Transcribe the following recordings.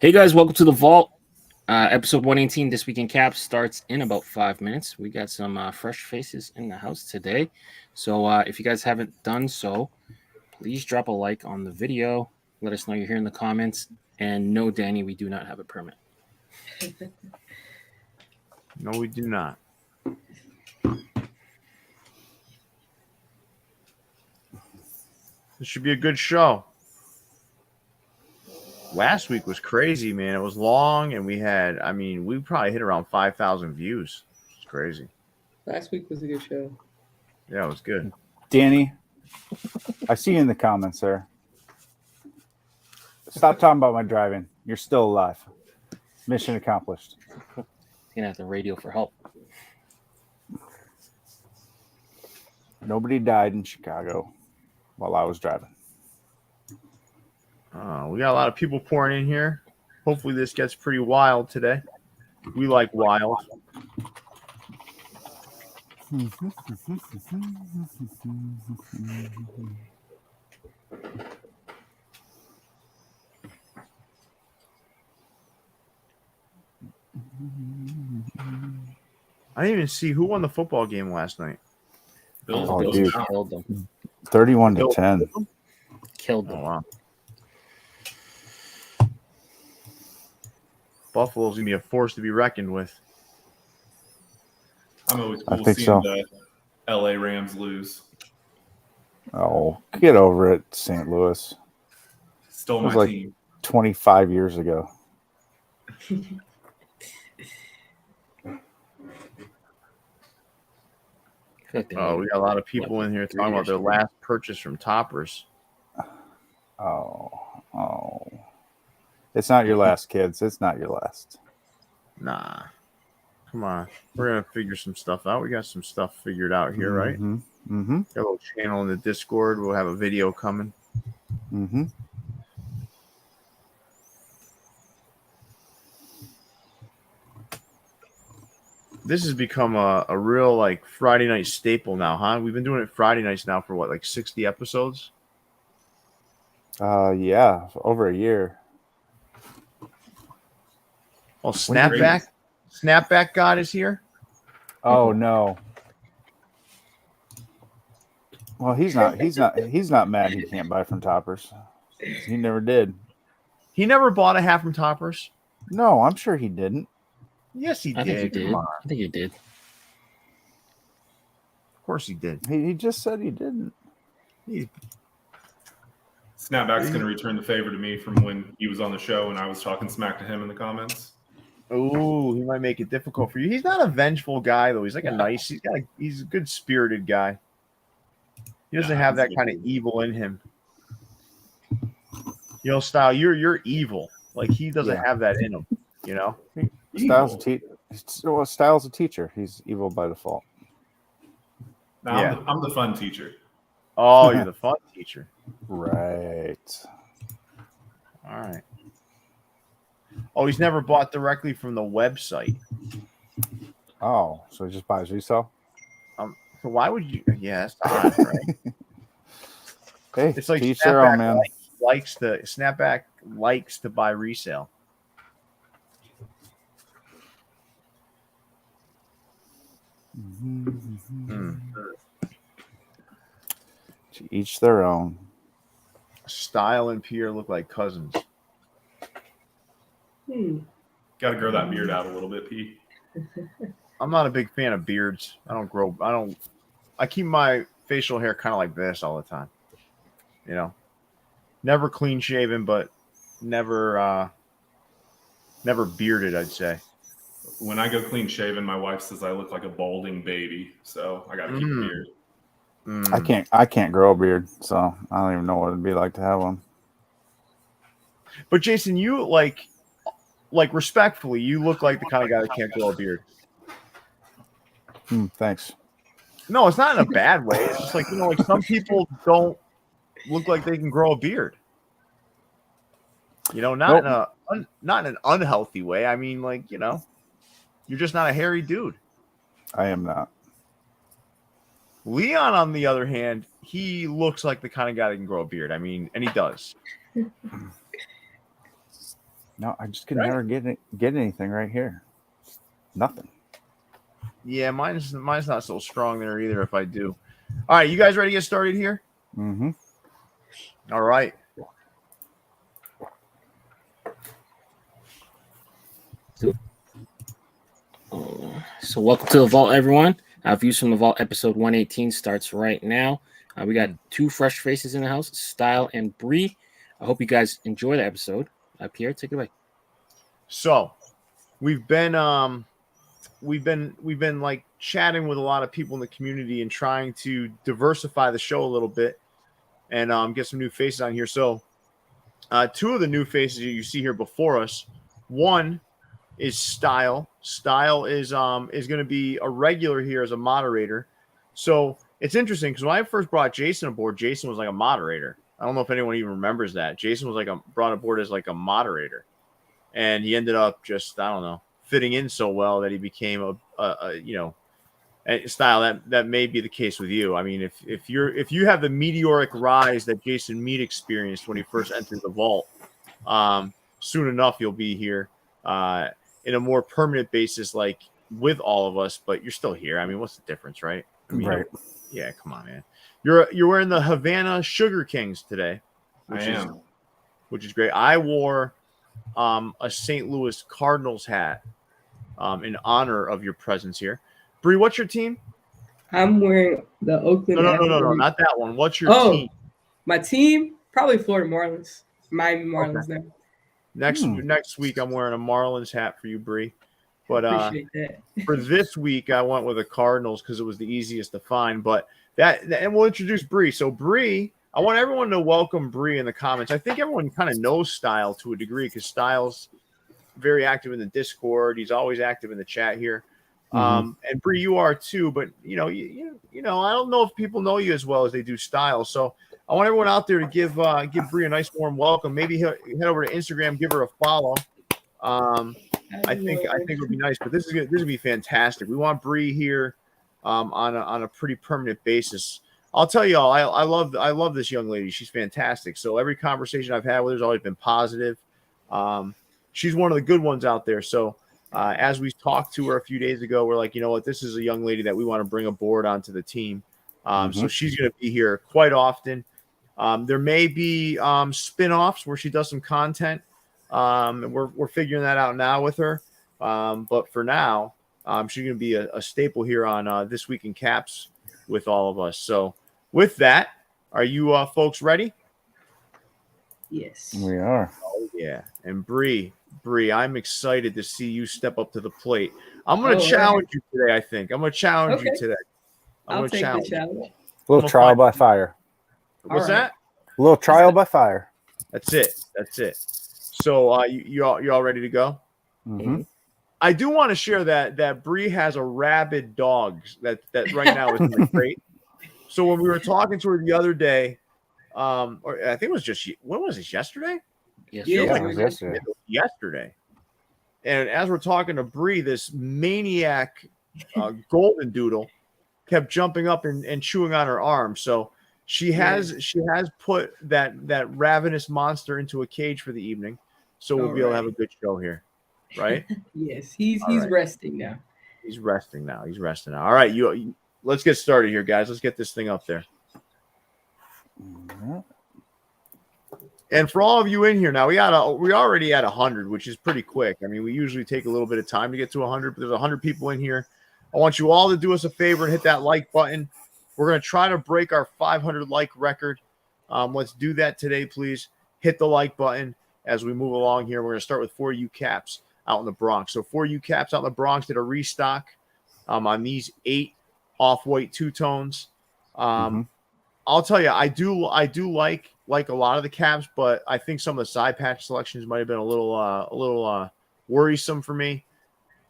Hey guys, welcome to the Vault. Episode 118 This Week in Caps starts in about 5 minutes. We got some fresh faces in the house today. So if you guys haven't done so, please drop a like on the video. Let us know you're here in the comments. And no, Danny, we do not have a permit. No, we do not. This should be a good show. Last week was crazy, man. It was long, and we probably hit around 5,000 views. It's crazy. Last week was a good show. Yeah, it was good. Danny, I see you in the comments, sir. Stop talking about my driving. You're still alive. Mission accomplished. You're going to have to radio for help. Nobody died in Chicago while I was driving. We got a lot of people pouring in here. Hopefully this gets pretty wild today. We like wild. I didn't even see who won the football game last night. Bills killed them. 31-10. Killed them. Oh, wow. Buffalo's going to be a force to be reckoned with. I'm always cool seeing so. the LA Rams lose. Oh, get over it, St. Louis. Stole It was my like team. 25 years ago. Oh, we got a lot of people in here talking about their last purchase from Topperz. Oh. It's not your last, kids. It's not your last. Nah. Come on. We're going to figure some stuff out. We got some stuff figured out here, right? Mm-hmm. Got a little channel in the Discord. We'll have a video coming. Mm-hmm. This has become a real, like, Friday night staple now, huh? We've been doing it Friday nights now for, what, like 60 episodes? Yeah, over a year. Oh, Snapback God is here? Oh no. Well, he's not mad he can't buy from Topperz. He never did. He never bought a hat from Topperz? No, I'm sure he didn't. Yes, he did. I think he did. Come on. I think he did. Of course he did. He just said he didn't. Snapback's going to return the favor to me from when he was on the show and I was talking smack to him in the comments. Oh, he might make it difficult for you. He's not a vengeful guy, though. He's like he's a good-spirited guy. He doesn't have that kind of evil in him. You know, Style, you're evil. Like, he doesn't have that in him, you know? Style's a teacher. He's evil by default. No, I'm the fun teacher. Oh, you're the fun teacher. Right. All right. Oh, he's never bought directly from the website. Oh, so he just buys resale? So why would you? Yeah, that's odd, right? Hey, It's like teach their own, man. Snapback likes to buy resale. To each their own. Stile and Pierre look like cousins. Got to grow that beard out a little bit, P. I'm not a big fan of beards. I keep my facial hair kind of like this all the time. You know, never clean shaven, but never bearded, I'd say. When I go clean shaven, my wife says I look like a balding baby, so I got to keep a beard. I can't grow a beard, so I don't even know what it'd be like to have one. But Jason, you like respectfully, you look like the kind of guy that can't grow a beard. Thanks. No, it's not in a bad way. It's just like, you know, like some people don't look like they can grow a beard. You know, not in an unhealthy way. I mean, like, you know, you're just not a hairy dude. I am not. Leon, on the other hand, he looks like the kind of guy that can grow a beard. I mean, and he does. No, I just can never get anything right here. Nothing. Yeah, mine's not so strong there either. If I do, all right, you guys ready to get started here? Mm-hmm. All right. So welcome to the vault, everyone. Views from the vault episode 118 starts right now. We got two fresh faces in the house, Stile and Bri. I hope you guys enjoy the episode. Pierre, take it away. So we've been like chatting with a lot of people in the community and trying to diversify the show a little bit and get some new faces on here. So two of the new faces you see here before us, one is Stile. Stile is going to be a regular here as a moderator. So it's interesting because when I first brought Jason aboard, Jason was like a moderator. I don't know if anyone even remembers that. Jason was brought aboard as like a moderator, and he ended up just, I don't know, fitting in so well that he became a Stile. That may be the case with you. I mean, if you have the meteoric rise that Jason Mead experienced when he first entered the vault, soon enough you'll be here in a more permanent basis, like with all of us. But you're still here. I mean, what's the difference, right? I mean, right. Yeah, come on, man. You're wearing the Havana Sugar Kings today, which is great. I wore a St. Louis Cardinals hat in honor of your presence here. Bri, what's your team? I'm wearing the Oakland. No, not that one. What's your team? My team? Probably Florida Marlins. Miami Marlins now. Next week, I'm wearing a Marlins hat for you, Bri. But appreciate that. For this week, I went with the Cardinals because it was the easiest to find. But and we'll introduce Bri. So Bri, I want everyone to welcome Bri in the comments. I think everyone kind of knows Stile to a degree because Stile's very active in the Discord. He's always active in the chat here. And Bri, you are too. But you know, I don't know if people know you as well as they do Stile. So I want everyone out there to give Bri a nice warm welcome. Maybe head over to Instagram, give her a follow. I think it would be nice, but this is gonna be fantastic. We want Bri here on a pretty permanent basis. I'll tell you all, I love this young lady. She's fantastic. So every conversation I've had with her has always been positive. She's one of the good ones out there. So as we talked to her a few days ago, we're like, you know what, this is a young lady that we want to bring aboard onto the team. So she's going to be here quite often. There may be spin-offs where she does some content. And we're figuring that out now with her. But for now, she's going to be a staple here on This Week in Caps with all of us. So with that, are you folks ready? Yes. We are. Oh, yeah. And Bri, I'm excited to see you step up to the plate. I'm going to challenge you today, I think. I'm going to challenge you today. I'll take the challenge. A little trial by fire. What's that? A little trial by fire. That's it. So you all ready to go? Mm-hmm. I do want to share that Bri has a rabid dog that right now is in the crate. So when we were talking to her the other day, or I think it was when was this, yesterday? Yes, Yeah, it was yesterday. Yesterday. And as we're talking to Bri, this maniac golden doodle kept jumping up and chewing on her arm. So she has put that ravenous monster into a cage for the evening. So we'll be able to have a good show here. Right? Yes, he's right. resting now. He's resting now. All right, you let's get started here, guys. Let's get this thing up there. And for all of you in here now, we already at 100, which is pretty quick. I mean, we usually take a little bit of time to get to 100, but there's 100 people in here. I want you all to do us a favor and hit that like button. We're going to try to break our 500 like record. Let's do that today, please. Hit the like button as we move along here. We're going to start with 4U Caps out in the Bronx. So 4U Caps out in the Bronx did a restock on these 8 off-white two-tones. I'll tell you, I do like a lot of the caps, but I think some of the side patch selections might have been a little worrisome for me,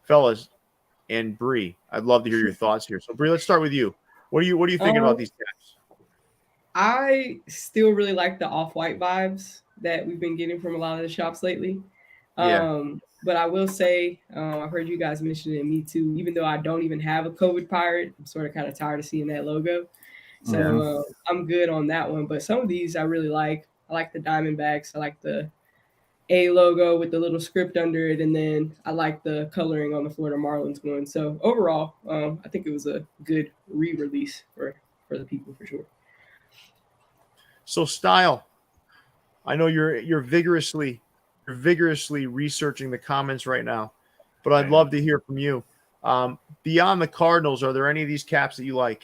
fellas. And Bri, I'd love to hear your thoughts here. So Bri, let's start with you. What are you thinking about these caps? I still really like the off-white vibes that we've been getting from a lot of the shops lately. But I will say, I've heard you guys mention it, me too. Even though I don't even have a COVID pirate, I'm sort of kind of tired of seeing that logo. So I'm good on that one. But some of these I really like. I like the Diamondbacks. I like the A logo with the little script under it, and then I like the coloring on the Florida Marlins one. So overall, I think it was a good re-release for the people for sure. So Style, I know you're vigorously researching the comments right now, but I'd love to hear from you. Beyond the Cardinals, are there any of these caps that you like?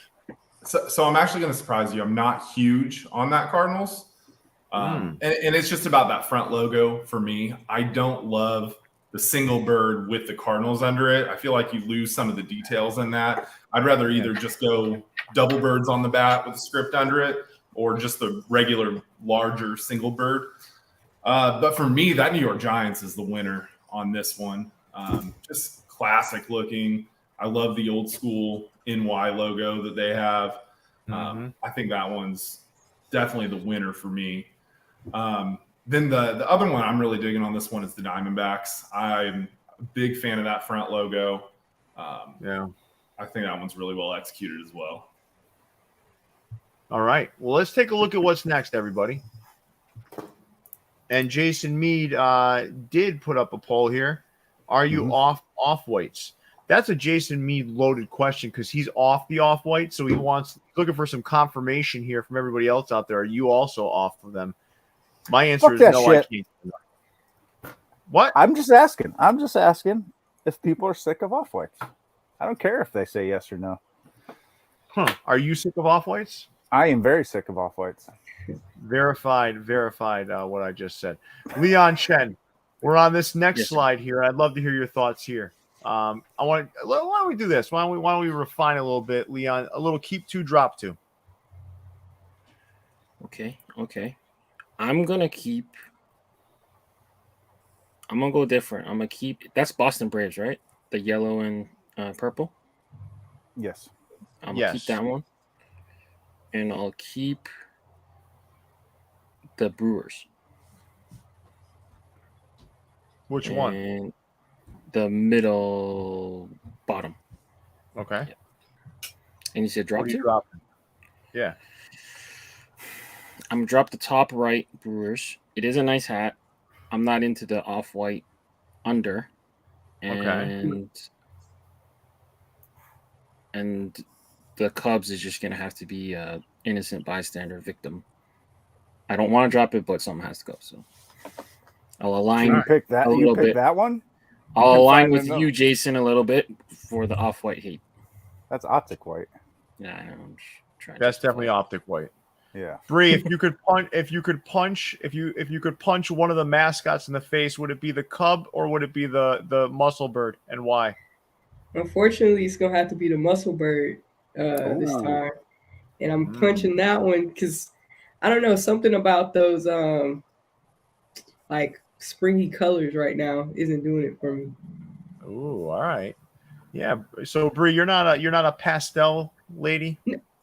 So I'm actually going to surprise you. I'm not huge on that Cardinals. And it's just about that front logo for me. I don't love the single bird with the Cardinals under it. I feel like you lose some of the details in that. I'd rather either just go double birds on the bat with the script under it or just the regular larger single bird. But for me, that New York Giants is the winner on this one. Just classic looking. I love the old school NY logo that they have. I think that one's definitely the winner for me. Then the other one I'm really digging on this one is the Diamondbacks. I'm a big fan of that front logo. I think that one's really well executed as well. All right. Well, let's take a look at what's next, everybody. And Jason Mead did put up a poll here. Are you off whites? That's a Jason Mead loaded question because he's off the off white, so he's looking for some confirmation here from everybody else out there. Are you also off of them? My answer is no. Shit. I can't. What? I'm just asking if people are sick of off whites. I don't care if they say yes or no. Are you sick of off whites? I am very sick of off whites. Verified what I just said. Leon Chen, we're on this next slide here. I'd love to hear your thoughts here. Why don't we do this? Why don't we refine a little bit, Leon? A little keep two, drop two. Okay. I'm gonna go different. I'm gonna keep that's Boston Braves, right? The yellow and purple. Yes. I'm gonna keep that one. And I'll keep the Brewers. Which one? The middle bottom. Okay. Yeah. And you said drop two? Dropping? Yeah. I'm gonna drop the top right Brewers. It is a nice hat. I'm not into the off-white under. And the Cubs is just gonna have to be a innocent bystander victim. I don't want to drop it, but something has to go. So I'll align. You pick that. You pick that one. I'll align with you, Jason, a little bit for the off-white hate. That's optic white. Yeah, I know. I'm just trying. That's definitely optic white. Yeah. Bri, if you could punch one of the mascots in the face, would it be the Cub or would it be the Muscle Bird, and why? Unfortunately, it's gonna have to be the Muscle Bird this time, and I'm punching that one because I don't know, something about those like springy colors right now isn't doing it for me. Ooh, all right. Yeah. So Bri, you're not a pastel lady?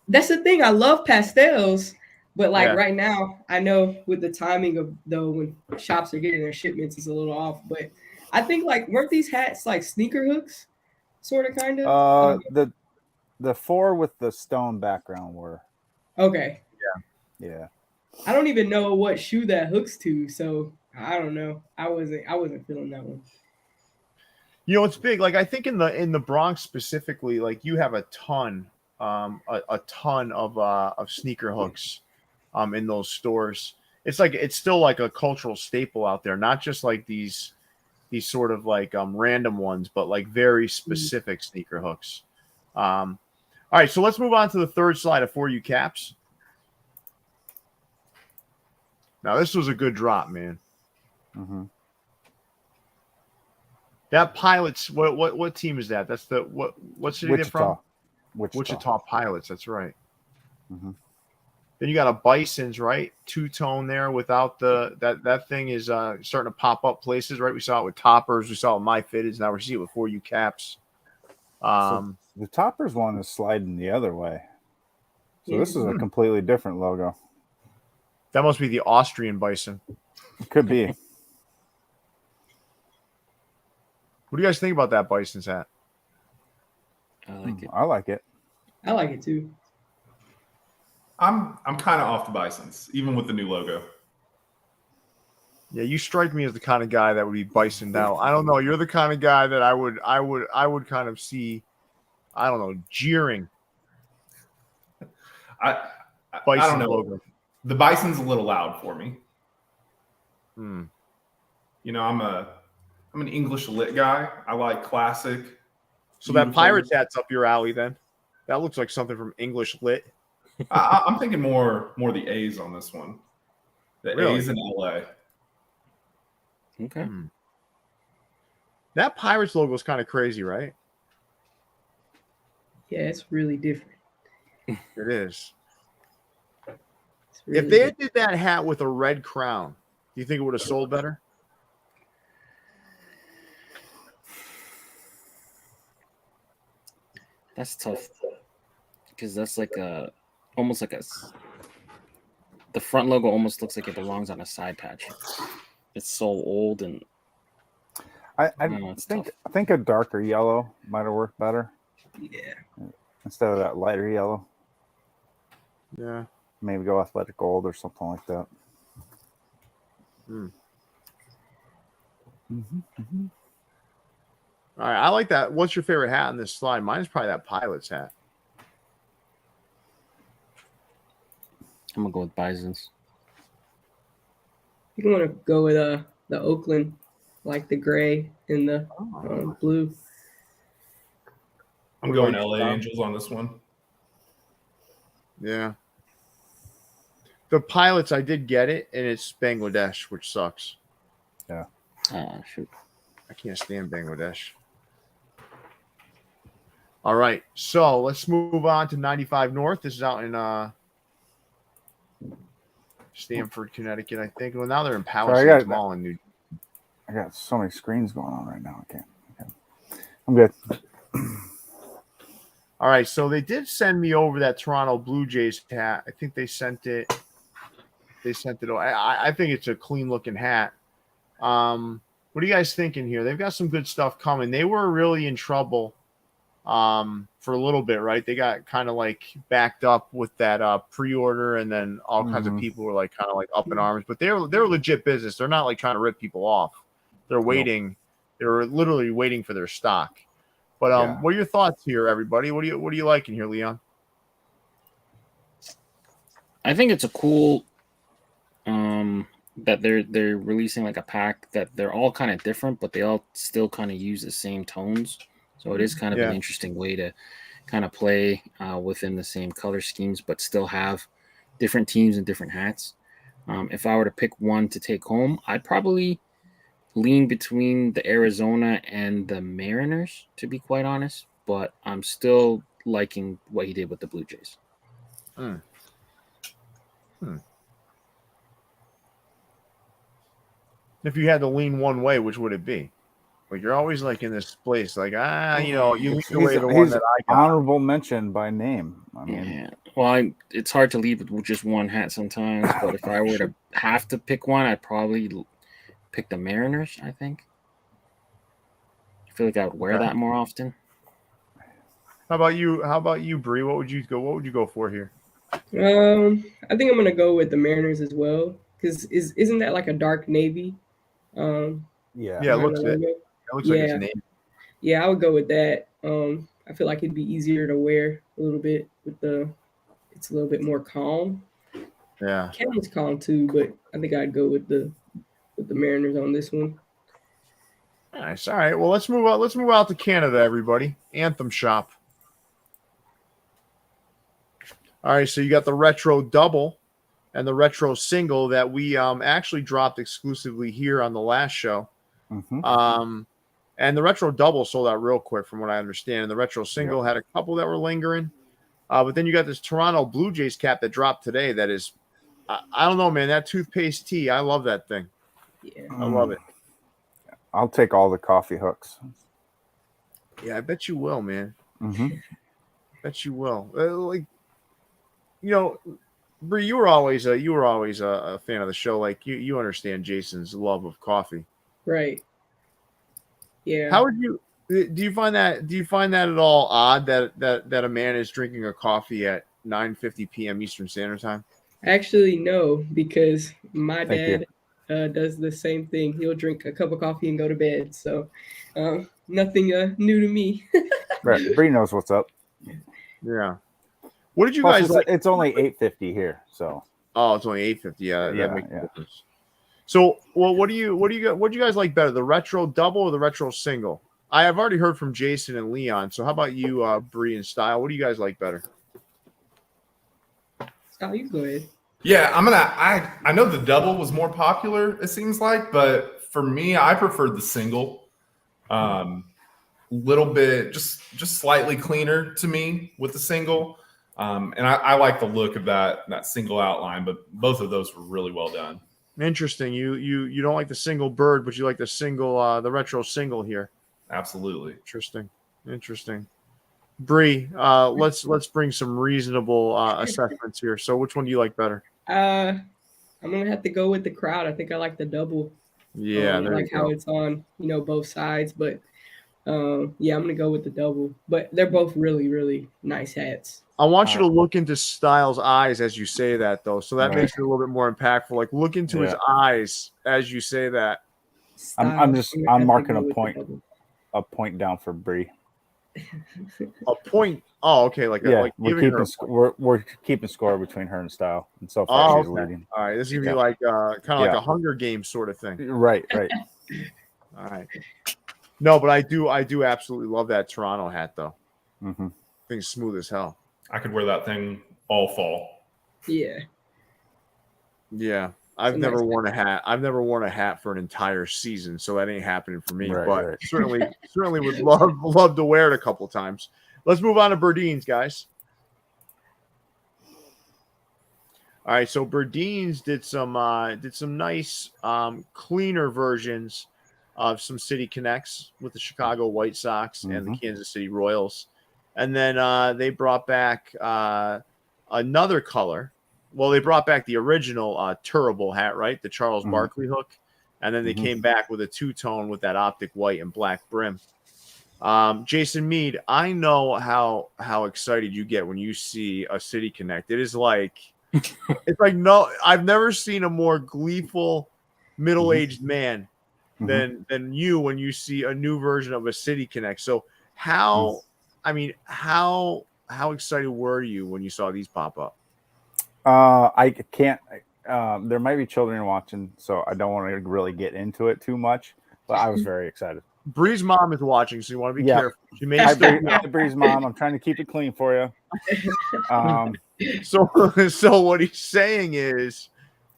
That's the thing. I love pastels, but right now, I know with the timing of when shops are getting their shipments, it's a little off. But I think weren't these hats like sneaker hooks, sort of, kind of? The four with the stone background were. Okay. Yeah. I don't even know what shoe that hooks to, so I don't know. I wasn't feeling that one. You know, it's big. I think in the Bronx specifically, you have a ton of sneaker hooks in those stores. It's still a cultural staple out there, not just these sort of random ones, but very specific sneaker hooks. All right, so let's move on to the third slide of For You Caps. Now this was a good drop, man. Mm-hmm. That Pilots, what team is that? That's what city they're from? Wichita Pilots, that's right. Mm-hmm. Then you got a Bison's, right? Two-tone there without that thing is starting to pop up places, right? We saw it with Topperz, we saw it with MyFitteds, now we're seeing it with For You Caps. So the Topperz one is sliding the other way. So this is a completely different logo. That must be the Austrian Bison. It could be. What do you guys think about that Bison's hat? I like it. I like it. I like it too. I'm kind of off the Bisons, even with the new logo. Yeah, you strike me as the kind of guy that would be bison down. I don't know. You're the kind of guy that I would kind of see, I don't know, jeering I bison don't know. logo. The bison's a little loud for me. Hmm. You know, I'm an English lit guy. I like classic. So that beautiful- Pirates hat's up your alley then? That looks like something from English lit. I'm thinking more the A's on this one. The Really? A's in LA. Okay. That Pirates logo is kind of crazy, right? Yeah, it's really different. It is. It's really If they different. did that hat with a red crown, do you think it would have sold better? That's tough because that's like almost like the front logo almost looks like it belongs on a side patch. It's so old and I it's think tough. I think a darker yellow might have worked better Yeah. instead of that lighter yellow. Yeah. Maybe go athletic gold or something like that. Hmm. Mm-hmm. All right, I like that. What's your favorite hat on this slide? Mine's probably that Pilot's hat. I'm gonna go with Bison's. You want to go with the Oakland, like the gray and the blue. I'm going LA Angels on this one. Yeah. The Pilots, I did get it, and it's Bangladesh, which sucks. Yeah. Shoot. I can't stand Bangladesh. All right, so let's move on to 95 North. This is out in Stamford, Connecticut, I think. Well, now they're in Palisades Mall in New. I got so many screens going on right now. I can't. I'm good. All right, so they did send me over that Toronto Blue Jays hat. I think they sent it. I think it's a clean looking hat. What are you guys thinking here? They've got some good stuff coming. They were really in trouble for a little bit, right? They got kind of like backed up with that pre-order, and then all kinds of people were like kind of like up in arms. But they're legit business. They're not like trying to rip people off. They're waiting. Nope. They're literally waiting for their stock. But what are your thoughts here, everybody? What are you liking here, Leon? I think it's a cool that they're releasing like a pack that they're all kind of different, but they all still kind of use the same tones. So it is kind of an interesting way to kind of play within the same color schemes, but still have different teams and different hats. If I were to pick one to take home, I'd probably lean between the Arizona and the Mariners, to be quite honest. But I'm still liking what he did with the Blue Jays. If you had to lean one way, which would it be? Like you're always like in this place, like you lean away the one that I got. Honorable mention by name. I mean, yeah. Well, it's hard to leave with just one hat sometimes. But if I were to have to pick one, I'd probably pick the Mariners. I think. I feel like I would wear that more often. How about you, Bri? What would you go for here? I think I'm gonna go with the Mariners as well, because isn't that like a dark navy? Yeah, it looks like it's navy. Yeah, I would go with that. I feel like it'd be easier to wear a little bit it's a little bit more calm. Yeah, Cam's calm too, but I think I'd go with the Mariners on this one. Nice. All right. Well, let's move out. Let's move out to Canada, everybody. Anthem Shop. All right. So you got the retro double and the retro single that we actually dropped exclusively here on the last show. And the retro double sold out real quick, from what I understand. And the retro single had a couple that were lingering. But then you got this Toronto Blue Jays cap that dropped today. That is, I don't know, man. That toothpaste tea, I love that thing. Yeah, I love it. I'll take all the coffee hooks. Yeah, I bet you will, man. Bet you will. Bri, you were always a fan of the show. Like you understand Jason's love of coffee, right? Yeah. How would you? Do you find that at all odd that a man is drinking a coffee at 9:50 p.m. Eastern Standard Time? Actually, no, because my dad does the same thing. He'll drink a cup of coffee and go to bed. So nothing new to me. Right. Bree knows what's up. Yeah. What did you Plus, guys like? it's only $8.50 here, so. Oh, it's only $8.50. Yeah, Yeah, that makes yeah. a difference. So, well, what do you guys like better, the retro double or the retro single? I have already heard from Jason and Leon. So, how about you, Bree and Style? What do you guys like better? Style, you go ahead. Yeah, I know the double was more popular, it seems like, but for me, I preferred the single. Little bit just slightly cleaner to me with the single. And I like the look of that single outline, but both of those were really well done. Interesting. You don't like the single bird, but you like the single, the retro single here. Absolutely. Interesting. Bree, let's bring some reasonable assessments here. So, which one do you like better? I'm gonna have to go with the crowd. I think I like the double. Yeah, I like how it's on, both sides. But yeah, I'm gonna go with the double. But they're both really, really nice hats. I want you to look into Styles' eyes as you say that, though. So that makes it a little bit more impactful. Like, look into his eyes as you say that. I'm marking a point down for Bree. A point. Oh, okay. We're keeping score between her and Style, and so far she's leading. All right, this is gonna be like kind of like a Hunger Games sort of thing. Right. All right. No, but I do absolutely love that Toronto hat, though. Mm-hmm. Thing's smooth as hell. I could wear that thing all fall. Yeah. Yeah. I've never worn a hat. I've never worn a hat for an entire season, so that ain't happening for me. But certainly would love to wear it a couple times. Let's move on to Berdeen's, guys. All right, so Berdeen's did some nice cleaner versions of some City Connects with the Chicago White Sox and the Kansas City Royals, and then they brought back another color. Well, they brought back the original Terrible hat, right? The Charles Barkley hook. And then they came back with a two-tone with that optic white and black brim. Jason Mead, I know how excited you get when you see a City Connect. It is like it's like no, I've never seen a more gleeful middle-aged man than you when you see a new version of a City Connect. So how excited were you when you saw these pop up? I can't. There might be children watching, so I don't want to really get into it too much. But I was very excited. Bree's mom is watching, so you want to be careful. She may Hi, Bree's mom. I'm trying to keep it clean for you. So what he's saying is,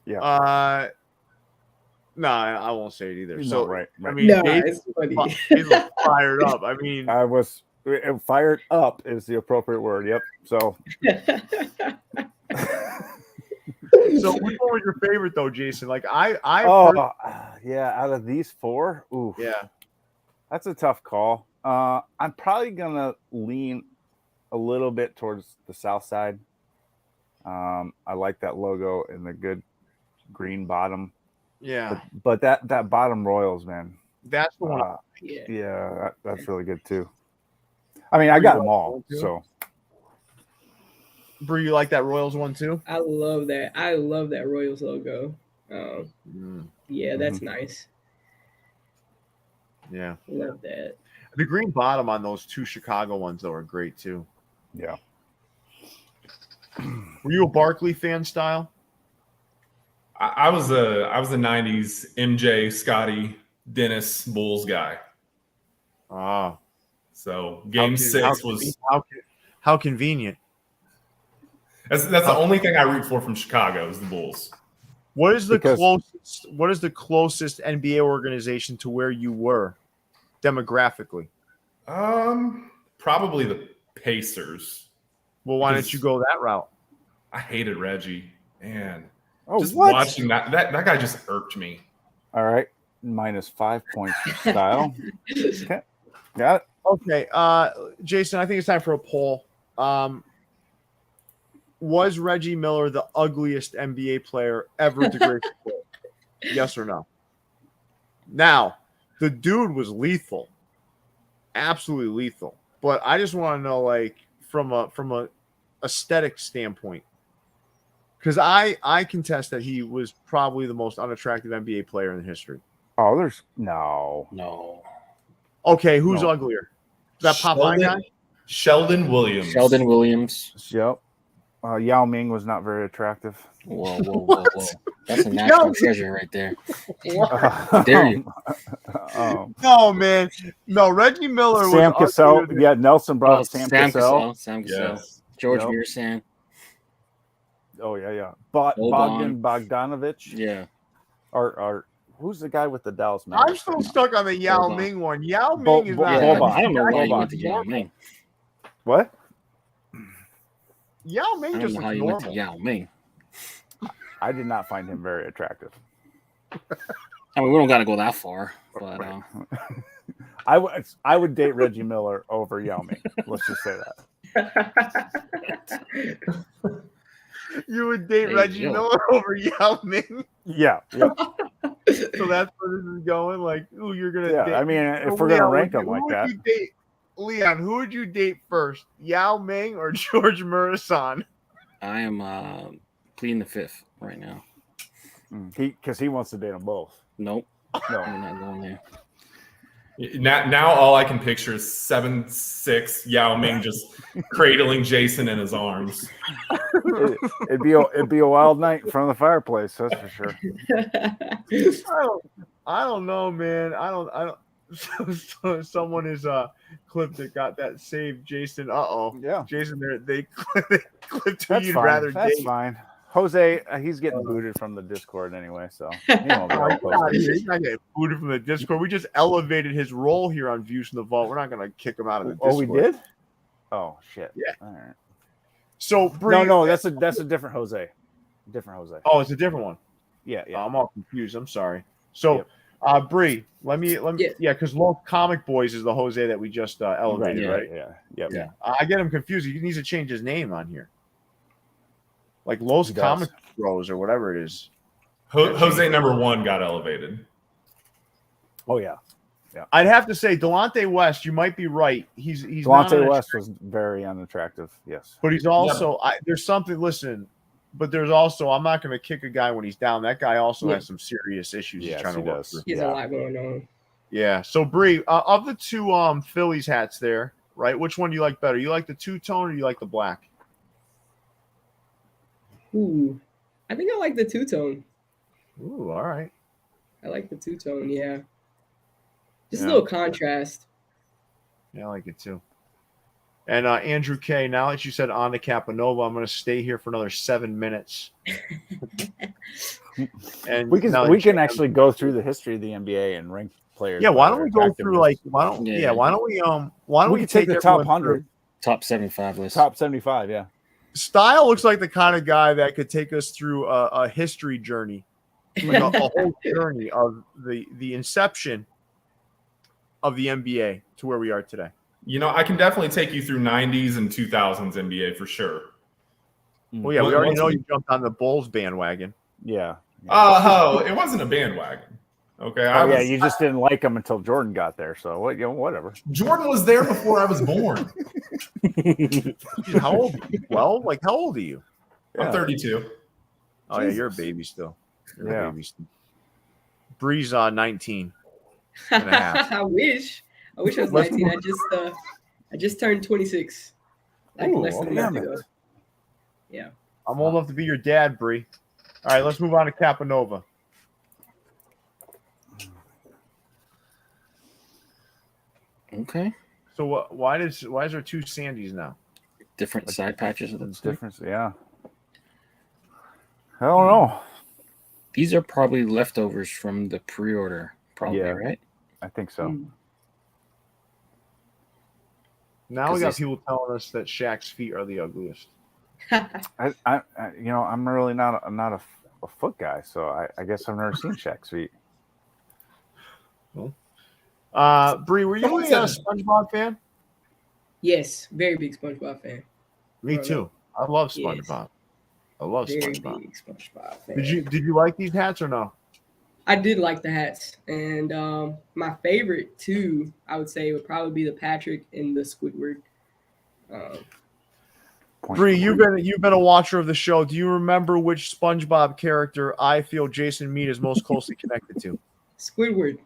no, I won't say it either. So right. I mean, it's funny. He's fired up. I mean, I was fired up is the appropriate word. Yep. So. So which one was your favorite though, Jason? Like out of these four, that's a tough call. I'm probably gonna lean a little bit towards the south side. I like that logo and the good green bottom. Yeah, but that bottom Royals, man, that's the one. That's really good too. I mean, I got them all, so. Bree, you like that Royals one too? I love that. I love that Royals logo. Yeah, that's nice. Yeah, love that. The green bottom on those two Chicago ones though are great too. Yeah. Were you a Barkley fan, Style? I was a '90s MJ, Scotty, Dennis Bulls guy. Ah, so Game 6 was how convenient. That's the only thing I root for from Chicago is the Bulls. What is the closest NBA organization to where you were demographically? Probably the Pacers. Well, why didn't you go that route? I hated Reggie, man. Watching that guy just irked me. All right, -5 points for Style. Okay, got it. Okay, Jason, I think it's time for a poll. Was Reggie Miller the ugliest NBA player ever to grace the court? Yes or no? Now, the dude was lethal, absolutely lethal. But I just want to know, like, from a aesthetic standpoint, Because I contest that he was probably the most unattractive NBA player in history. Oh, there's no. Okay, who's uglier? Is that Popeye guy? Sheldon Williams. Sheldon Williams. Yep. Yao Ming was not very attractive. Whoa. That's a national treasure right there. How dare you? No, man. No, Reggie Miller Sam was Cassell. Yeah, Nelson brought up Sam Cassell. Yes. George Mearsan. Oh, yeah. Bogdan Bogdanovic. Yeah. Or who's the guy with the Dallas Mavericks? I'm still stuck on the Yao Ming one. Yao Ming is not. I don't know why you went to Yao Ming. What? Yao Ming just how you went to Yao Ming. I did not find him very attractive. I mean, we don't got to go that far, but I would date Reggie Miller over Yao Ming. Let's just say that. You would date Reggie Miller over Yao Ming? Yeah. So that's where this is going. Like, who you're gonna date? I mean, if we're gonna rank them like that, Leon, who would you date first, Yao Ming or George Murison? I am pleading the fifth right now. Because he wants to date them both. Nope. No, I'm not going there. Now all I can picture is 7'6" Yao Ming just cradling Jason in his arms. It'd be a wild night in front of the fireplace, that's for sure. I don't know, man. I don't. Someone is clipped that got that saved. Jason. Yeah. Jason, they clipped who That's you'd fine. rather That's date. fine. Jose, he's getting booted from the Discord anyway, so he won't be able to post it. He's not getting booted from the Discord. We just elevated his role here on Views from the Vault. We're not going to kick him out of the Discord. Oh, we did? Oh, shit. Yeah. All right. So, Bri, no, that's a different Jose. Different Jose. Oh, it's a different one. Yeah. I'm all confused. I'm sorry. So, Bri, let me, because Low Comic Boys is the Jose that we just elevated, right? Yeah. I get him confused. He needs to change his name on here. Like Los Comic Bros or whatever it is. Jose number 1 got elevated. Oh, yeah. I'd have to say Delonte West, you might be right. He's Delonte West was very unattractive, yes. But he's also there's something, listen, but there's also, I'm not going to kick a guy when he's down. That guy also has some serious issues he's trying to work through. He has a lot going on. Yeah. So Bri, of the two Phillies hats there, right? Which one do you like better? You like the two-tone or you like the black? Ooh, I think I like the two-tone. Ooh, all right. I like the two-tone, yeah. Just a little contrast. Yeah, I like it too. And Andrew K, now that you said on to Capanova, I'm going to stay here for another 7 minutes. And we can actually go through the history of the NBA and rank players. Yeah, why don't we go through why don't we take the top 100, top 75 list, top 75? Yeah. Stile looks like the kind of guy that could take us through a history journey, like a whole journey of the inception of the NBA to where we are today. You know, I can definitely take you through 90s and 2000s NBA for sure. Well, yeah, we already know you jumped on the Bulls bandwagon. Yeah. Oh, it wasn't a bandwagon. Okay. You just didn't like him until Jordan got there. So whatever. Jordan was there before I was born. How old? 12? Like, how old are you? I'm 32. Oh, yeah, you're a baby still. You're a baby still. Bri's 19 and a half. I wish I was 19. I just turned 26. Like less than a month ago. Yeah. I'm old enough to be your dad, Bri. All right, let's move on to Capanova. Okay. So why is there two Sandys now? Different side patches of the difference, yeah. I don't know. These are probably leftovers from the pre-order, probably, right? I think so. Now we got people telling us that Shaq's feet are the ugliest. I'm really not a foot guy, so I guess I've never seen Shaq's feet. Well, Bri, were you a SpongeBob fan? Yes, very big SpongeBob fan. Me too. I love SpongeBob. I love SpongeBob. Big SpongeBob fan. Did you like these hats or no? I did like the hats, and my favorite two, I would say, would probably be the Patrick and the Squidward. point. Bri, you've been a watcher of the show. Do you remember which SpongeBob character I feel Jason Mead is most closely connected to? Squidward.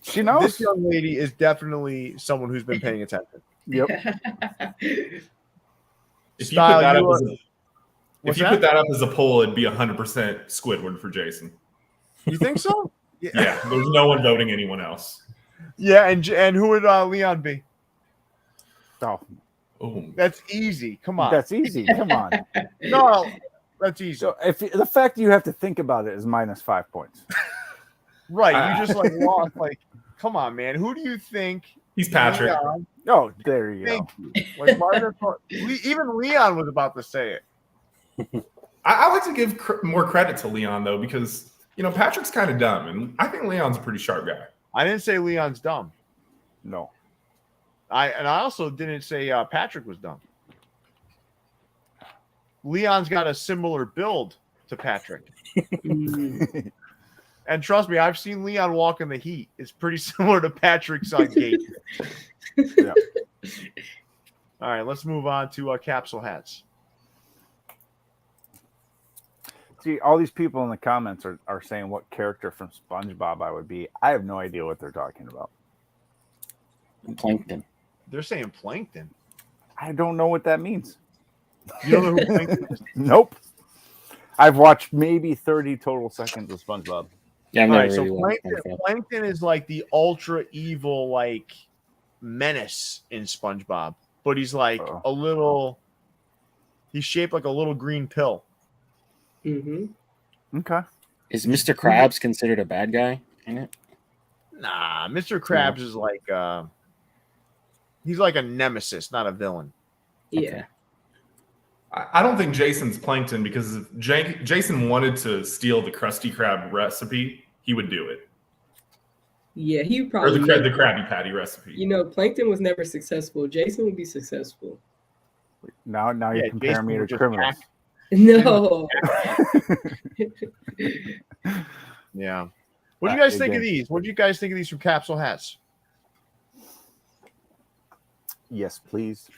She knows. This young lady is definitely someone who's been paying attention. Yep. If you Style, put that you up are- as a, What's if you that? put that up as a poll, it'd be 100% Squidward for Jason. You think so? Yeah, there's no one voting anyone else. Yeah, and who would Leon be? Oh, Oh, That's easy. Come on. that's easy. Come on. No, that's easy. So if the fact you have to think about it is minus 5 points. Right. You just lost. Come on, man. Who do you think? he's Patrick. Leon, Oh, there you go. thank you. Even Leon was about to say it. I like to give more credit to Leon though, because Patrick's kind of dumb, and I think Leon's a pretty sharp guy. I didn't say Leon's dumb. No. I also didn't say Patrick was dumb. Leon's got a similar build to Patrick. And trust me, I've seen Leon walk in the heat. It's pretty similar to Patrick's gait. Yeah. All right, let's move on to capsule hats. See, all these people in the comments are saying what character from SpongeBob I would be. I have no idea what they're talking about. Plankton. They're saying plankton. I don't know what that means. You don't know who plankton is? Nope. I've watched maybe 30 total seconds of SpongeBob. Yeah, I'm All never right, so really watched SpongeBob. plankton is like the ultra evil menace in SpongeBob, but he's he's shaped like a little green pill. Mm-hmm. Okay. Is Mr. Krabs considered a bad guy in it? Nah, Mr. Krabs is he's like a nemesis, not a villain. Yeah. Okay. I don't think Jason's Plankton, because if Jason wanted to steal the Krusty Krab recipe, he would do it. Yeah, he Or probably the Krabby Patty recipe. Plankton was never successful. Jason would be successful. Now you compare Jason me to would just criminals. No. Yeah. What do you guys think of these? What do you guys think of these from Capsule Hats? Yes, please.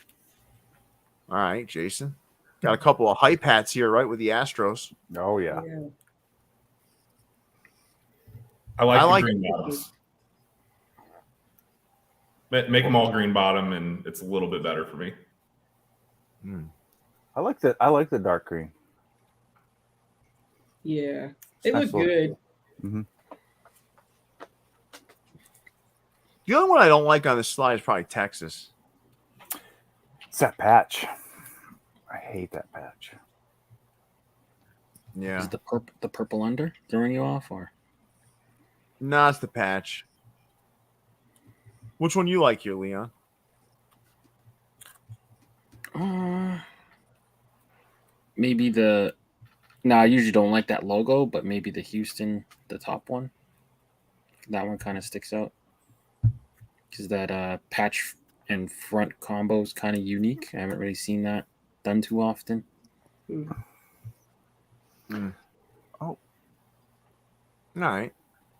All right, Jason. Got a couple of hype hats here, right, with the Astros. Oh, yeah. I like like the green bottoms. Make them all green bottom, and it's a little bit better for me. I like the dark green. Yeah. They Nice look good. Mm-hmm. The only one I don't like on this slide is probably Texas. It's that patch. I hate that patch. Yeah. Is the purple under throwing you off, or? No, it's the patch. Which one you like here, Leon? Maybe the. No, I usually don't like that logo, but maybe the Houston, the top one. That one kind of sticks out because that patch and front combo is kind of unique. I haven't really seen that done too often. Oh. All right.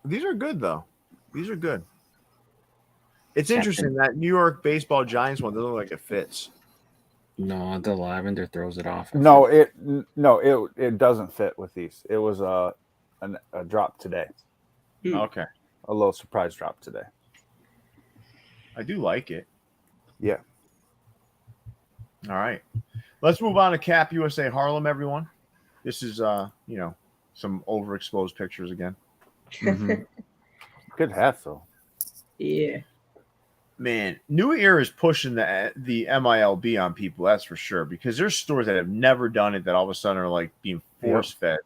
These are good, though. These are good. It's interesting that New York baseball Giants one doesn't look like it fits. No, the lavender throws it off. No, it doesn't fit with these. It was a drop today. Okay. A little surprise drop today. I do like it. Yeah. All right. Let's move on to Cap USA Harlem, everyone. This is some overexposed pictures again. Mm-hmm. Good hat, though. Yeah. Man, New Era is pushing the MILB on people, that's for sure, because there's stores that have never done it that all of a sudden are like being force-fed,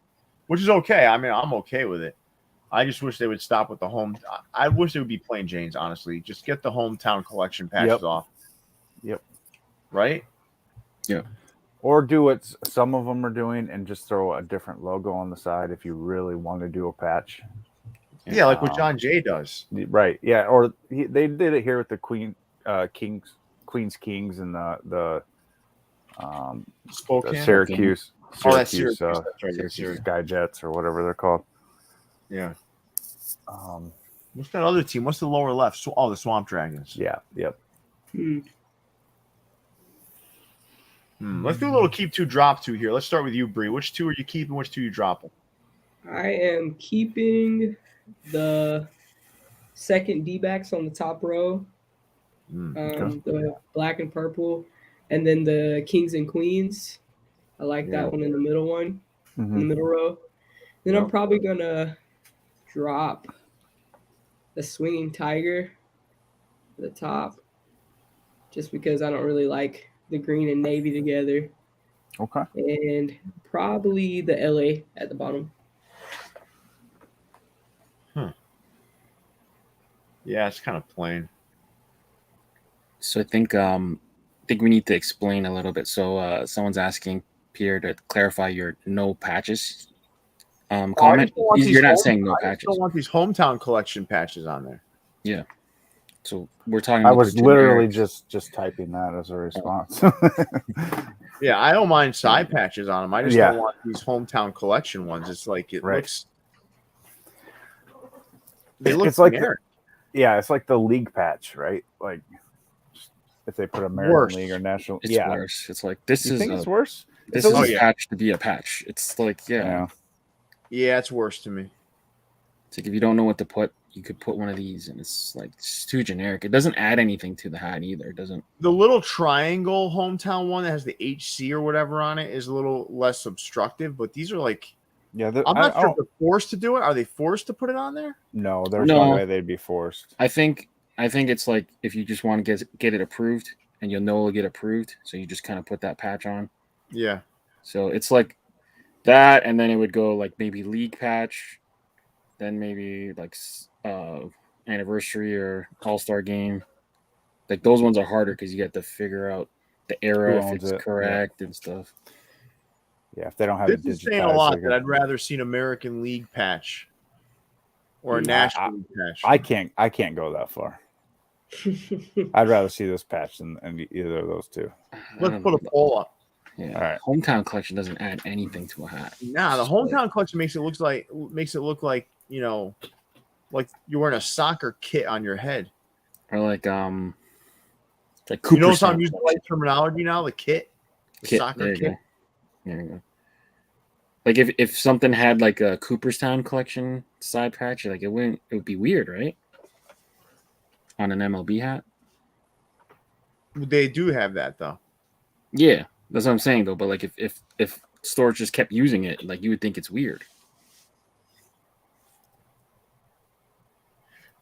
which is okay. I mean, I'm okay with it. I just wish they would stop with the home. I wish they would be plain Janes, honestly. Just get the hometown collection patches off. Yep. Right? Yeah. Or do what some of them are doing and just throw a different logo on the side if you really want to do a patch. Yeah, like what John Jay does. Right. Yeah. Or they did it here with the Queen's Kings and the Spokane? Syracuse. Oh, that's Syracuse, Syracuse. That's right. Syracuse Sky Jets or whatever they're called. Yeah. What's that other team? What's the lower left? The Swamp Dragons. Yeah. Yep. Let's do a little keep 2, drop 2 here. Let's start with you, Bri. Which 2 are you keeping? Which 2 are you dropping? I am keeping the second D-backs on the top row, the black and purple, and then the kings and queens. I like that one in the middle one, in the middle row. Then I'm probably gonna drop the swinging tiger at the top, just because I don't really like the green and navy together. Okay. And probably the LA at the bottom. Yeah, it's kind of plain. So I think we need to explain a little bit. So someone's asking Pierre to clarify your no patches comment. You're not saying no patches. I don't want these hometown collection patches on there. Yeah. So we're talking. I was literally just typing that as a response. Yeah, I don't mind side patches on them. I just don't want these hometown collection ones. It's like looks. They look it's like generic. It's like the league patch, right? Like if they put American League or National, it's worse. It's like this is. Think it's worse? This is a patch to be a patch. It's like yeah, it's worse to me. It's like if you don't know what to put, you could put one of these, and it's like it's too generic. It doesn't add anything to the hat either. It doesn't. The little triangle hometown one that has the HC or whatever on it is a little less obstructive, but these are like. Yeah, I'm not sure if they're forced to do it. Are they forced to put it on there? No, there's no way they'd be forced. I think it's like if you just want to get it approved, and you'll know it'll get approved, so you just kind of put that patch on. Yeah. So it's like that, and then it would go like maybe league patch, then maybe like anniversary or all-star game. Like those ones are harder because you get to figure out the era if it's correct and stuff. Yeah, if they don't have this is saying a lot that I'd rather see an American League patch or a National League patch. I can't go that far. I'd rather see this patch than either of those two. Let's put a poll up. Yeah. All right. Hometown collection doesn't add anything to a hat. Nah, the hometown collection makes it look like you know, like you're wearing a soccer kit on your head. Or like Cooper. You notice I'm using the right terminology now. The kit, the soccer kit. There you go. Like if something had like a Cooperstown collection side patch, like it would be weird, right? On an MLB hat. They do have that though. Yeah, that's what I'm saying though. But like if stores just kept using it, like you would think it's weird.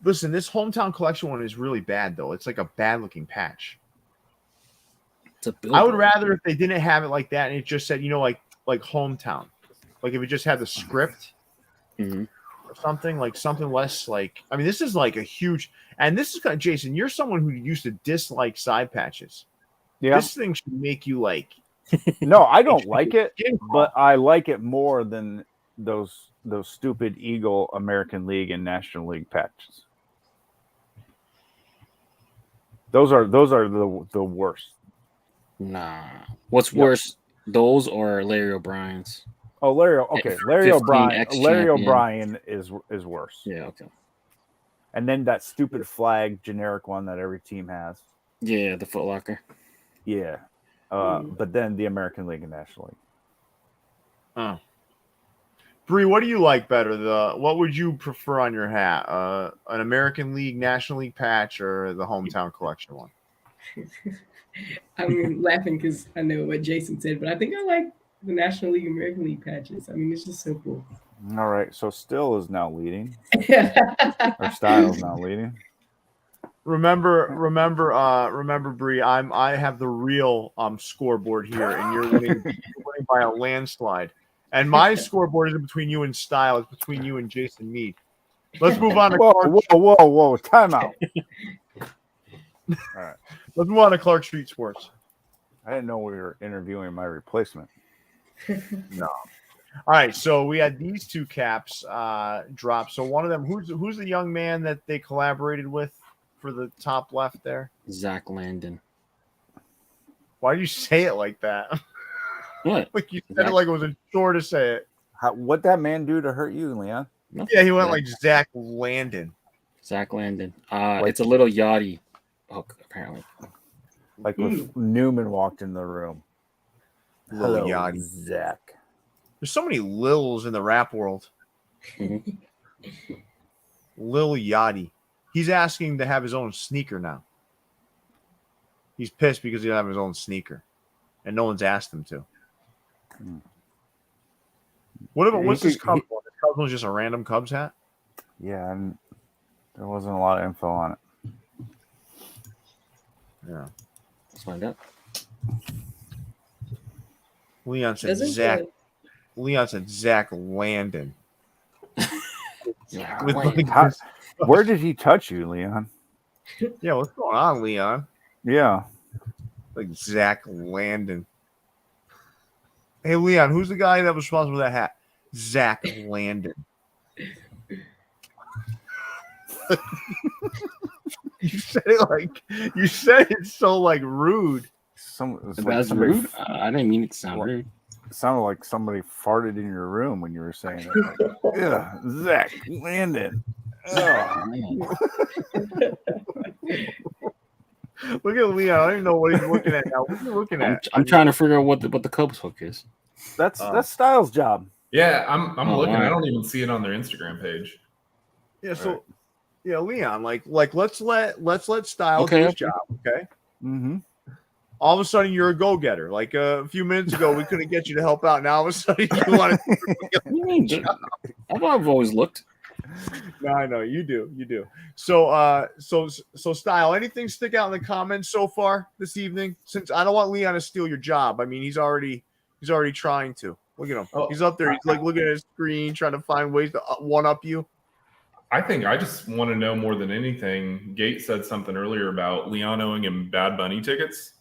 Listen, this hometown collection one is really bad though. It's like a bad looking patch. I would rather if they didn't have it like that and it just said, like hometown. Like if it just had the script or something, like something less like, I mean, this is like a huge, and this is kind of, Jason, you're someone who used to dislike side patches. Yeah. This thing should make you like. No, I don't like it, but I like it more than those stupid Eagle American League and National League patches. Those are the worst. Nah. What's worse, those or Larry O'Brien's? Oh, Larry O'Brien. Larry O'Brien is worse. Yeah, okay. And then that stupid flag generic one that every team has. Yeah, the Foot Locker. Yeah. But then the American League and National League. Oh. Bri, what do you like better? What would you prefer on your hat? An American League, National League patch, or the hometown collection one? I'm laughing because I know what Jason said, but I think I like the National League, American League patches. I mean, it's just simple. All right, so Still is now leading. Or Stile is now leading. Remember, Bri, I have the real scoreboard here, and you're winning by a landslide. And my scoreboard isn't between you and Stile; it's between you and Jason Mead. Let's move on to whoa! Time out. All right, let's move on to Clark Street Sports. I didn't know we were interviewing my replacement. No. All right, so we had these two caps drop. So one of them, who's the young man that they collaborated with for the top left there? Zach Landon. Why do you say it like that? What? Like you said it like it was a chore to say it. What that man do to hurt you, Leon? Yeah, he went like Zach Landon. Zach Landon. It's a little yachty hook, apparently. Like if Newman walked in the room. Lil Yachty. Zach. There's so many Lils in the rap world. Lil Yachty. He's asking to have his own sneaker now. He's pissed because he doesn't have his own sneaker, and no one's asked him to. What's this Cubs one? This Cubs one's just a random Cubs hat? Yeah, and there wasn't a lot of info on it. Yeah. Let's find out. Leon said Zach Landon. Where did he touch you, Leon? Yeah, what's going on, Leon? Yeah. Like Zach Landon. Hey, Leon, who's the guy that was responsible for that hat? Zach Landon. You said it so like rude. That's rude. I didn't mean it to sound rude. It sounded like somebody farted in your room when you were saying it. Yeah, Zach Landon. Oh, man. Look at Leon. I don't even know what he's looking at now. What are you looking at? I'm trying to figure out what the Cubs hook is. That's Styles' job. Yeah, I'm looking. Right. I don't even see it on their Instagram page. Yeah, so yeah, Leon, like let's let Styles do his job, okay? Mm-hmm. All of a sudden, you're a go-getter. Like a few minutes ago, we couldn't get you to help out. Now all of a sudden, you want to. I've always looked. No, I know you do. So Style, anything stick out in the comments so far this evening? Since I don't want Leon to steal your job. I mean, he's already trying to. Look at him. Oh. He's up there. He's like looking at his screen, trying to find ways to one-up you. I think I just want to know more than anything. Gate said something earlier about Leon owing him Bad Bunny tickets.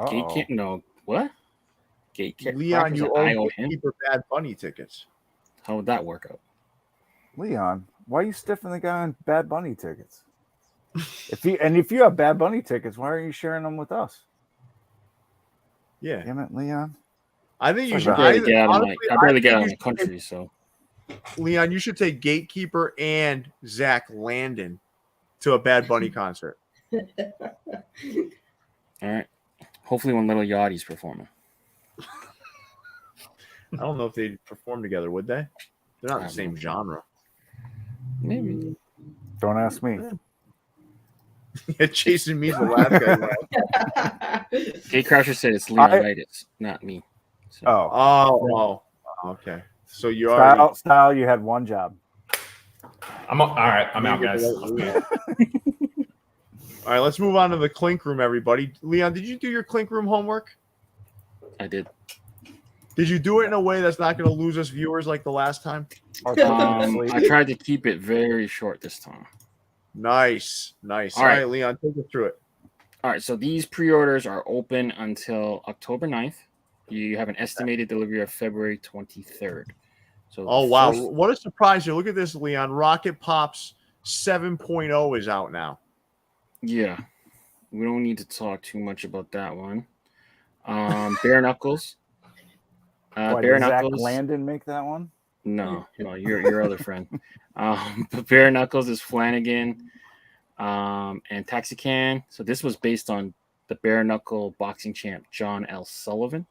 Gate can't know what? Gate can't. Leon, you owe him Gatekeeper Bad Bunny tickets. How would that work out? Leon, why are you stiffing the guy on Bad Bunny tickets? If you have Bad Bunny tickets, why aren't you sharing them with us? Yeah. Damn it, Leon. I think you should. I barely get out of the country, so. Leon, you should take Gatekeeper and Zach Landon to a Bad Bunny concert. All right. Hopefully when Little Yachty's performing. I don't know if they'd perform together, would they? They're not the same genre. Maybe. Don't ask me. Yeah, chasing me's the last guy. Gate Crasher said it's Leonidas, not me. So. Oh, okay. So you are Style. You had one job. All right. I'm out, guys. All right, let's move on to the Clink Room, everybody. Leon, did you do your Clink Room homework? I did. Did you do it in a way that's not going to lose us viewers like the last time? I tried to keep it very short this time. Nice. All right, Leon, take us through it. All right, so these pre-orders are open until October 9th. You have an estimated delivery of February 23rd. So wow. What a surprise here. Look at this, Leon. Rocket Pops 7.0 is out now. Yeah. We don't need to talk too much about that one. Bare Knuckles. Bare Knuckles. Zach Landon make that one? No, your other friend. But Bare Knuckles is Flanagan and Taxican. So this was based on the bare knuckle boxing champ John L. Sullivan.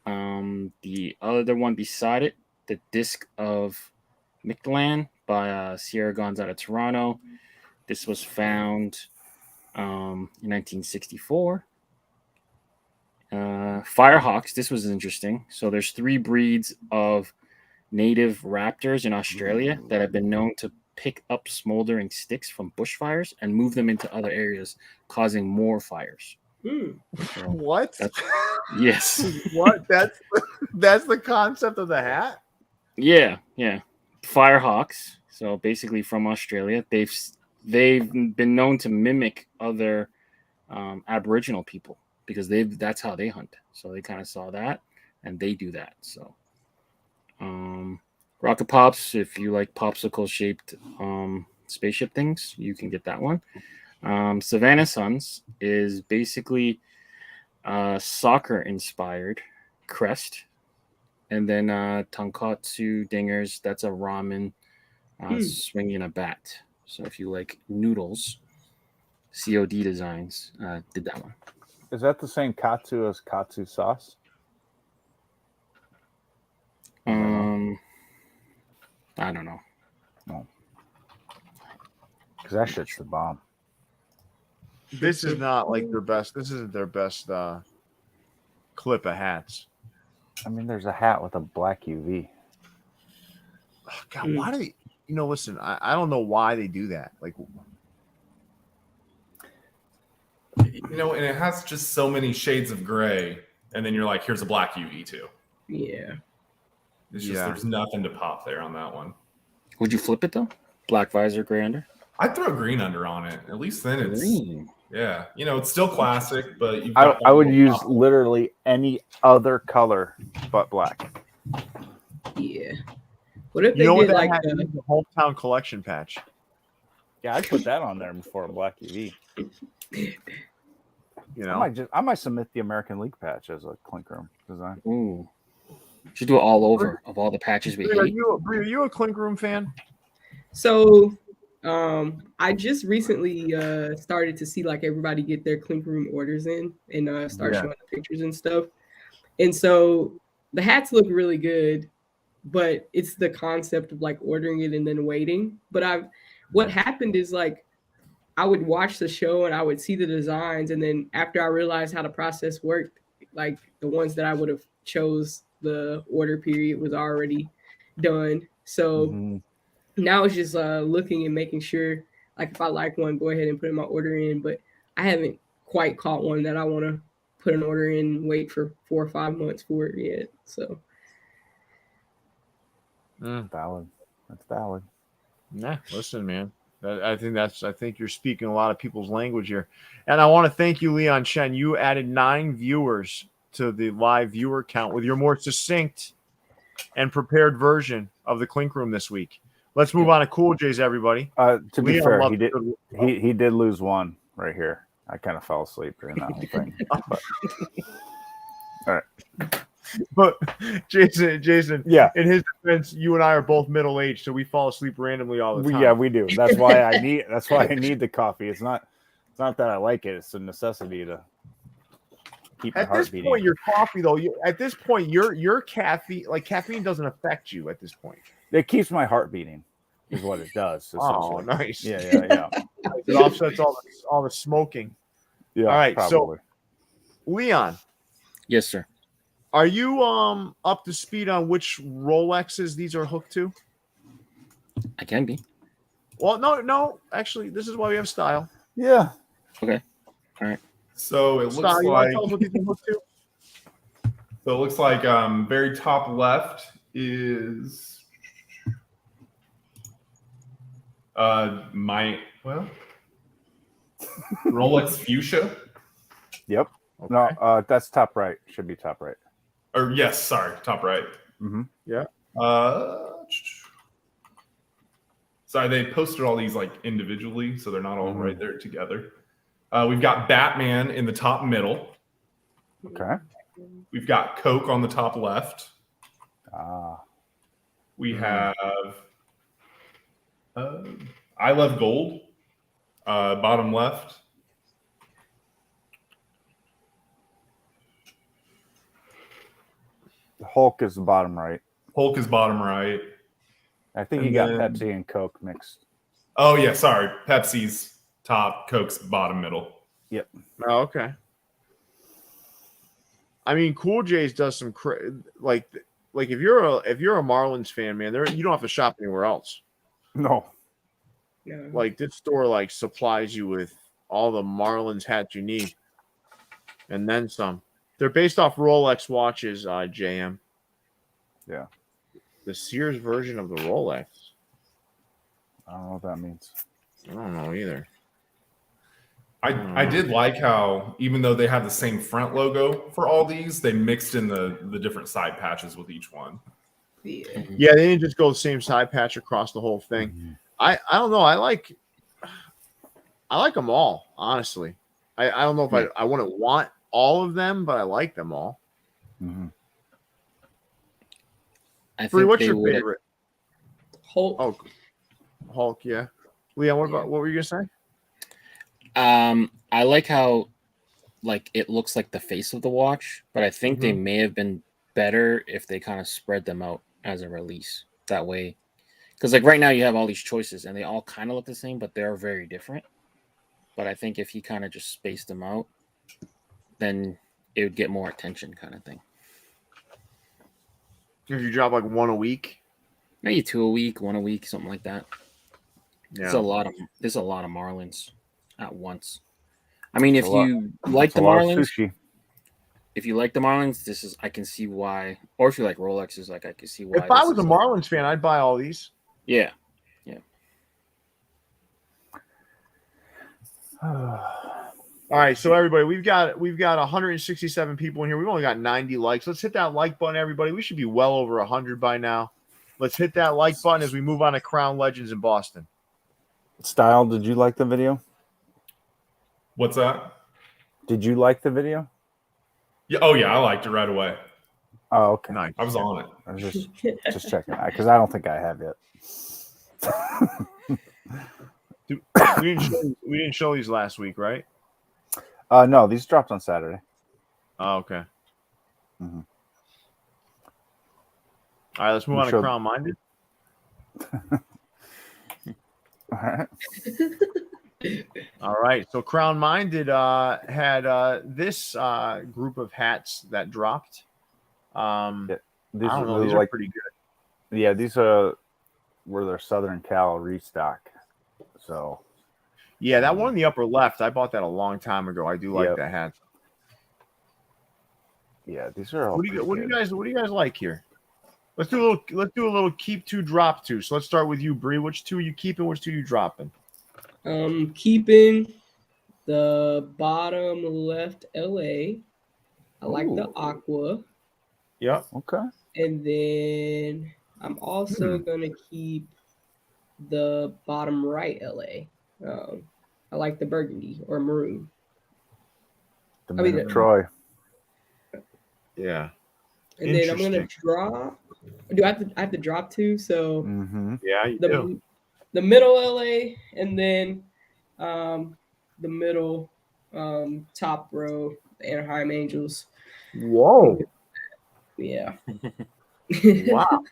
The other one beside it, the Disc of Mictlan by Sierra Guns out of Toronto. This was found in 1964. Firehawks. This was interesting. So there's 3 breeds of native raptors in Australia that have been known to pick up smoldering sticks from bushfires and move them into other areas, causing more fires. So what? Yes. What? That's the concept of the hat? Yeah. Firehawks. So basically from Australia, they've been known to mimic other Aboriginal people because that's how they hunt. So they kind of saw that and they do that. So Rocket Pops, if you like popsicle shaped spaceship things, you can get that one. Savannah Suns is basically soccer inspired crest, and then Tonkatsu Dingers, that's a ramen swinging a bat. So if you like noodles, COD Designs did that one. Is that the same katsu as katsu sauce? I don't know. No. Because that shit's the bomb. This is not like their best. This isn't their best clip of hats. I mean, there's a hat with a black UV. Oh, God, why do they? Listen, I don't know why they do that. Like, and it has just so many shades of gray, and then you're like, here's a black UV too. Yeah. It's just there's nothing to pop there on that one. Would you flip it though? Black visor, gray under? I'd throw green under on it. At least then it's Green. yeah. It's still classic, but I would use literally any other color but black. Yeah. What if they did like the hometown collection patch? Yeah, I'd put that on there before a black UV. I might submit the American League patch as a Clink Room design. Ooh. Should do it all over of all the patches we hate. Are you a Clink Room fan? So I just recently started to see like everybody get their Clink Room orders in and start showing the pictures and stuff. And so the hats look really good, but it's the concept of like ordering it and then waiting. But what happened is like I would watch the show and I would see the designs, and then after I realized how the process worked, like the ones that I would have chose, the order period was already done. So now it's just looking and making sure, like if I like one, go ahead and put my order in. But I haven't quite caught one that I want to put an order in and wait for 4 or 5 months for it yet. So valid. That's valid. Nah, listen, man. I think you're speaking a lot of people's language here. And I want to thank you, Leon Chen. You added 9 viewers to the live viewer count with your more succinct and prepared version of the Clink Room this week. Let's move on to Cool J's, everybody. To be fair, he did lose one right here. I kind of fell asleep during that whole thing. But, all right. But Jason, yeah. In his defense, you and I are both middle aged, so we fall asleep randomly all the time. Yeah, we do. That's why I need the coffee. It's not that I like it. It's a necessity to keep my heart beating. At this point, your coffee though. At this point, your caffeine doesn't affect you. At this point, it keeps my heart beating. Is what it does. Oh, nice. Yeah. It offsets all the smoking. Yeah. All right. Probably. So, Leon. Yes, sir. Are you up to speed on which Rolexes these are hooked to? I can be. Well, no. Actually, this is why we have Style. Yeah. Okay. All right. So it Style, looks like. Tell us what these are hooked to? So it looks like very top left is Rolex Fuchsia. Yep. Okay. No, that's top right. Should be top right. Or yes, sorry, top right. Mm-hmm. Yeah. Sorry, they posted all these like individually, so they're not all right there together. We've got Batman in the top middle. Okay. We've got Coke on the top left. We have I Love Gold, bottom left. Hulk is the bottom right. Hulk is bottom right. I think you got Pepsi and Coke mixed. Oh, yeah, sorry. Pepsi's top, Coke's bottom middle. Yep. Oh, okay. I mean, Cool J's does some like if you're a Marlins fan, man, you don't have to shop anywhere else. No. Yeah. Like this store like supplies you with all the Marlins hats you need, and then some. They're based off Rolex watches, JM. Yeah. The Sears version of the Rolex. I don't know what that means. I don't know either. I did like how, even though they have the same front logo for all these, they mixed in the different side patches with each one. Yeah, they didn't just go the same side patch across the whole thing. Mm-hmm. I don't know. I like them all, honestly. I don't know if I wouldn't want all of them, but I like them all. Mm-hmm. Bree, what's your favorite? Hulk. Oh, Hulk, yeah. Leon, what were you gonna say? I like how like it looks like the face of the watch, but I think they may have been better if they kind of spread them out as a release that way. Because like right now you have all these choices and they all kind of look the same, but they're very different. But I think if he kind of just spaced them out, then it would get more attention, kind of thing. If you drop like one a week, maybe 2 a week, 1 a week, something like that. Yeah. There's a lot of Marlins at once. I mean, if you like the Marlins, I can see why. Or if you like Rolexes, like I can see why. If I was a Marlins fan, I'd buy all these. Yeah. All right, so everybody, we've got 167 people in here. We've only got 90 likes. Let's hit that like button, everybody. We should be well over 100 by now. Let's hit that like button as we move on to Crown Legends in Boston. Style, did you like the video? What's that? Did you like the video? Yeah. Oh yeah, I liked it right away. Oh, okay. Nice. I was on it. I was just checking because I don't think I have yet. We didn't show these last week, right? No, these dropped on Saturday. Oh, okay. Mm-hmm. All right, let's move on to Crown Minded. All right. All right. So Crown Minded had this group of hats that dropped. These I don't know. These are pretty good. Yeah, these were their Southern Cal restock. So. Yeah, that one in the upper left, I bought that a long time ago. I do like that hat. Yeah, these are all. What do you guys like here? Let's do a little keep 2, drop 2. So let's start with you, Bri. Which 2 you keeping? Which 2 you dropping? Keeping the bottom left LA. I like the aqua. Yep. Okay. And then I'm also gonna keep the bottom right LA. I like the burgundy or maroon. Troy. Yeah. And then I'm gonna drop. Do I have to drop 2? So yeah, you do. The middle LA, and then the middle top row, the Anaheim Angels. Whoa. Yeah. Wow.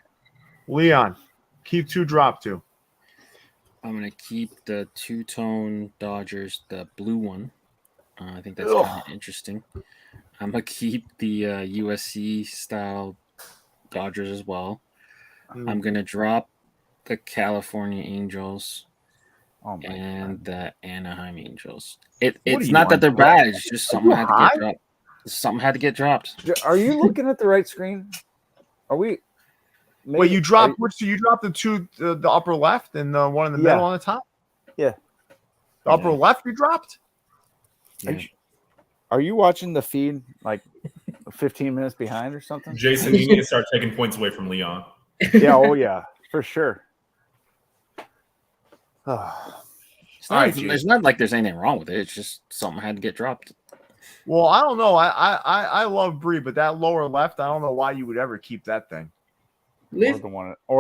Leon, keep 2, drop 2. I'm going to keep the two-tone Dodgers, the blue one. I think that's kind of interesting. I'm going to keep the USC style Dodgers as well. I'm going to drop the California Angels and the Anaheim Angels. It's not that they're bad. It's just something had to get dropped. Something had to get dropped. Are you looking at the right screen? Are we? Wait, you dropped which? You dropped the 2, the upper left, and the one in the middle on the top. Yeah, the upper left you dropped. Yeah. Are you watching the feed like 15 minutes behind or something? Jason, you need to start taking points away from Leon. Yeah, oh yeah, for sure. It's not like there's anything wrong with it. It's just something had to get dropped. Well, I don't know. I love Bri, but that lower left, I don't know why you would ever keep that thing. Or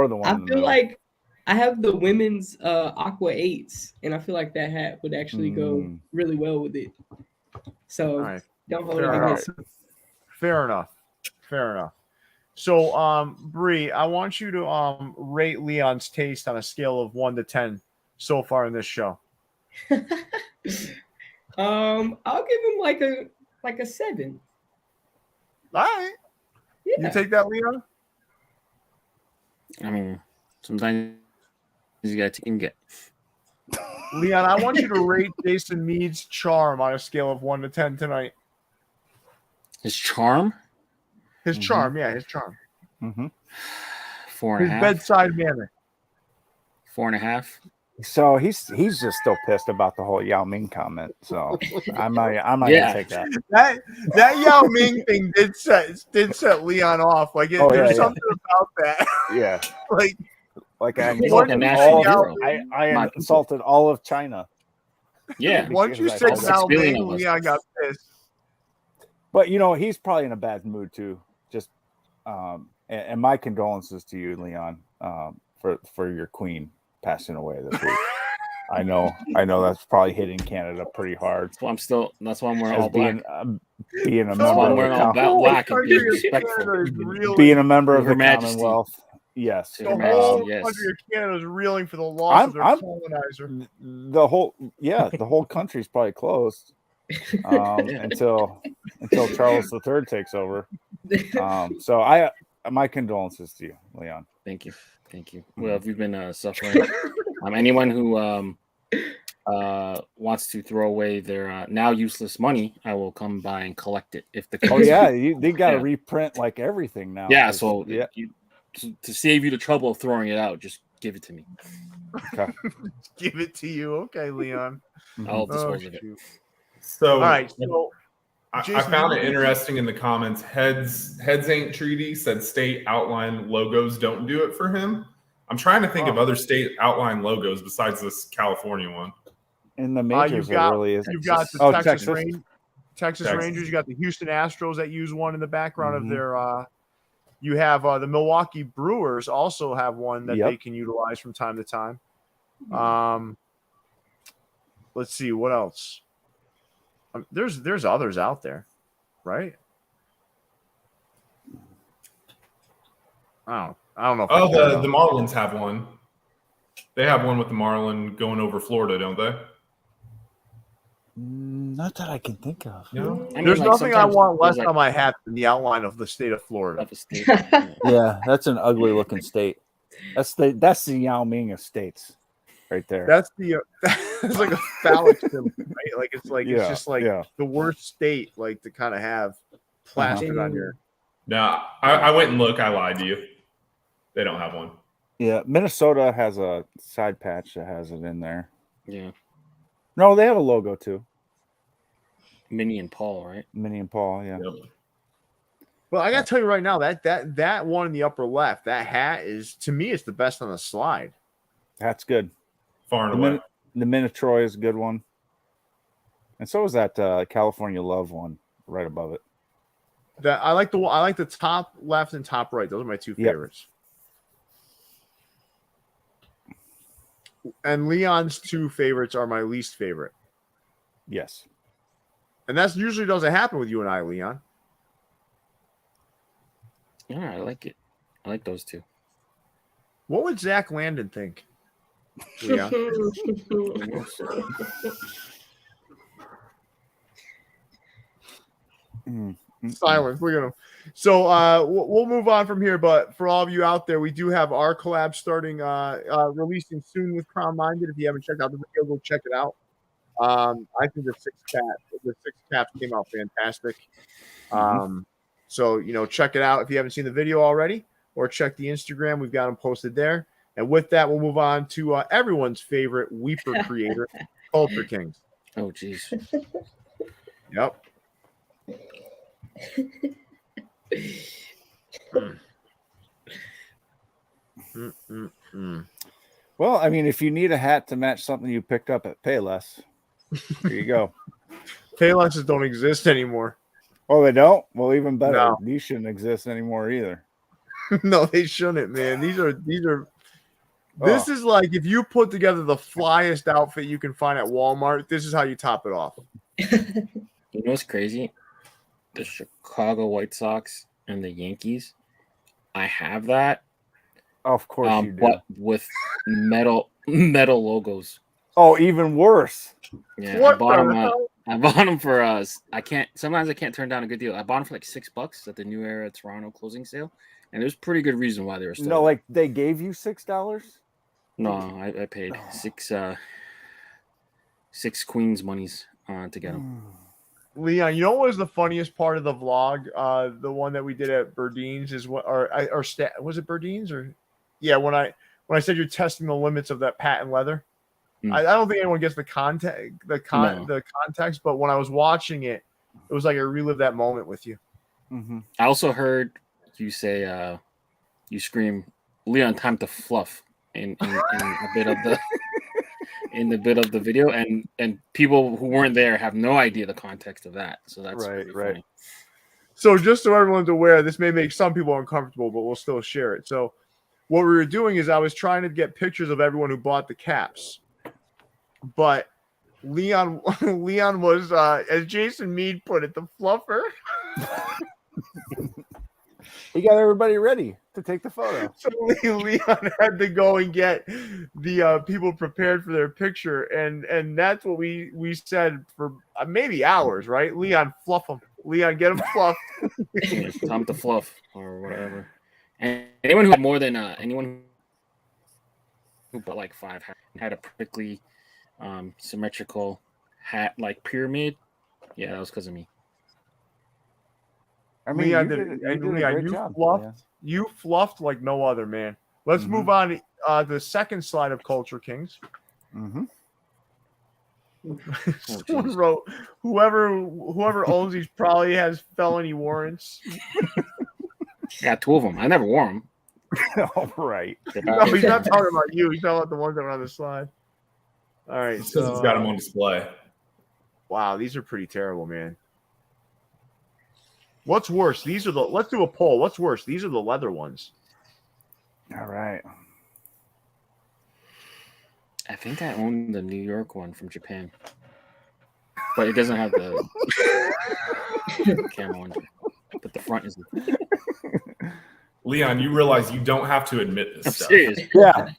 the one. I feel like I have the women's Aqua 8s, and I feel like that hat would actually go really well with it. So don't hold it against me. Fair enough. So, Bri, I want you to rate Leon's taste on a scale of 1 to 10 so far in this show. I'll give him like a 7. All right. Yeah. You take that, Leon? I mean, sometimes you got to take and get. Leon, I want you to rate Jason Mead's charm on a scale of 1 to 10 tonight. His charm? His charm, yeah, his charm. 4.5. His bedside manner. 4.5. So he's just still pissed about the whole Yao Ming comment. So I might gonna take that. That Yao Ming thing did set Leon off. Like there's something about that. Yeah. like I insulted all of China. Yeah. Once you said Yao Ming, Leon got pissed. But he's probably in a bad mood too. Just and my condolences to you, Leon, for your queen passing away this week. I know. That's probably hitting Canada pretty hard. That's why I'm wearing all black. Being a That's why I'm member wearing of all the black and being respectful. being a member of Her the Majesty. Commonwealth. Yes. The whole country of Canada is reeling for the loss of their colonizer. The whole country's probably closed until Charles III takes over. So my condolences to you, Leon. Thank you. Well, if you've been suffering, anyone who wants to throw away their now useless money, I will come by and collect it. If the they got to reprint like everything now. Yeah, so to save you the trouble of throwing it out, just give it to me. Okay. Give it to you, okay, Leon. I'll dispose of it. So, all right. So, I found it interesting in the comments. Heads Ain't Treaty said state outline logos don't do it for him. I'm trying to think of other state outline logos besides this California one. In the majors, you've got the Texas Rangers. You got the Houston Astros that use one in the background of their. You have the Milwaukee Brewers also have one that they can utilize from time to time. Let's see what else. There's others out there, right? I don't know. Oh, the Marlins have one. They have one with the Marlin going over Florida, don't they? Not that I can think of. No, there's nothing I want less on my hat than the outline of the state of Florida. Yeah, that's an ugly looking state. That's the Yao Ming of states, right there. That's it's like a phallic symbol, right? Like it's just like the worst state, like to kind of have plastered on your. No, I went and looked. I lied to you. They don't have one. Yeah, Minnesota has a side patch that has it in there. Yeah. No, they have a logo too. Minnie and Paul, right? Minnie and Paul, yeah. Yep. Well, I gotta tell you right now that one in the upper left, that hat is, to me, it's the best on the slide. That's good. Far and away. The Minotroy is a good one, and so is that California Love one right above it. I like the top left and top right. Those are my two favorites. And Leon's two favorites are my least favorite. Yes. And that usually doesn't happen with you and I, Leon. Yeah, I like it. I like those two. What would Zach Landon think, Leon? Silence. We're gonna. So we'll move on from here. But for all of you out there, we do have our collab starting, releasing soon with Crown Minded. If you haven't checked out the video, go check it out. I think the six caps came out fantastic. So check it out if you haven't seen the video already, or check the Instagram. We've got them posted there. And with that, we'll move on to everyone's favorite Weeper creator, Culture Kings. Oh, jeez. Yep. Well, I mean, if you need a hat to match something you picked up at Payless, there you go. Paylesses don't exist anymore. Oh, they don't? Well, even better. No. These shouldn't exist anymore either. No, they shouldn't, man. These are. This is like if you put together the flyest outfit you can find at Walmart. This is how you top it off. You know what's crazy? The Chicago White Sox and the Yankees. I have that. Of course you do. But with metal logos. Oh, even worse. Yeah, What I bought them for us. Sometimes I can't turn down a good deal. I bought them for like $6 at the New Era Toronto closing sale, and there's pretty good reason why they were still. No, like they gave you $6. No, I paid six Queens monies to get them. Leon, you know what was the funniest part of the vlog? The one that we did at Burdeen's is what, was it Burdeen's or? Yeah, when I said you're testing the limits of that patent leather. I don't think anyone gets the context, but when I was watching it, it was like I relived that moment with you. Mm-hmm. I also heard you say, you scream, "Leon, time to fluff" in a bit of the in the bit of the video, and people who weren't there have no idea the context of that. So that's right. Funny. So just so everyone's aware, this may make some people uncomfortable, but we'll still share it. So what we were doing is I was trying to get pictures of everyone who bought the caps. but Leon was, as Jason Mead put it, the fluffer. He got everybody ready to take the photo. So Leon had to go and get the people prepared for their picture, and that's what we said for maybe hours, right? Leon, fluff them. Leon, get them fluffed. Yeah, time to fluff or whatever. And anyone who had more than anyone who bought like 5 hats and had a prickly, symmetrical hat like pyramid, yeah, that was because of me. I mean, Leon, you did a great job. You fluffed like no other, man. Let's move on to the second slide of Culture Kings. Mm-hmm. Someone wrote, whoever owns these probably has felony warrants. Yeah, 2 of them. I never wore them. All right. No, he's not talking about you. He's talking about the ones that were on the slide. All right. It's because it's got them on display. Wow, these are pretty terrible, man. What's worse? Let's do a poll. What's worse? These are the leather ones. All right. I think I own the New York one from Japan, but it doesn't have the camera on. But the front is. Leon, you realize you don't have to admit this I'm stuff. serious. Yeah.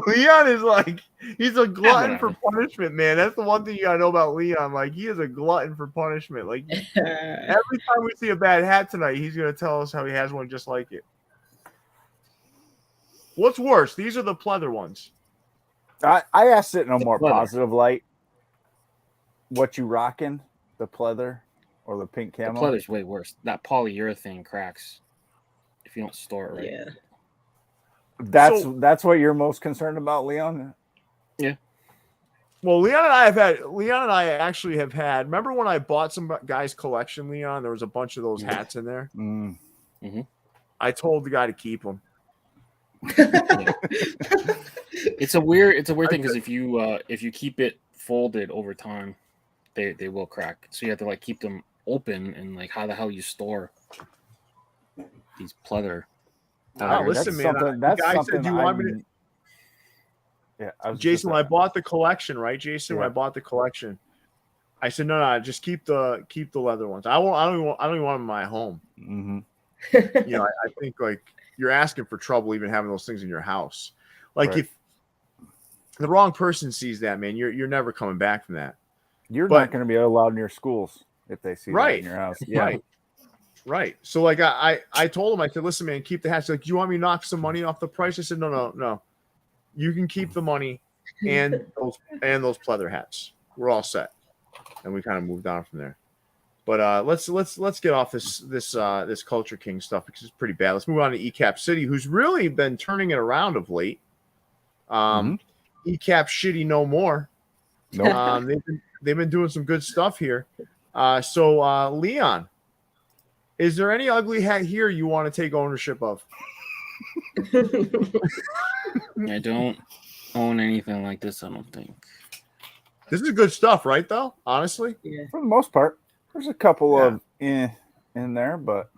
Leon is like, he's a glutton for punishment, man. That's the one thing you gotta know about Leon. Like, he is a glutton for punishment. Like, every time we see a bad hat tonight, he's gonna tell us how he has one just like it. What's worse? These are the pleather ones. I asked it in a more pleather. positive light. What you rocking? The pleather or the pink The camo? pleather's way worse. That polyurethane cracks if you don't store it right. Yeah. That's what you're most concerned about, Leon? Yeah. Well, Leon and I actually have had. Remember when I bought some guy's collection, Leon? There was a bunch of those hats in there. Mm-hmm. I told the guy to keep them. It's a weird thing because if you keep it folded over time, they will crack. So you have to like keep them open, and like how the hell you store these pleather. Listen, man. The guy said, "Do you want me to?" Yeah, Jason, when I bought the collection, right? Jason, Yeah. when I bought the collection, I said, "No, just keep the leather ones. I don't even want them in my home." Mm-hmm. You know, I think like you're asking for trouble even having those things in your house. Like Right. if the wrong person sees that, man, you're never coming back from that. You're But- not going to be allowed in your schools if they see that Right. in your house. Yeah. Right. So like I told him, I said, "Listen, man, keep the hats." Like, "Do you want me to knock some money off the price?" I said, No. You can keep the money and those pleather hats. We're all set. And we kind of moved on from there. But let's get off this Culture King stuff because it's pretty bad. Let's move on to Ecap City, who's really been turning it around of late. Ecap shitty no more. Nope. They've been doing some good stuff here. So Leon, is there any ugly hat here you want to take ownership of? I don't own anything like this. I don't think. This is good stuff, right? Though, honestly, Yeah. For the most part, there's a couple of in there, but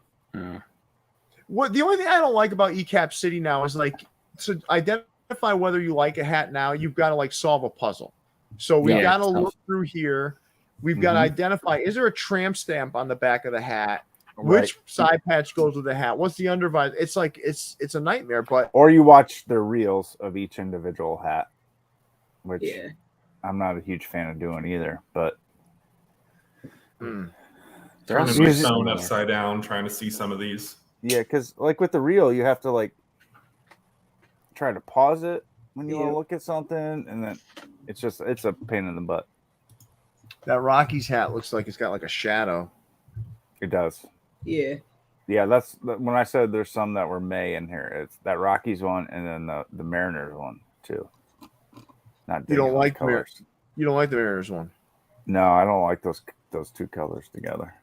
what the only thing I don't like about Ecap City now is like to identify whether you like a hat now, you've got to like solve a puzzle. So we've got to look through here. We've got to identify: is there a tramp stamp on the back of the hat? Right. Which side patch goes with the hat? What's the undervisor? It's like it's a nightmare. But or you watch the reels of each individual hat, which I'm not a huge fan of doing either. But Turning my phone upside down, trying to see some of these. yeah, because like with the reel, you have to like try to pause it when you want to look at something, and then it's a pain in the butt. that Rockies hat looks like it's got like a shadow. It does. Yeah. Yeah, that's when I said there's some that were May in here. It's that Rockies one and then the Mariners one too. Not You don't like colors. You don't like the Mariners one. No, I don't like those two colors together.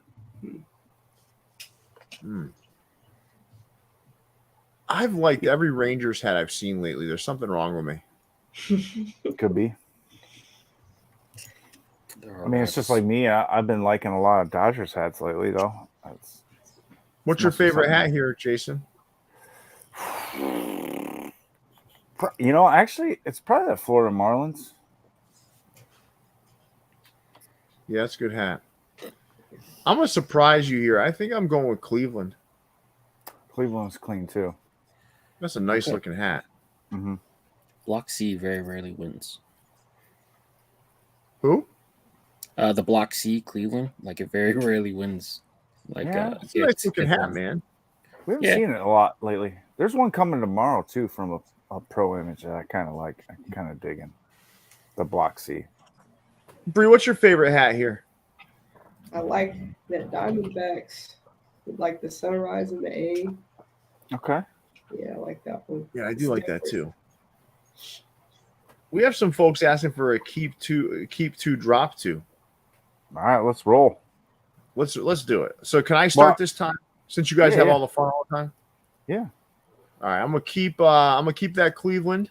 I've liked every Rangers hat I've seen lately. There's something wrong with me. Could be. I mean, it's just like me. I've been liking a lot of Dodgers hats lately, though. What's your favorite hat here, Jason? You know, actually, it's probably the Florida Marlins. Yeah, that's a good hat. I'm gonna surprise you here. I think I'm going with Cleveland. Cleveland's clean too. That's a nice looking hat. Mm-hmm. Block C very rarely wins. Who? The Block C, Cleveland, like it very rarely wins. Like, It's a nice looking hat, man. We haven't seen it a lot lately. There's one coming tomorrow too from a pro image that I kind of like. I kind of digging the Block C. Bri, what's your favorite hat here? I like that Diamondbacks with like the sunrise and the A. Okay. Yeah, I like that one. Yeah, I do like that too. We have some folks asking for a keep two, drop two. All right, let's roll. Let's do it. So can I start this time since you guys have all the fun all the time? Yeah. All right, I'm gonna keep that Cleveland,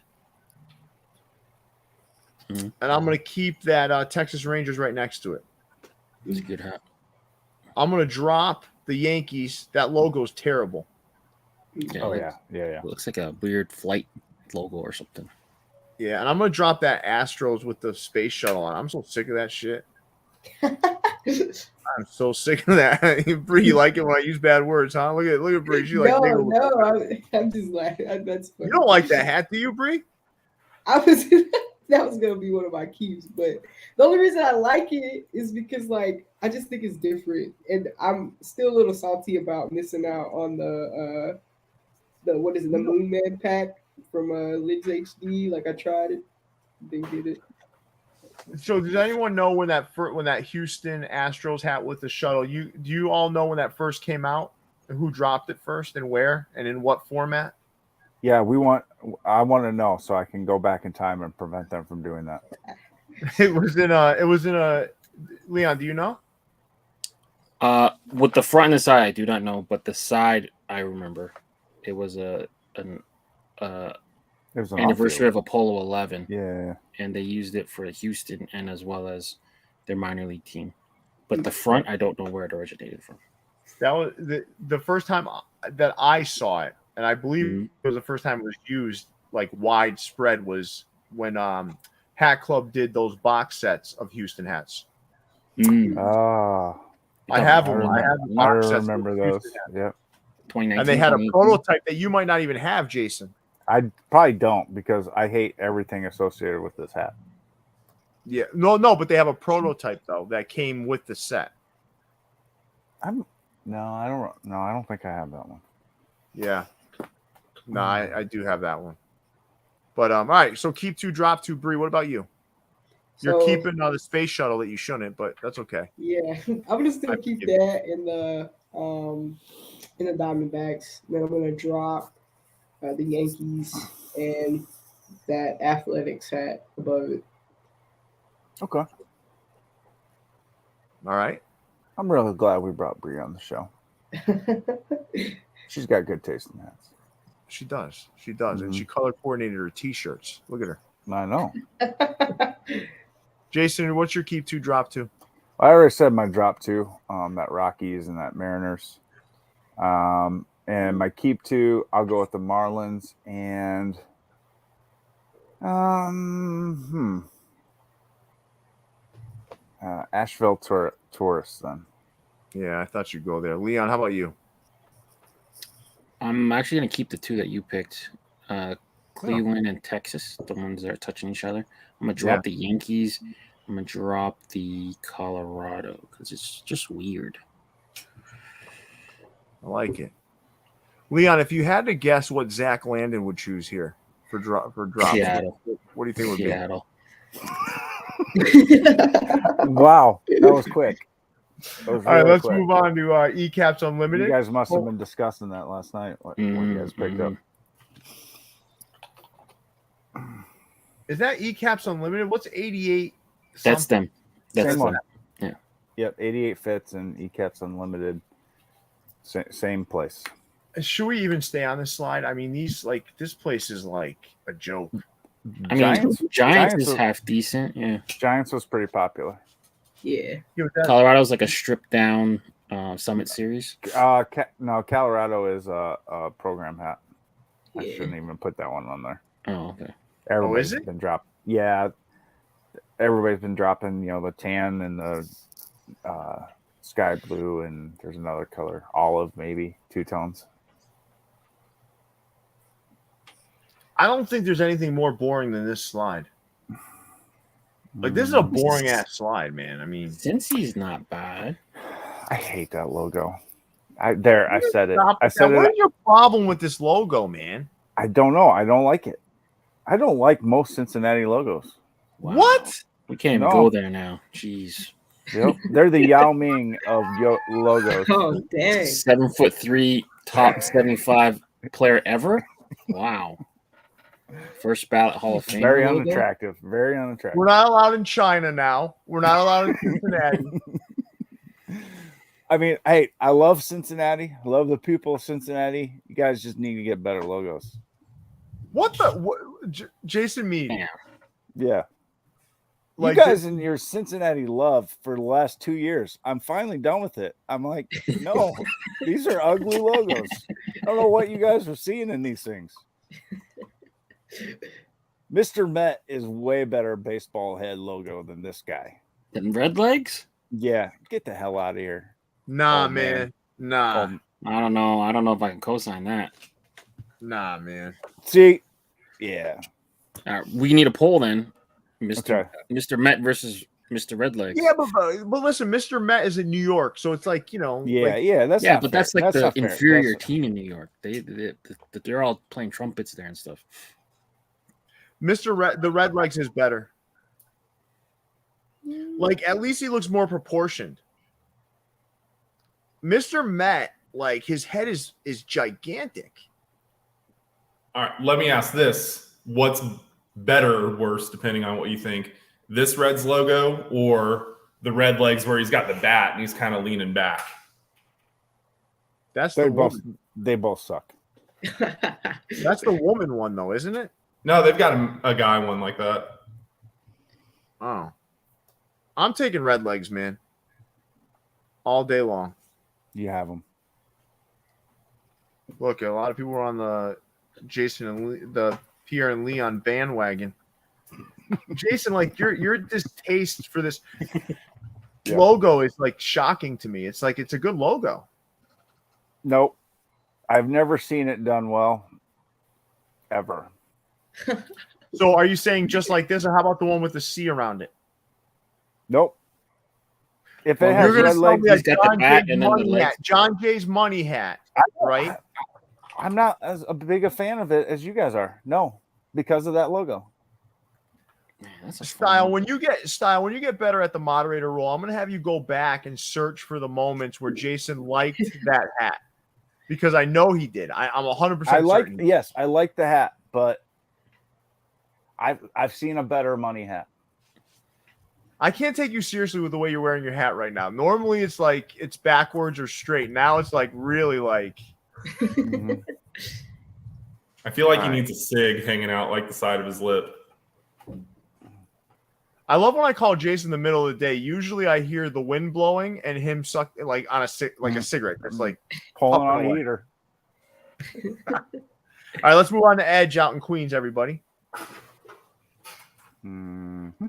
and I'm gonna keep that Texas Rangers right next to it. It's a good hat. I'm gonna drop the Yankees. That logo's terrible. Yeah, It looks like a weird flight logo or something. Yeah, and I'm gonna drop that Astros with the space shuttle on. I'm so sick of that shit. I'm so sick of that. Bri, you like it when I use bad words, huh? Look at Bri. She like I'm just laughing. That's funny. You don't like that hat, do you, Bri? That was gonna be one of my keys, but the only reason I like it is because like I just think it's different, and I'm still a little salty about missing out on the what is it, the Moon Man pack from Lids HD. Like I tried it, didn't get it. So does anyone know when that Houston Astros hat with the shuttle? Do you all know when that first came out? And who dropped it first and where and in what format? Yeah, I want to know so I can go back in time and prevent them from doing that. It was in a Leon, do you know? With the front and the side, I do not know, but the side I remember. It was an anniversary of Apollo 11. Yeah. And they used it for Houston and as well as their minor league team. But the front, I don't know where it originated from. That was the first time that I saw it, and I believe it was the first time it was used like widespread was when Hat Club did those box sets of Houston hats. I have them. I have the box sets. Remember those. Yep. And they had a prototype that you might not even have, Jason. I probably don't because I hate everything associated with this hat. Yeah, no, but they have a prototype though that came with the set. I don't think I have that one. Yeah, no, I do have that one. But all right, so keep two, drop two, Bri. What about you? You're keeping the space shuttle that you shouldn't, but that's okay. Yeah, I'm gonna still keep that in the Diamondbacks. Then I'm gonna drop the Yankees and that Athletics hat above it. Okay. All right. I'm really glad we brought Bri on the show. She's got good taste in hats. She does. She does. And she color coordinated her T-shirts. Look at her. I know. Jason, what's your keep two, drop two? I already said my drop two. That Rockies and that Mariners. And my keep two, I'll go with the Marlins and Asheville Tourists then. Yeah, I thought you'd go there. Leon, how about you? I'm actually going to keep the two that you picked, Cleveland and Texas, the ones that are touching each other. I'm going to drop the Yankees. I'm going to drop the Colorado because it's just weird. I like it. Leon, if you had to guess what Zach Landon would choose here for drop, Seattle. What do you think would Seattle. be? Wow, that was quick. All right, let's move on to Ecaps Unlimited. You guys must have been discussing that last night when you guys picked up. Is that Ecaps Unlimited? What's 88? That's them. That's Same them. one. Yeah. Yep, 88 fits and Ecaps Unlimited. Same place. Should we even stay on this slide? I mean, this place is like a joke. I mean, Giants is half decent. Yeah. Giants was pretty popular. Yeah. Colorado's like a stripped down Summit Series. No, Colorado is a program hat. I shouldn't even put that one on there. Oh, okay. Everybody's been dropped. Yeah. everybody's been dropping, the tan and the sky blue, and there's another color, olive, maybe 2 tones. I don't think there's anything more boring than this slide. Like, this is a boring ass slide, man. I mean, Cincy's not bad. I hate that logo. I said it. What is your problem with this logo, man? I don't know. I don't like it. I don't like most Cincinnati logos. Wow. What? We can't even go there now. Jeez. Yep. They're the Yao Ming of logos. Oh, dang. 7'3", top 75 player ever. Wow. First ballot Hall of Fame. Very logo? unattractive. Very unattractive. We're not allowed in China now. We're not allowed in Cincinnati. I mean, hey, I love Cincinnati. I love the people of Cincinnati. You guys just need to get better logos. Jason Mead. Yeah. Like you guys and your Cincinnati love for the last 2 years. I'm finally done with it. I'm like, no, these are ugly logos. I don't know what you guys are seeing in these things. Mr. Met is way better baseball head logo than this guy. Than Red Legs? Yeah, get the hell out of here. Nah, man. Nah. I don't know. I don't know if I can co-sign that. Nah, man. See, yeah. All right, we need a poll then. Okay. Mr. Met versus Mr. Red Legs. Yeah, but listen, Mr. Met is in New York, so it's like, Yeah, that's fair. that's like the inferior fair. team in New York. They're all playing trumpets there and stuff. the Red Legs is better. Like, at least he looks more proportioned. Mr. Met, like, his head is gigantic. All right, let me ask this. What's better or worse, depending on what you think? This Reds logo or the Red Legs where he's got the bat and he's kind of leaning back? They both suck. That's the woman one, though, isn't it? No, they've got a guy one like that. Oh. I'm taking Red Legs, man. All day long. You have them. Look, a lot of people were on the Jason and the Pierre and Leon bandwagon. Jason, like, your distaste for this logo is like shocking to me. It's like, it's a good logo. Nope. I've never seen it done well. Ever. So are you saying just like this, or how about the one with the C around it? Nope. If it has Red Legs, he's got the bat and then the legs. John Jay's money hat, right? I'm not as big a fan of it as you guys are. No, because of that logo. Man, that's a Style. When you get better at the moderator role, I'm going to have you go back and search for the moments where Jason liked that hat, because I know he did. I'm 100% certain. Yes, I like the hat, but I've seen a better money hat. I can't take you seriously with the way you're wearing your hat right now. Normally it's like it's backwards or straight. Now it's like really like. Mm-hmm. I feel like he needs a cig hanging out like the side of his lip. I love when I call Jason in the middle of the day. Usually I hear the wind blowing and him suck like on a cigarette. That's like pulling on a heater. All right, let's move on to Edge out in Queens, everybody. Mm-hmm.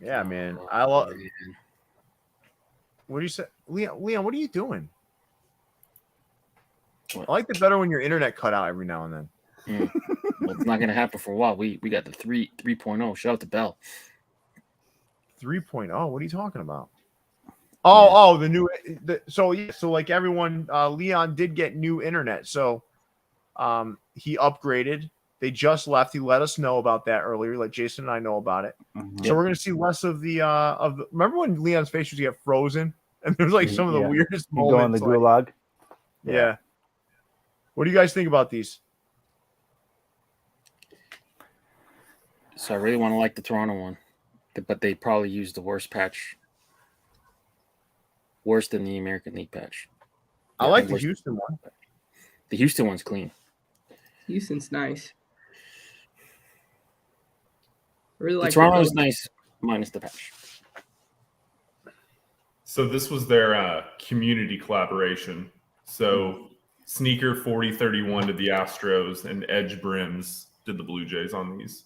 Yeah, man. I love. What do you say, Leon? What are you doing? I like it better when your internet cut out every now and then. Well, it's not gonna happen for a while. We got the 3.0. Shout out to Bell. 3.0. What are you talking about? Oh, the new. So like everyone, Leon did get new internet. So, he upgraded. They just left. He let us know about that earlier. Let Jason and I know about it. Mm-hmm. So we're gonna see less of the Remember when Leon's face used to get frozen, and there's like some of the weirdest moments. Go in the gulag. Yeah. What do you guys think about these? So I really want to like the Toronto one, but they probably used the worst patch, worse than the American League patch. I like the Houston one. The Houston one's clean. Houston's nice. Really like the Toronto's nice, minus the patch. So this was their community collaboration. So Sneaker 4031 did the Astros and Edge Brims did the Blue Jays on these.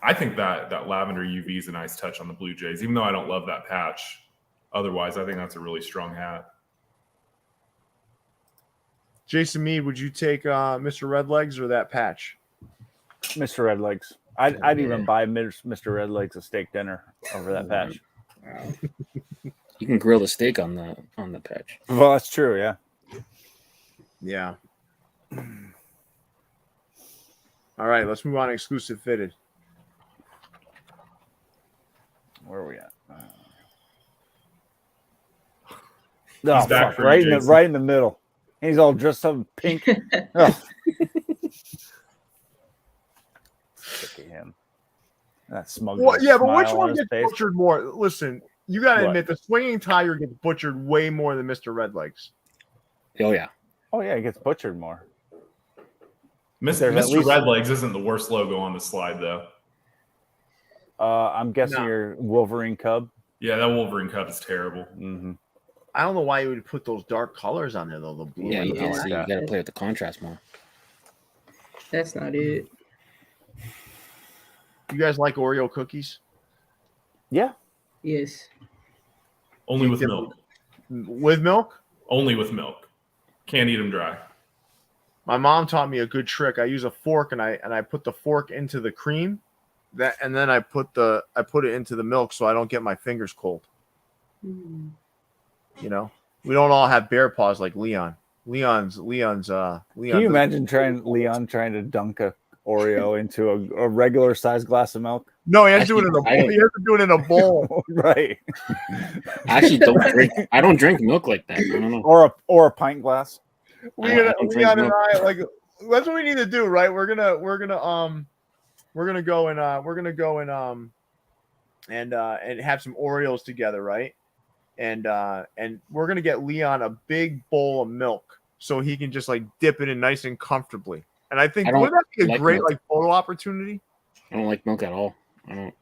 I think that lavender UV is a nice touch on the Blue Jays, even though I don't love that patch. Otherwise, I think that's a really strong hat. Jason Mead, would you take Mr. Redlegs or that patch? Mr. Redlegs. I'd even buy Mr. Redlegs a steak dinner over that patch. Wow. You can grill the steak on the patch. Well, that's true. Yeah. Yeah. All right, let's move on to exclusive fitted. Where are we at? He's back for right you, in the middle. He's all dressed up in pink. Oh. Look at him. That smug. Well, yeah, but which smile one on his gets face. butchered more? Listen, you got to What? admit the swinging tiger gets butchered way more than Mr. Redlegs. Oh yeah. Oh yeah, he gets butchered more. Mr. There's at least- Redlegs isn't the worst logo on the slide, though. I'm guessing No. your Wolverine Cub. Yeah, that Wolverine Cup is terrible. Mm-hmm. I don't know why you would put those dark colors on there though. The blue. Yeah, and you the can black. see. You got to play with the contrast more. That's not it. You guys like Oreo cookies? Yeah. Yes. Only with milk. With milk? Only with milk. Can't eat them dry. My mom taught me a good trick. I use a fork and I put the fork into the cream, and then I put it into the milk so I don't get my fingers cold. Mm. You know, we don't all have bear paws like Leon. Leon's. Leon. Can you imagine Leon trying to dunk a Oreo into a regular sized glass of milk? No, he has to do it in a bowl. He has to do it in a bowl. Right. I actually don't drink. I don't drink milk like that. I don't know. Or a pint glass. Leon don't drink and milk. I like that's what we need to do, right? We're gonna go and have some Oreos together, right? And we're gonna get Leon a big bowl of milk so he can just like dip it in nice and comfortably. And I think I don't wouldn't that be a like great milk. like photo opportunity? I don't like milk at all. I don't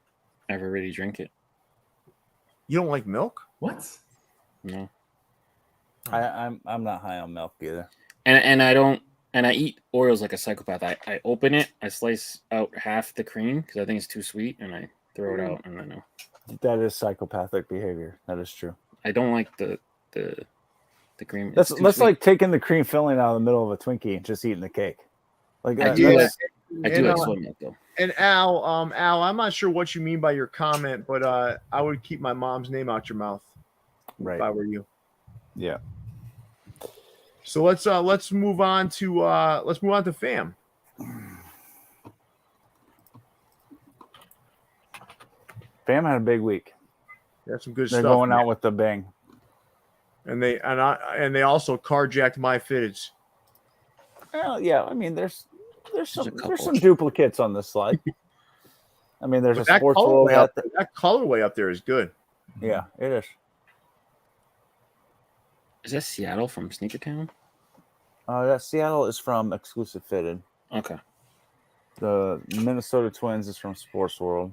ever really drink it. You don't like milk? What? No. I'm not high on milk either. And I don't. And I eat Oreos like a psychopath. I open it, I slice out half the cream because I think it's too sweet, and I throw it out, and then That is psychopathic behavior. That is true. I don't like the cream. That's It's too sweet. like taking the cream filling out of the middle of a Twinkie and just eating the cake. Like I that, do that's- like And, soy milk though. And Al, I'm not sure what you mean by your comment, but I would keep my mom's name out your mouth right. if I were you. Yeah. So let's move on to fam. Fam had a big week. That's some good They're stuff. going man. out with the bang. And they also carjacked MyFitteds. Well, yeah. I mean, there's some couple. duplicates on this slide. I mean, there's But a that Sportsworld hat. that colorway up there is good. Yeah, it is. Is that Seattle from Sneaker Town? That Seattle is from Exclusive Fitted. Okay. The Minnesota Twins is from Sportsworld.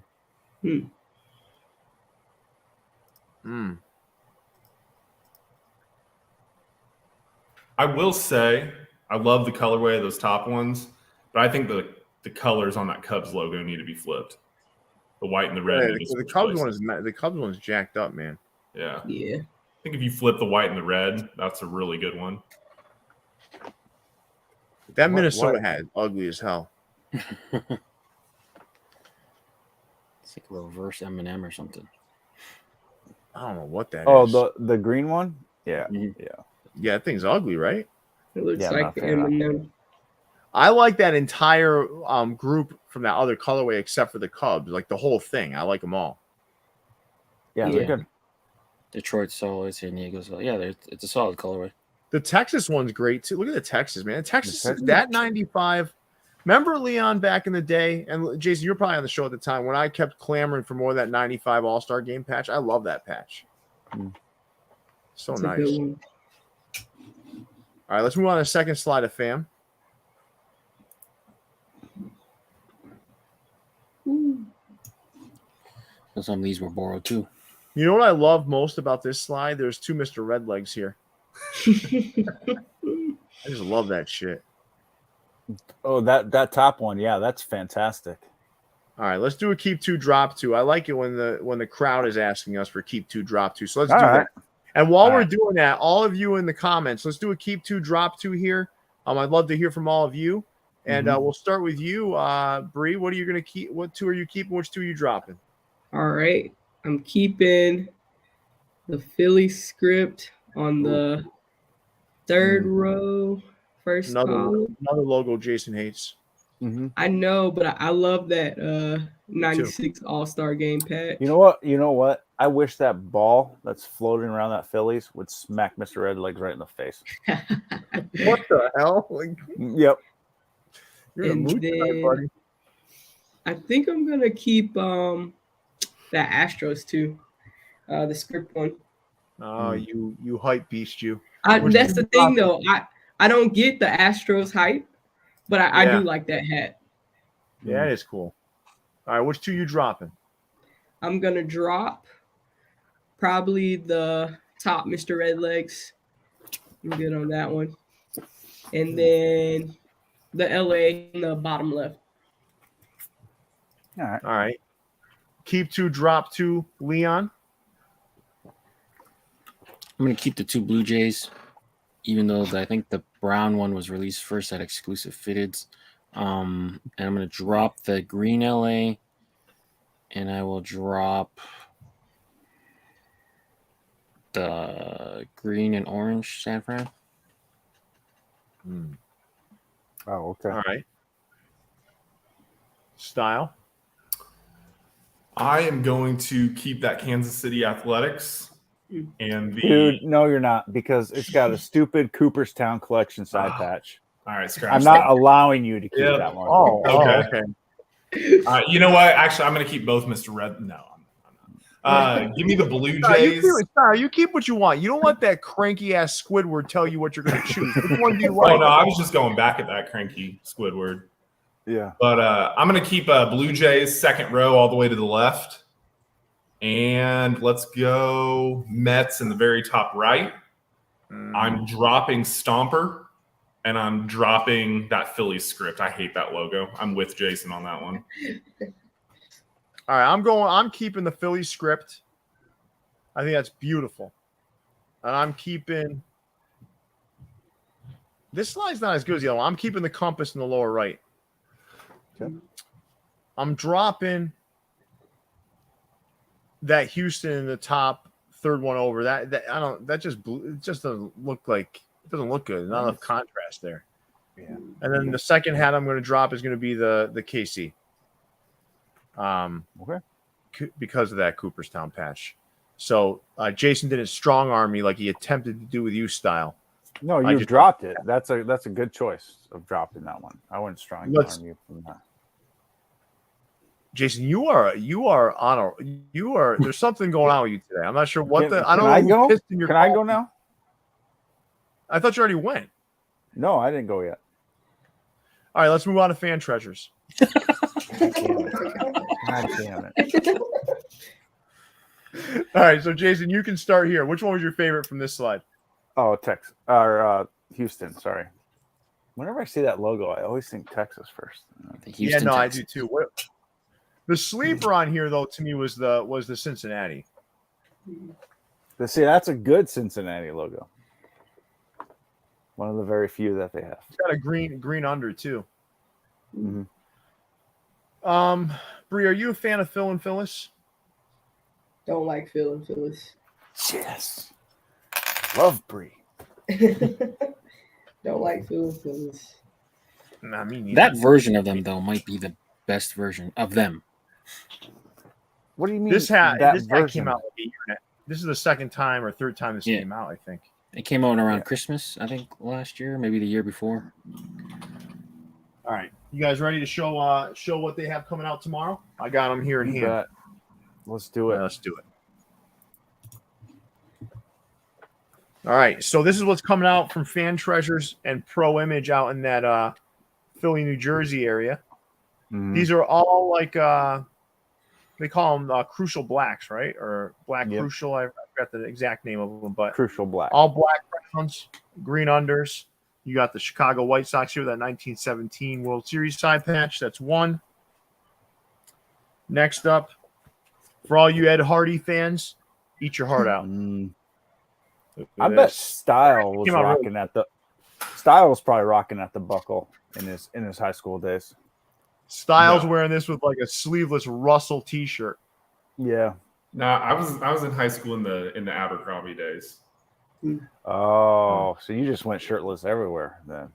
I will say I love the colorway of those top ones, but I think the colors on that Cubs logo need to be flipped. The white and the red. Yeah, need to the switch Cubs places. the Cubs one's jacked up, man. Yeah. Yeah. I think if you flip the white and the red, that's a really good one. That Minnesota hat is ugly as hell. It's like a reverse M&M or something. I don't know what that is. Oh, the green one? Yeah. Mhm. Yeah. Yeah, that thing's ugly, right? It looks Yeah, I'm like not a the fan of that. M&M. I like that entire group from that other colorway except for the Cubs, like the whole thing. I like them all. Yeah, Yeah. they're good. Detroit's solid, San Diego's solid. Yeah, it's a solid colorway. The Texas one's great too. Look at the Texas, man. Texas, Texas? that 95. Remember Leon back in the day? And Jason, you're probably on the show at the time when I kept clamoring for more of that 95 All-Star game patch. I love that patch. So It's a nice. good one. All right, let's move on to the second slide of fam. So some of these were borrowed too. You know what I love most about this slide? There's two Mr. Redlegs here. I just love that shit. Oh, that top one. Yeah, that's fantastic. All right, let's do a keep 2, drop 2. I like it when the crowd is asking us for keep 2, drop 2. So let's do that. And while we're doing that, all of you in the comments, let's do a keep 2, drop 2 here. I'd love to hear from all of you. And we'll start with you, Bri. What are you going to keep? What 2 are you keeping? Which 2 are you dropping? All right. I'm keeping the Philly script on the third row, first column. Another logo Jason hates. I know, but I love that 96 All-Star game patch. You know what? I wish that ball that's floating around that Phillies would smack Mr. Redlegs right in the face. What the hell? Yep. You're in a mood tonight, buddy. I think I'm gonna keep that Astros too, the script one. Oh, you hype beast, you. That's the thing, though. I don't get the Astros hype, but I do like that hat. Yeah, it is cool. All right, which 2 you dropping? I'm gonna drop probably the top Mr. Redlegs. I'm good on that one. And then the LA in the bottom left. All right. Keep 2, drop 2, Leon. I'm going to keep the 2 Blue Jays, even though I think the brown one was released first at exclusive fitteds. And I'm going to drop the green LA, and I will drop the green and orange San Fran. Oh, okay. All right. Style. I am going to keep that Kansas City Athletics and the Dude, no, you're not, because it's got a stupid Cooperstown collection side patch. All right, scratch. I'm not allowing you to keep that one. Oh, okay. You know what? Actually, I'm going to keep both Mr. Red. No, I'm not. Give me the Blue Jays. You keep what you want. You don't let that cranky ass Squidward tell you what you're going to choose. Which one do you like? Oh no, I was just going back at that cranky Squidward. Yeah. But I'm going to keep Blue Jays second row all the way to the left. And let's go Mets in the very top right. I'm dropping Stomper, and I'm dropping that Phillies script. I hate that logo. I'm with Jason on that one. All right, I'm keeping the Philly script. I think that's beautiful. And I'm keeping this slide's not as good as the other one. I'm keeping the compass in the lower right. Okay. I'm dropping that Houston in the top, third one over. That just doesn't look good. Not enough contrast there. Yeah. And then the second hat I'm going to drop is going to be the KC. Okay. Because of that Cooperstown patch. So Jason didn't strong arm me like he attempted to do with you, Style. No, you dropped it. That's a good choice of dropping that one. I wouldn't strong arm you from that. Jason, there's something going on with you today. I'm not sure what I don't know. Can I go now? I thought you already went. No, I didn't go yet. All right, let's move on to fan treasures. God damn it. All right, so Jason, you can start here. Which one was your favorite from this slide? Oh, Texas or Houston. Sorry. Whenever I see that logo, I always think Texas first. Houston, Texas. I do too. The sleeper on here, though, to me was the Cincinnati. See, that's a good Cincinnati logo. One of the very few that they have. It's got a green under too. Mm-hmm. Bri, are you a fan of Phil and Phyllis? Don't like Phil and Phyllis. Yes. Love Bri. Don't like Phil and Phyllis. Nah, me neither. That version of them, though, might be the best version of them. What do you mean? This hat came out like a year. This is the second time or third time this came out, I think. It came out around Christmas, I think, last year, maybe the year before. All right. You guys ready to show what they have coming out tomorrow? I got them here in hand. Let's do it. Let's do it. All right. So this is what's coming out from Fan Treasures and Pro Image out in that Philly, New Jersey area. Mm-hmm. These are all like they call them crucial blacks, right? Or black crucial. I forgot the exact name of them, but crucial black. All black browns, green unders. You got the Chicago White Sox here, that 1917 World Series side patch. That's one. Next up, for all you Ed Hardy fans, eat your heart out. I bet Stile was rocking at the. Stile was probably rocking at the buckle in his high school days. Styles wearing this with like a sleeveless Russell T-shirt. Yeah. No, I was in high school in the Abercrombie days. Oh, so you just went shirtless everywhere then.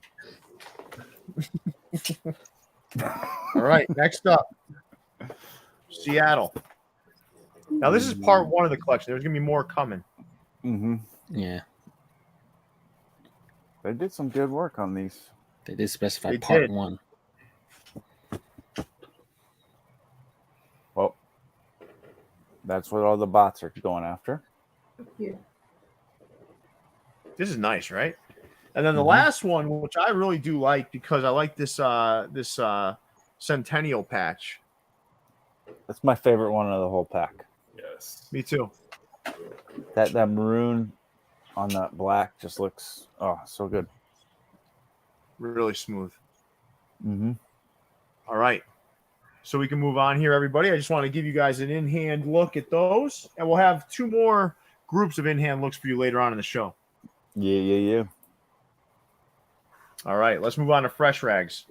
All right, next up, Seattle. Now this is part one of the collection. There's gonna be more coming. Mm-hmm. Yeah, they did some good work on these. they did specify part one. Well, that's what all the bots are going after. Yeah. This is nice, right? And then the last one, which I really do like because I like this Centennial patch. That's my favorite one of the whole pack. Yes. Me too. That maroon on that black just looks so good. Really smooth. Mm-hmm. All right. So we can move on here, everybody. I just want to give you guys an in-hand look at those. And we'll have two more groups of in-hand looks for you later on in the show. Yeah. All right. Let's move on to Fresh Rags.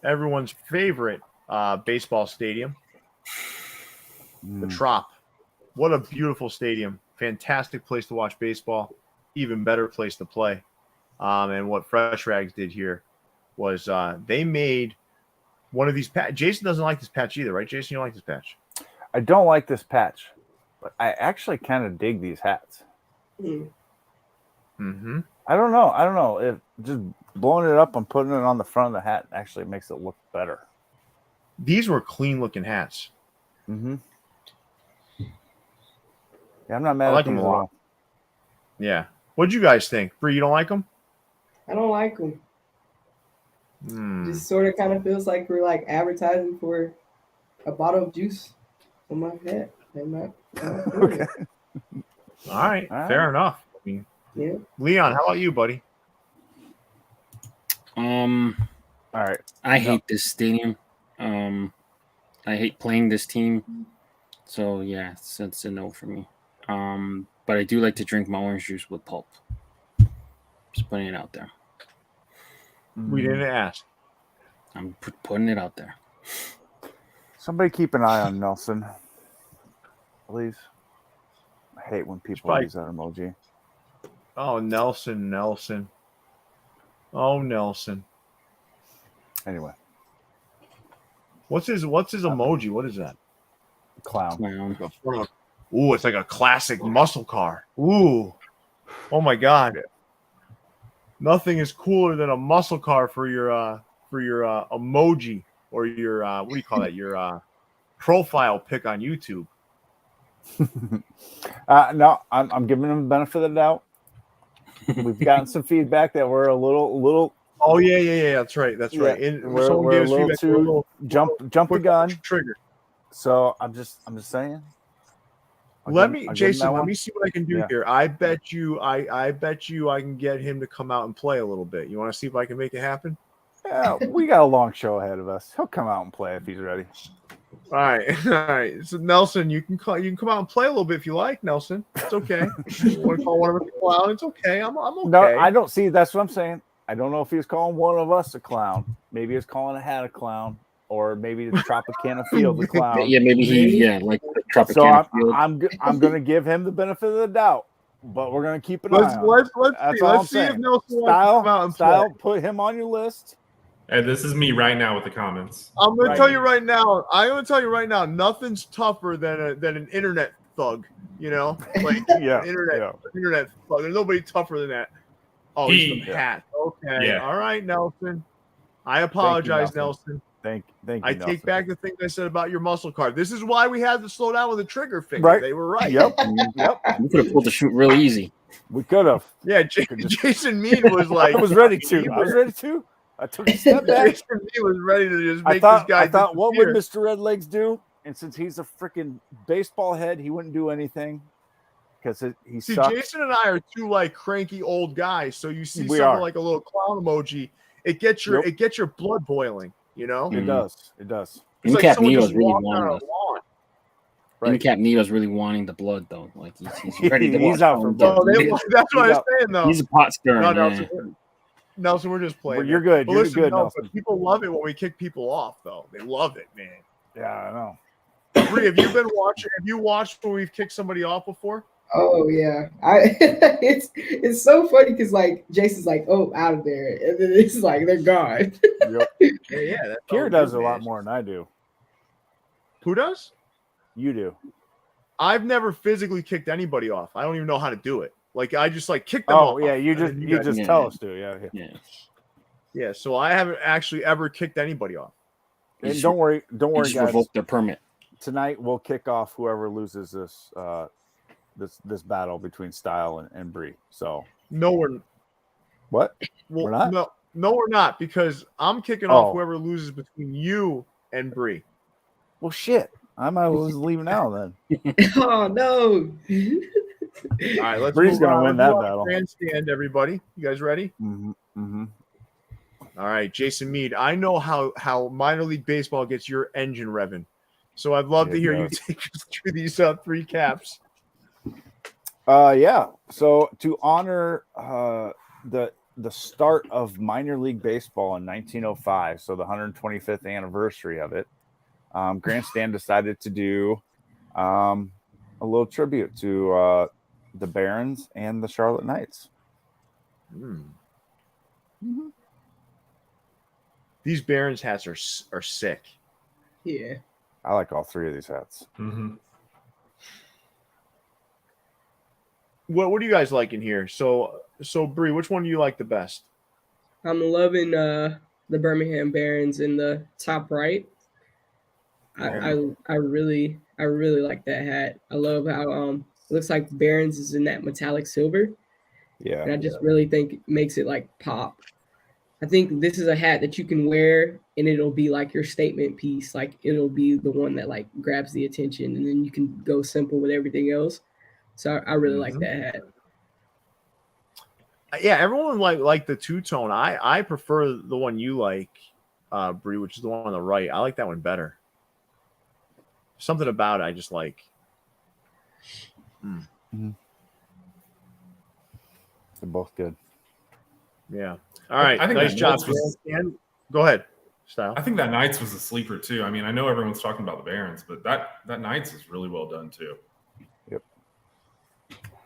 Everyone's favorite baseball stadium. The Trop. What a beautiful stadium. Fantastic place to watch baseball. Even better place to play. And what Fresh Rags did here was they made one of these patch. Jason doesn't like this patch either, right? Jason, you don't like this patch? I don't like this patch, but I actually kind of dig these hats. Mm-hmm. I don't know. If just blowing it up and putting it on the front of the hat actually makes it look better. These were clean-looking hats. Mm-hmm. Yeah, I'm not mad I at like them them at a lot. all. Yeah. What'd you guys think? Bree, you don't like them? I don't like them. Just sort of kind of feels like we're like advertising for a bottle of juice on my head. Okay. All right. Fair enough. I mean, yeah. Leon, how about you, buddy? All right. I hate this stadium. I hate playing this team. So yeah, it's a no for me. But I do like to drink my orange juice with pulp. Just putting it out there. We didn't ask. I'm putting it out there. Somebody keep an eye on Nelson, please. I hate when people use that emoji. Oh, Nelson. Oh, Nelson. Anyway. What's his emoji? What is that? Clown. Ooh, it's like a classic muscle car. Ooh. Oh my God. Nothing is cooler than a muscle car for your emoji or your what do you call that? Your profile pic on YouTube. No, I'm giving them the benefit of the doubt. We've gotten some feedback that we're a little. Oh yeah. That's right. Yeah, and we're a little too jump the gun trigger. So I'm just saying. Jason, let me see what I can do here. I bet you I can get him to come out and play a little bit. You want to see if I can make it happen? Yeah, we got a long show ahead of us. He'll come out and play if he's ready. All right. So Nelson, you can come out and play a little bit if you like, Nelson. It's okay. You want to call one of us a clown? It's okay. I'm okay. No, I don't see. That's what I'm saying. I don't know if he's calling one of us a clown. Maybe he's calling a hat a clown. Or maybe the Tropicana Field, the clown. Yeah, maybe like the Tropicana so Field. I'm going to give him the benefit of the doubt, but we're going to keep an eye on. Let's see if Nelson wants to come out and Style, put him on your list. And this is me right now with the comments. I'm going to tell you right now. Nothing's tougher than an internet thug. You know, like internet thug. There's nobody tougher than that. Oh, he's the hat. Okay. Yeah. All right, Nelson. I apologize, Nelson. Thank you. I take back the things I said about your muscle card. This is why we had to slow down with the trigger finger. Right. They were right. Yep. We could have pulled the shoot real easy. We could have. Yeah, Jason Mead was like, I was ready to. I took a step back. Jason Mead was ready to just make this guy. I thought, what would Mr. Red Legs do? And since he's a freaking baseball head, he wouldn't do anything because he sucks. Jason and I are two like cranky old guys. So you see something like a little clown emoji, it gets your blood boiling. You know, It does. It does. it's like Ecap someone Neo's just really walked on a wanting lawn. Right. Ecap Neo's really wanting the blood though. Like he's ready to He's watch out for blood. That's what I'm saying though. He's a pot stirring. No, Yeah. Nelson, we're just playing. You're good. But You're listen, good, no, Nelson. but people love it when we kick people off, though. They love it, man. Yeah, I know. Bree, have you been watching? Have you watched when we've kicked somebody off before? Oh yeah, it's so funny because like Jason's like, oh, out of there, and then it's like they're gone. Yep. Yeah. That's Pierre all does good, a lot man. more than I do. Who does? You do. I've never physically kicked anybody off. I don't even know how to do it. Like I just like kick them Oh off. yeah, you and just then Yeah. tell us to. Yeah. Yeah, so I haven't actually ever kicked anybody off. And don't worry, He guys. just revoked their permit. Tonight we'll kick off whoever loses this battle between Stile and Bri. So No, we're what? well, We're not? No, we're not because I'm kicking off whoever loses between you and Bri. Well, shit. I might as well just leave now then. Oh no! All right, let's Bri's move gonna on. win Let's that go on battle. Grandstand, everybody. You guys ready? Mm-hmm. All right, Jason Mead. I know how minor league baseball gets your engine revving, so I'd love to hear you take us through these 3 caps. Yeah. So to honor the start of minor league baseball in 1905, so the 125th anniversary of it, Grandstand decided to do a little tribute to the Barons and the Charlotte Knights. Mm-hmm. These Barons hats are sick. Yeah. I like all 3 of these hats. Mm-hmm. What do you guys like in here? So Bri, which one do you like the best? I'm loving the Birmingham Barons in the top right. I really like that hat. I love how it looks like Barons is in that metallic silver. Yeah. And I just really think it makes it like pop. I think this is a hat that you can wear and it'll be like your statement piece. Like it'll be the one that like grabs the attention and then you can go simple with everything else. So I really like that hat. Yeah, everyone like the two-tone. I prefer the one you like, Bri, which is the one on the right. I like that one better. Something about it I just like. Mm-hmm. They're both good. Yeah. All right. I think nice job. Go ahead, Style. I think that Knights was a sleeper too. I mean, I know everyone's talking about the Barons, but that Knights is really well done too. Yep.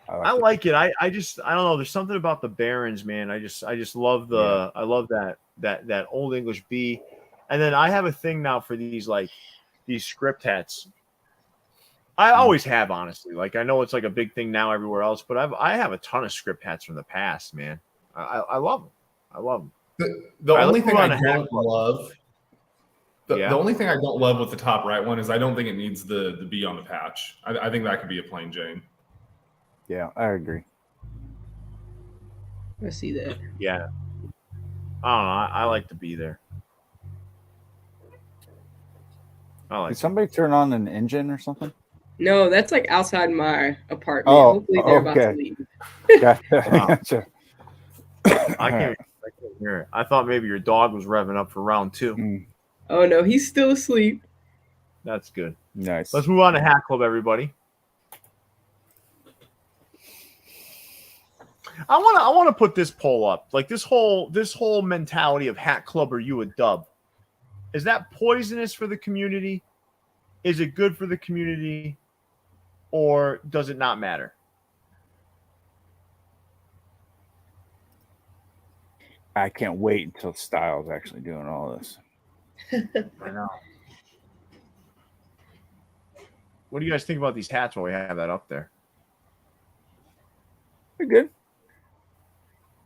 I like it. I don't know. There's something about the Barons, man. I just love I love that old English B. And then I have a thing now for these script hats. I always have, honestly. Like I know it's like a big thing now everywhere else, but I have a ton of script hats from the past, man. I love them. I love them. The only thing I the only thing I don't love with the top right one is I don't think it needs the B on the patch. I think that could be a plain Jane. Yeah, I agree. I see that. Yeah. I don't know. I like to be there. Did somebody turn on an engine or something? No, that's like outside my apartment. Oh, hopefully they're about to leave. Gotcha. I can't hear it. I thought maybe your dog was revving up for round 2. Oh no, he's still asleep. That's good. Nice. Let's move on to Hat Club, everybody. I want to put this poll up. Like this whole mentality of Hat Club or you a dub. Is that poisonous for the community? Is it good for the community? Or does it not matter? I can't wait until Style's actually doing all this. I know. What do you guys think about these hats while we have that up there? They're good.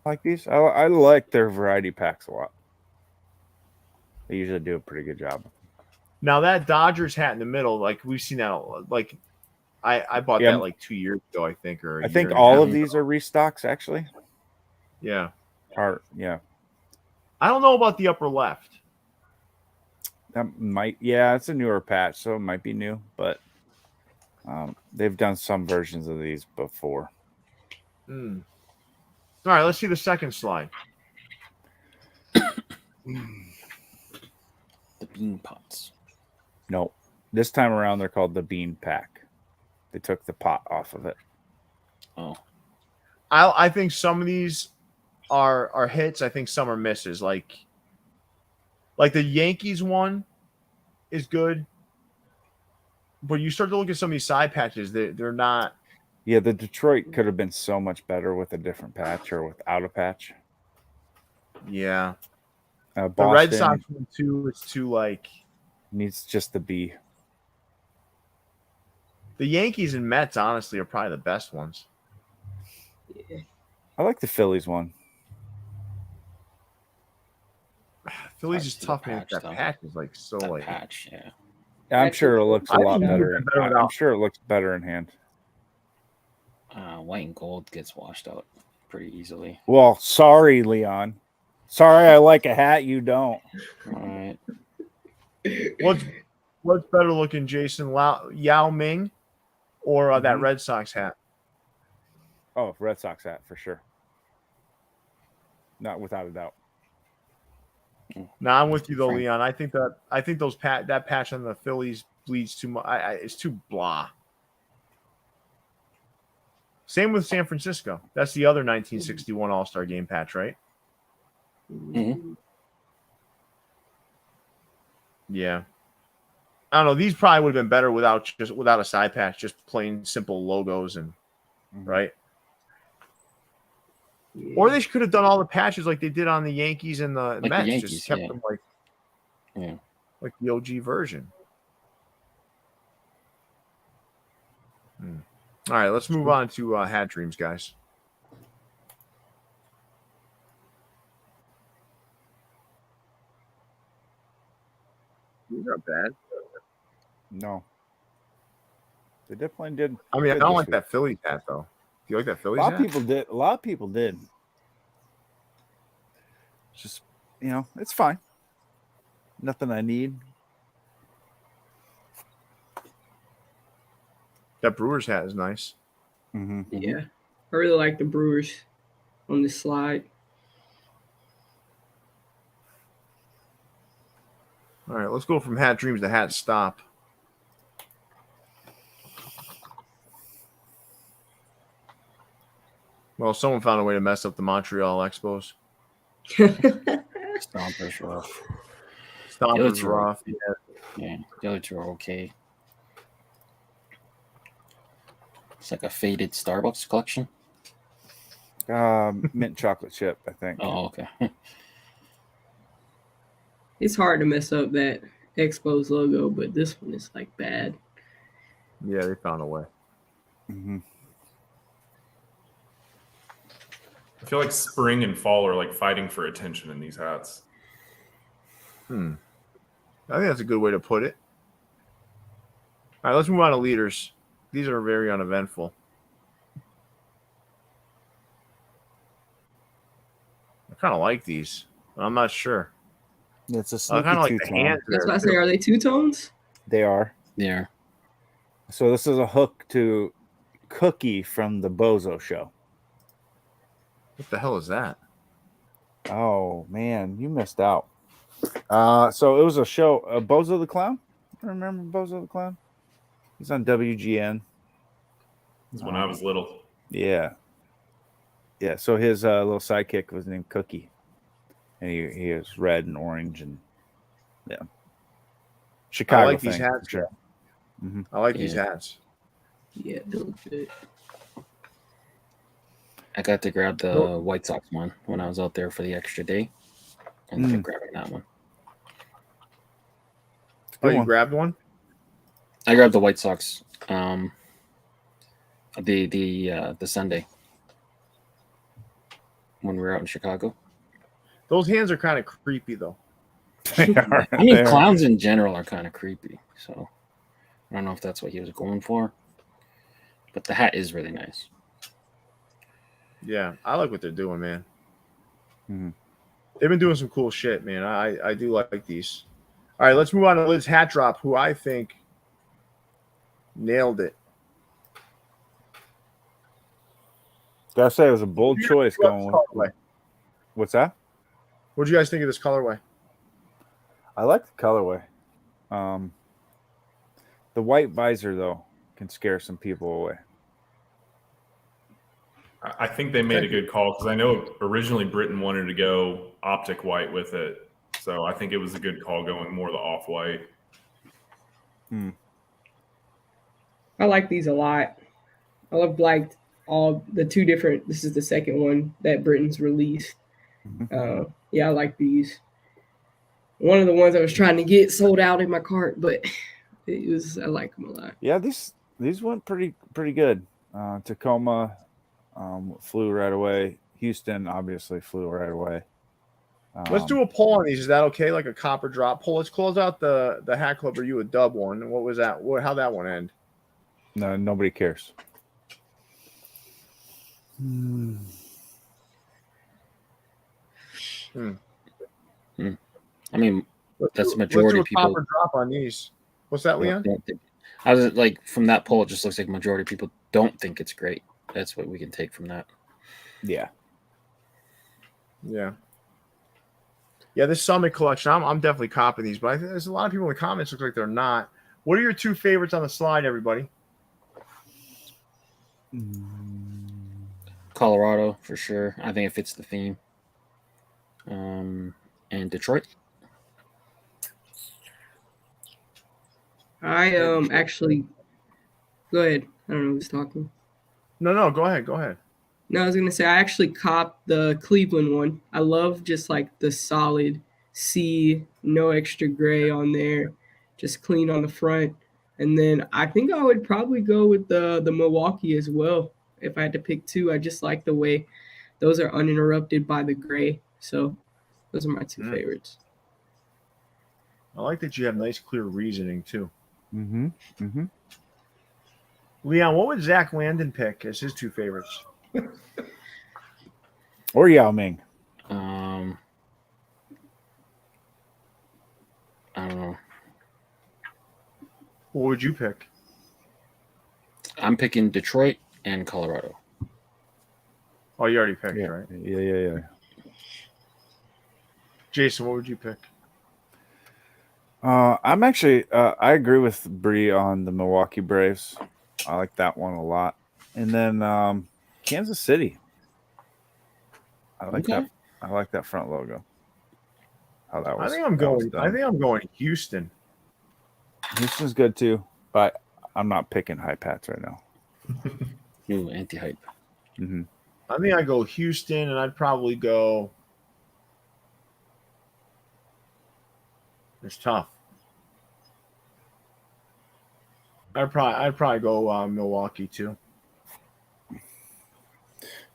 I like these. I like their variety packs a lot. They usually do a pretty good job. Now that Dodgers hat in the middle, like we've seen that, like I bought that like 2 years ago, I think. Or I think all of these are restocks, actually. Yeah. Yeah. I don't know about the upper left. That might, yeah, it's a newer patch, so it might be new, but they've done some versions of these before. All right, let's see the second slide. bean pots. No, this time around they're called the bean pack. They took the pot off of it. Oh, I think some of these are hits. I think some are misses. Like the Yankees one is good, but you start to look at some of these side patches. They're not. Yeah, the Detroit could have been so much better with a different patch or without a patch. Yeah. Boston, the Red Sox one too. It's too like needs just the B. The Yankees and Mets, honestly, are probably the best ones. Yeah. I like the Phillies one. Phillies is see the tough, man. patch, That though. patch is like so that like. patch, yeah. I'm sure it looks a I lot think it better. looks better I'm without- sure it looks better in hand. White and gold gets washed out pretty easily. Well, sorry, Leon. Sorry, I like a hat. You don't. All right. What's better looking, Jason? Yao Ming or that Mhm. Red Sox hat? Oh, Red Sox hat for sure. Not without a doubt. No, I'm with you though, Frank. Leon. I think that patch on the Phillies bleeds too much. It's too blah. Same with San Francisco. That's the other 1961 All-Star Game patch, right? Mhm. Yeah. I don't know. These probably would have been better without a side patch, just plain simple logos and right. Yeah. Or they could have done all the patches like they did on the Yankees and the the Mets. Yankees, Just kept yeah. them Yeah. like the OG version. All right, let's move on to Hat Dreams, guys. These aren't bad. No. They definitely did. I mean, I good don't this like week. that Phillies hat though. Do you like that A Phillies lot hat? of people did. A lot of people did. Just, it's fine. Nothing I need. That Brewers hat is nice. Mm-hmm. Yeah. I really like the Brewers on this slide. All right, let's go from Hat Dreams to Hat Stop. Well, someone found a way to mess up the Montreal Expos. Stompers rough. Stompers two were are- off. Yeah. Yeah, the other two are okay. It's like a faded Starbucks collection. Mint chocolate chip, I think. Oh, okay. It's hard to mess up that Expos logo, but this one is like bad. Yeah, they found a way. Mm-hmm. I feel like spring and fall are like fighting for attention in these hats. I think that's a good way to put it. All right, let's move on to leaders. These are very uneventful. I kind of like these, but I'm not sure. It's a I sneaky kind of like the two-tone. hands. That's there, why I say, too. are they two tones? They are. Yeah. So this is a hook to Cookie from the Bozo Show. What the hell is that? Oh man, you missed out. So it was a show, Bozo the Clown. Remember Bozo the Clown? He's on WGN. This is when I was little. Yeah. Yeah. So his little sidekick was named Cookie, and he was red and orange and Chicago. I like these thing, hats. for sure. Mm-hmm. I like these Yeah. hats. Yeah, they look good. I got to grab the White Sox one when I was out there for the extra day. And ended up grabbing that one. Oh, you one. grabbed one? I grabbed the White Sox the Sunday when we were out in Chicago. Those hands are kind of creepy, though. They are. I mean, They are. clowns in general are kind of creepy. So I don't know if that's what he was going for. But the hat is really nice. Yeah, I like what they're doing, man. Mhm. They've been doing some cool shit, man. I do like these. All right, let's move on to Liz Hat Drop, who I think nailed it. Gotta say, it was a bold choice going with. Colorway. What's that? What do you guys think of this colorway? I like the colorway. The white visor, though, can scare some people away. I think they made a good call because I know originally Britain wanted to go optic white with it. So I think it was a good call going more the off-white. I like these a lot. I love like all the two different. This is the second one that Britain's released. Yeah, I like these. One of the ones I was trying to get sold out in my cart, but I like them a lot. Yeah, these went pretty good. Tacoma flew right away. Houston obviously flew right away. Let's do a poll on these. Is that okay? Like a copper drop poll. Let's close out the Hat Club or you a dub one. What was that? How'd that one end? No, nobody cares. I mean, that's Let's majority do of people. copper drop on these. What's that, Leon? I was like, from that poll, it just looks like majority of people don't think it's great. That's what we can take from that. Yeah. This Summit collection, I'm definitely copying these, but I think there's a lot of people in the comments look like they're not. What are your two favorites on the slide, everybody? Colorado for sure. I think it fits the theme. And Detroit. I actually go ahead. I don't know who's talking. No, go ahead. No, I was gonna say I actually copped the Cleveland one. I love just like the solid C, no extra gray on there, just clean on the front. And then I think I would probably go with the Milwaukee as well. If I had to pick two, I just like the way those are uninterrupted by the gray. So those are my two favorites. I like that you have nice, clear reasoning too. Leon, what would Zach Landon pick as his two favorites? Or Yao Ming. I don't know. What would you pick? I'm picking Detroit and Colorado. Oh, you already picked, right? Yeah. Jason, what would you pick? I'm actually I agree with Bri on the Milwaukee Braves. I like that one a lot. And then Kansas City. I like that. I like that front logo. How that was. I think I'm going Houston. Houston's good too, but I'm not picking hype hats right now. Ooh, anti-hype. I think I go Houston, and I'd probably go. It's tough. I'd probably go Milwaukee too.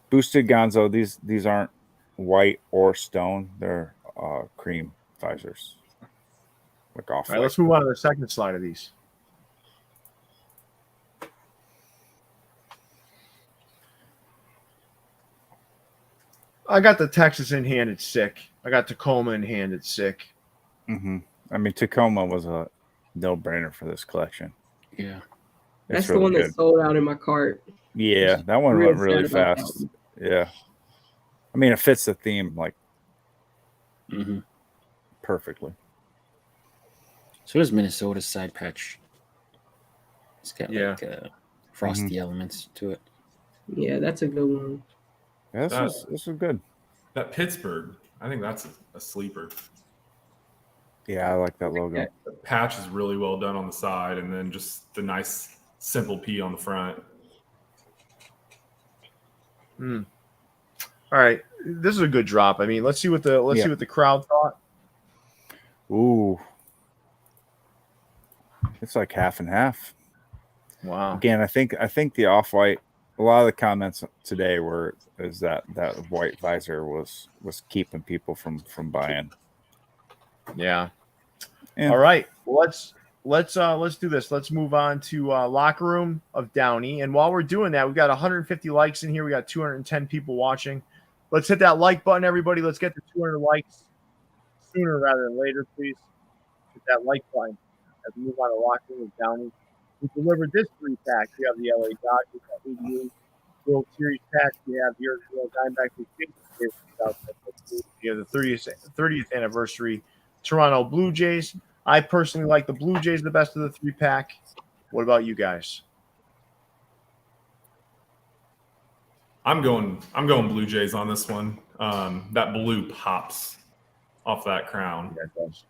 Boosted Gonzo. These aren't white or stone. They're cream visors. Like off. All right, let's move on to the second slide of these. I got the Texas in hand. It's sick. I got Tacoma in hand. It's sick. I mean, Tacoma was a no-brainer for this collection. Yeah. That's the one that sold out in my cart. Yeah, that one went really fast. Yeah. I mean, it fits the theme like perfectly. So does Minnesota's side patch. It's got like frosty elements to it. Yeah, that's a good one. Yeah, this is good. That Pittsburgh, I think that's a sleeper. Yeah, I like that logo. The patch is really well done on the side, and then just the nice simple P on the front. All right, this is a good drop. I mean, let's see what the crowd thought. Ooh, it's like half and half. Wow. Again, I think the off-white. A lot of the comments today is that white visor was keeping people from buying. Yeah. All right. Well, let's do this. Let's move on to Locker Room of Downey. And while we're doing that, we've got 150 likes in here. We got 210 people watching. Let's hit that like button, everybody. Let's get to 200 likes sooner rather than later, please. Hit that like button as we move on to Locker Room of Downey. We delivered this 3-pack. We have the LA Dodgers, the ABA World Series pack. We have the Arizona Diamondbacks. We have the 30th anniversary Toronto Blue Jays. I personally like the Blue Jays the best of the 3-pack. What about you guys? I'm going Blue Jays on this one. That blue pops off that crown. Yeah, it does.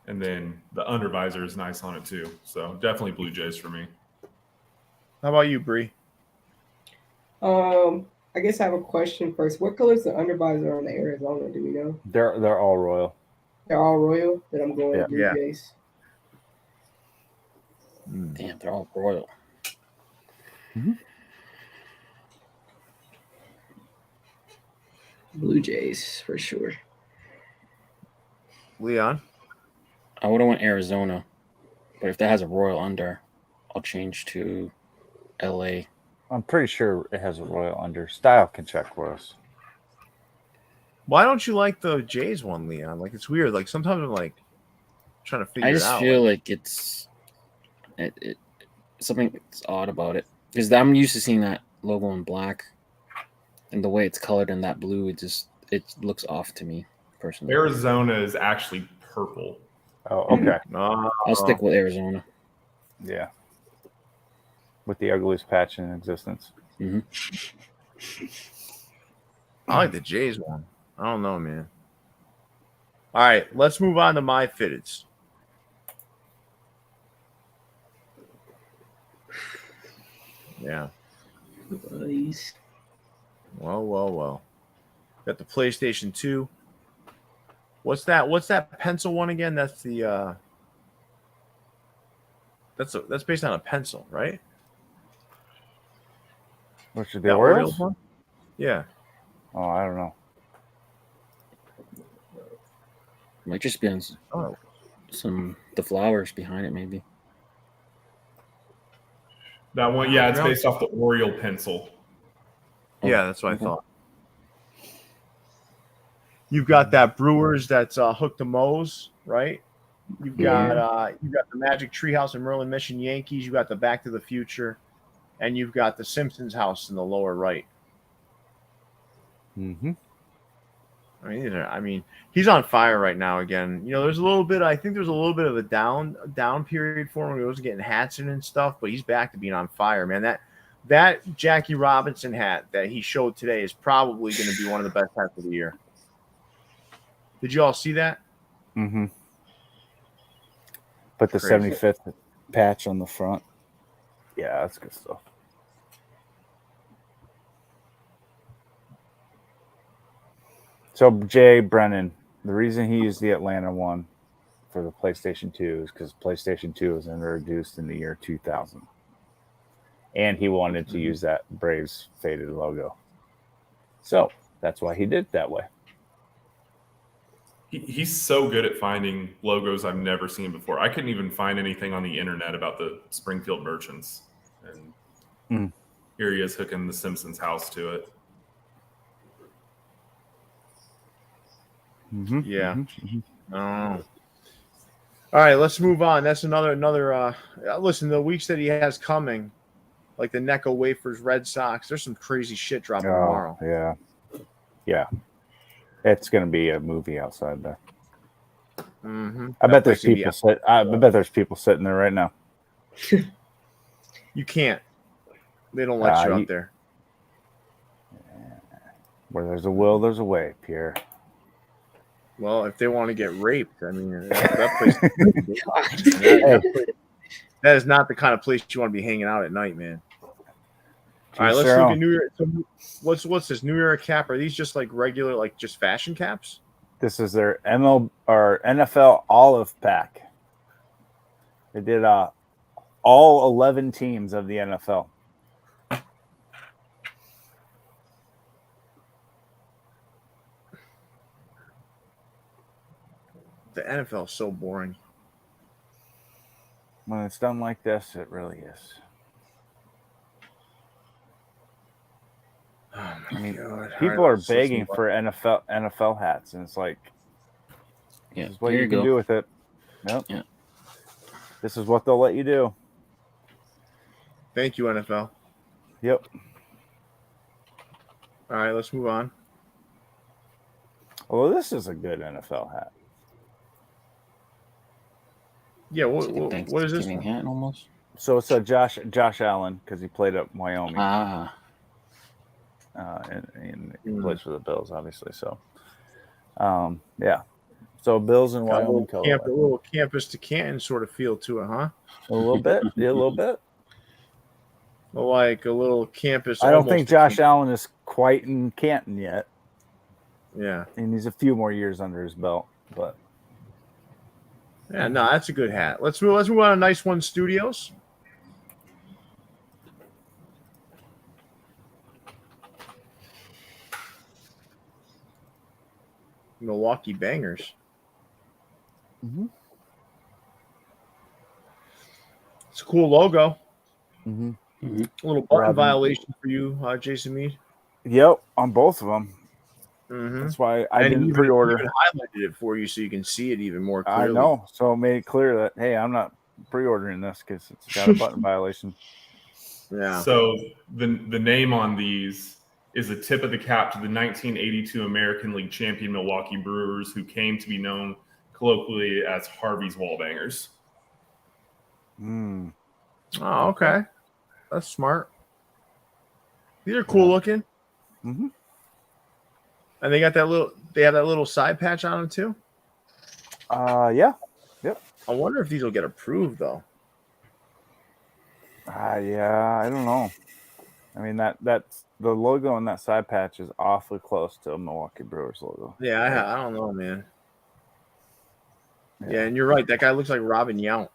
And then the undervisor is nice on it too. So definitely Blue Jays for me. How about you, Bri? I guess I have a question first. What color is the undervisor on the Arizona? Do we know? They're all royal. They're all royal. Then I'm going Blue Jays. Damn, they're all royal. Blue Jays for sure. Leon? I would have went Arizona, but if that has a royal under, I'll change to LA. I'm pretty sure it has a royal under. Style can check for us. Why don't you like the Jays one, Leon? Like, it's weird. Like, sometimes I'm like trying to figure it out. I just feel like it's something that's odd about it, because I'm used to seeing that logo in black, and the way it's colored in that blue, it looks off to me personally. Arizona is actually purple. Oh, okay. I'll stick with Arizona. Yeah. With the ugliest patch in existence. Mm-hmm. I like the Jays one. I don't know, man. All right, let's move on to MyFitteds. Yeah. Well. Got the PlayStation 2. What's that pencil one again? That's the that's based on a pencil, right? Which are the Orioles one? Yeah. Oh, I don't know. Might just be on the flowers behind it, maybe. That one, yeah, it's based off the Oriole pencil. Yeah, that's what I thought. You've got that Brewers that's Hook to Moe's, right? You've got the Magic Treehouse and Merlin Mission Yankees. You got the Back to the Future, and you've got the Simpsons house in the lower right. Mm-hmm. I mean, he's on fire right now again. You know, there's a little bit. I think there's a little bit of a down period for him when he wasn't getting hats in and stuff, but he's back to being on fire, man. That Jackie Robinson hat that he showed today is probably going to be one of the best hats of the year. Did you all see that? Mm-hmm. Put the Crazy. 75th patch on the front. Yeah, that's good stuff. So, Jay Brennan, the reason he used the Atlanta one for the PlayStation 2 is because PlayStation 2 was introduced in the year 2000. And he wanted to use that Braves faded logo. So, that's why he did it that way. He's so good at finding logos I've never seen before. I couldn't even find anything on the internet about the Springfield Merchants. And here he is hooking the Simpsons house to it. Mm-hmm. Yeah. Mm-hmm. All right, let's move on. That's another. Listen, the weeks that he has coming, like the Necco Wafers Red Sox, there's some crazy shit dropping tomorrow. Yeah. It's going to be a movie outside there. Mm-hmm. I bet there's people sitting there right now. You can't. They don't let you out there. Where there's a will, there's a way, Pierre. Well, if they want to get raped, I mean, that place. That is not the kind of place you want to be hanging out at night, man. All right, let's look at New Year. So what's this New Year cap? Are these just like regular, like just fashion caps? This is their NFL Olive Pack. They did all 11 teams of the NFL. The NFL is so boring. When it's done like this, it really is. Oh I mean, God. people are begging for NFL hats, and it's like, this is what you can do with it. Nope. Yeah. This is what they'll let you do. Thank you, NFL. Yep. All right, let's move on. Well, this is a good NFL hat. Yeah, It's like a what is this Thanksgiving one? hat almost. So it's a Josh Allen because he played at Wyoming. And he plays for the Bills, obviously. So, yeah. So Bills and Got Wyoming a color. little campus to Canton sort of feel to it, huh? A little bit. Yeah, a little bit. Like a little campus. I don't think almost Josh Allen is quite in Canton yet. Yeah. And he's a few more years under his belt, but yeah, no, that's a good hat. Let's move on to Nice One Studios. Milwaukee Bangers. Mm-hmm. It's a cool logo. Mm-hmm. A little button violation for you, Jason Mead. Yep, on both of them. Mm-hmm. That's why I didn't pre-order. Even highlighted it for you so you can see it even more clearly. I know, so it made it clear that hey, I'm not pre-ordering this because it's got a button violation. Yeah. So the name on these is a tip of the cap to the 1982 American League champion Milwaukee Brewers, who came to be known colloquially as Harvey's Wallbangers. Oh, okay. That's smart. These are cool looking. Mm-hmm. And they got that little side patch on them too. Yeah. Yep. I wonder if these will get approved though. Yeah, I don't know. I mean that's the logo on that side patch is awfully close to a Milwaukee Brewers logo. Yeah, I don't know, man. Yeah, and you're right. That guy looks like Robin Yount.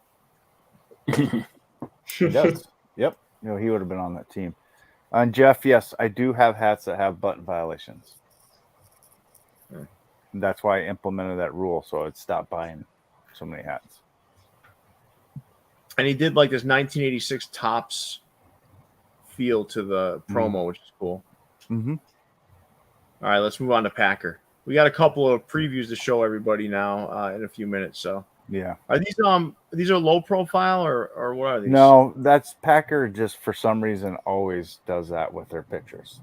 He does. Yep. You know, he would have been on that team. And Jeff, yes, I do have hats that have button violations. That's why I implemented that rule, so I'd stop buying so many hats. And he did like this 1986 Topps feel to the promo, which is cool. Mm-hmm. All right, let's move on to Packer. We got a couple of previews to show everybody now in a few minutes. So yeah, are these are low profile or what are these? No, that's Packer. Just for some reason, always does that with their pictures.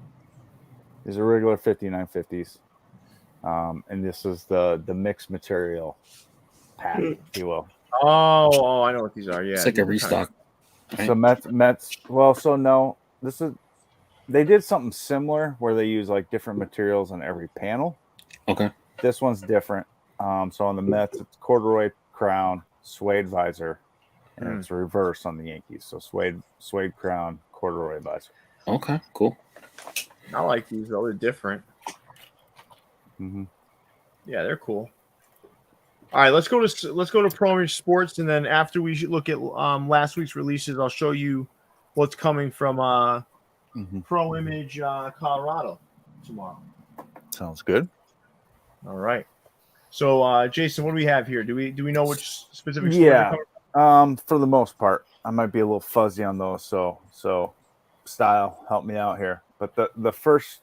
These are regular 5950s. And this is the mixed material pack, if you will. Oh, I know what these are. Yeah, it's like a restock. So Mets. Well, so no, they did something similar where they use like different materials on every panel. Okay. This one's different. So on the Mets, it's corduroy crown, suede visor, and it's reverse on the Yankees. So suede crown, corduroy visor. Okay, cool. I like these though; they're different. Mm-hmm. Yeah, they're cool. All right, let's go to Pro Image Sports, and then after we look at last week's releases, I'll show you what's coming from Pro Image Colorado tomorrow. Sounds good. All right. So, Jason, what do we have here? Do we know which specific? Yeah. For the most part, I might be a little fuzzy on those. So, Style, help me out here. But the first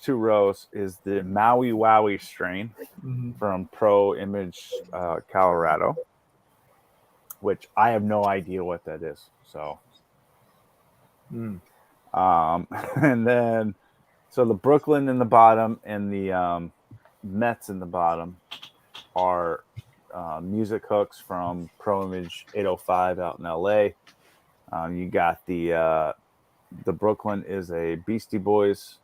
two rows is the Maui Wowie strain from Pro Image Colorado, which I have no idea what that is. So, and then so the Brooklyn in the bottom and the Mets in the bottom are music hooks from Pro Image 805 out in LA. You got the Brooklyn is a Beastie Boys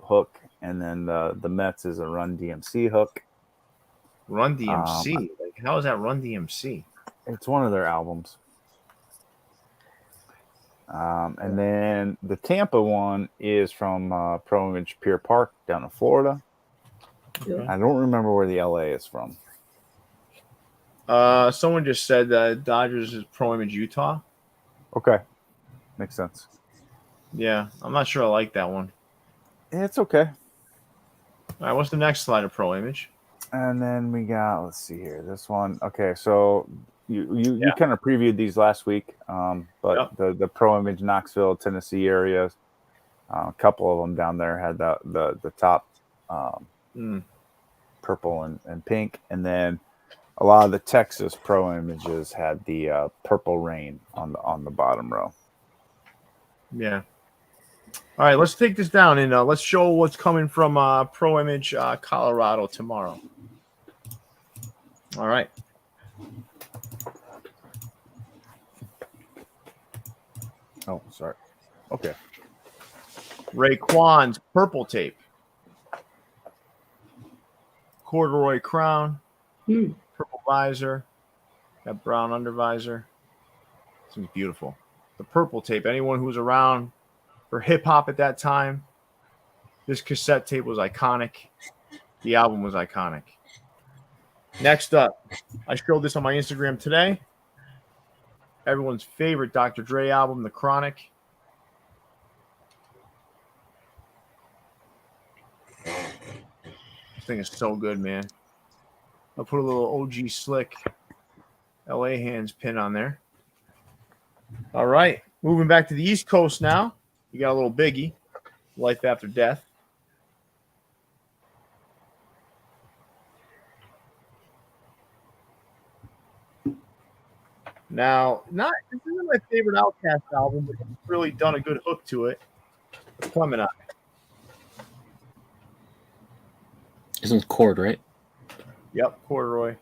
hook, and then the Mets is a Run DMC hook. Run DMC? Like, how is that Run DMC? It's one of their albums. And then the Tampa one is from Pro Image Pierre Park down in Florida. Yeah. I don't remember where the LA is from. Someone just said that Dodgers is Pro Image Utah. Okay. Makes sense. Yeah, I'm not sure I like that one. It's okay. All right, what's the next slide of Pro Image? And then we got, let's see here, this one. Okay, so you kind of previewed these last week, but the Pro Image Knoxville, Tennessee areas, a couple of them down there had the top purple and pink, and then a lot of the Texas Pro Images had the purple rain on the bottom row. Yeah. All right, let's take this down and let's show what's coming from Pro Image Colorado tomorrow. All right. Oh, sorry. Okay. Raekwon's purple tape. Corduroy crown. Purple visor. Got brown under visor. Seems beautiful. The purple tape. Anyone who was around for hip hop at that time, this cassette tape was iconic. The album was iconic. Next up, I showed this on my Instagram today. Everyone's favorite Dr. Dre album, The Chronic. This thing is so good, man. I'll put a little OG Slick LA Hands pin on there. All right. Moving back to the East Coast now. You got a little biggie, Life After Death. Now, this isn't my favorite Outkast album, but it's really done a good hook to it. Coming up. This is cord, right? Yep, corduroy.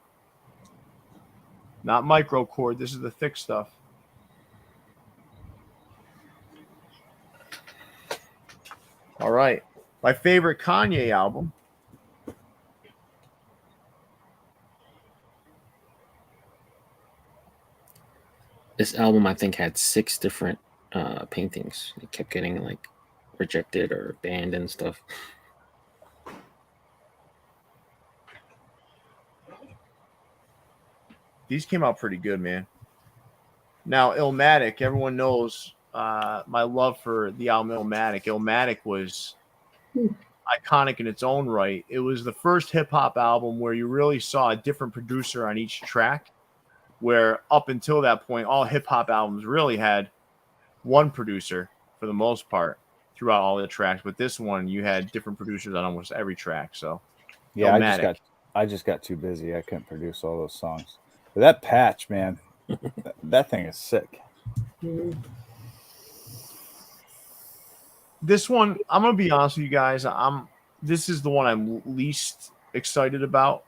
Not micro cord. This is the thick stuff. All right. My favorite Kanye album. This album, I think, had 6 different paintings. It kept getting like rejected or banned and stuff. These came out pretty good, man. Now, Illmatic, everyone knows my love for the album Illmatic. Illmatic was iconic in its own right. It was the first hip-hop album where you really saw a different producer on each track, where up until that point, all hip-hop albums really had one producer for the most part throughout all the tracks. But this one, you had different producers on almost every track. So, yeah, Illmatic. I just got too busy. I couldn't produce all those songs. But that patch, man, that thing is sick. This one, I'm gonna be honest with you guys. This is the one I'm least excited about.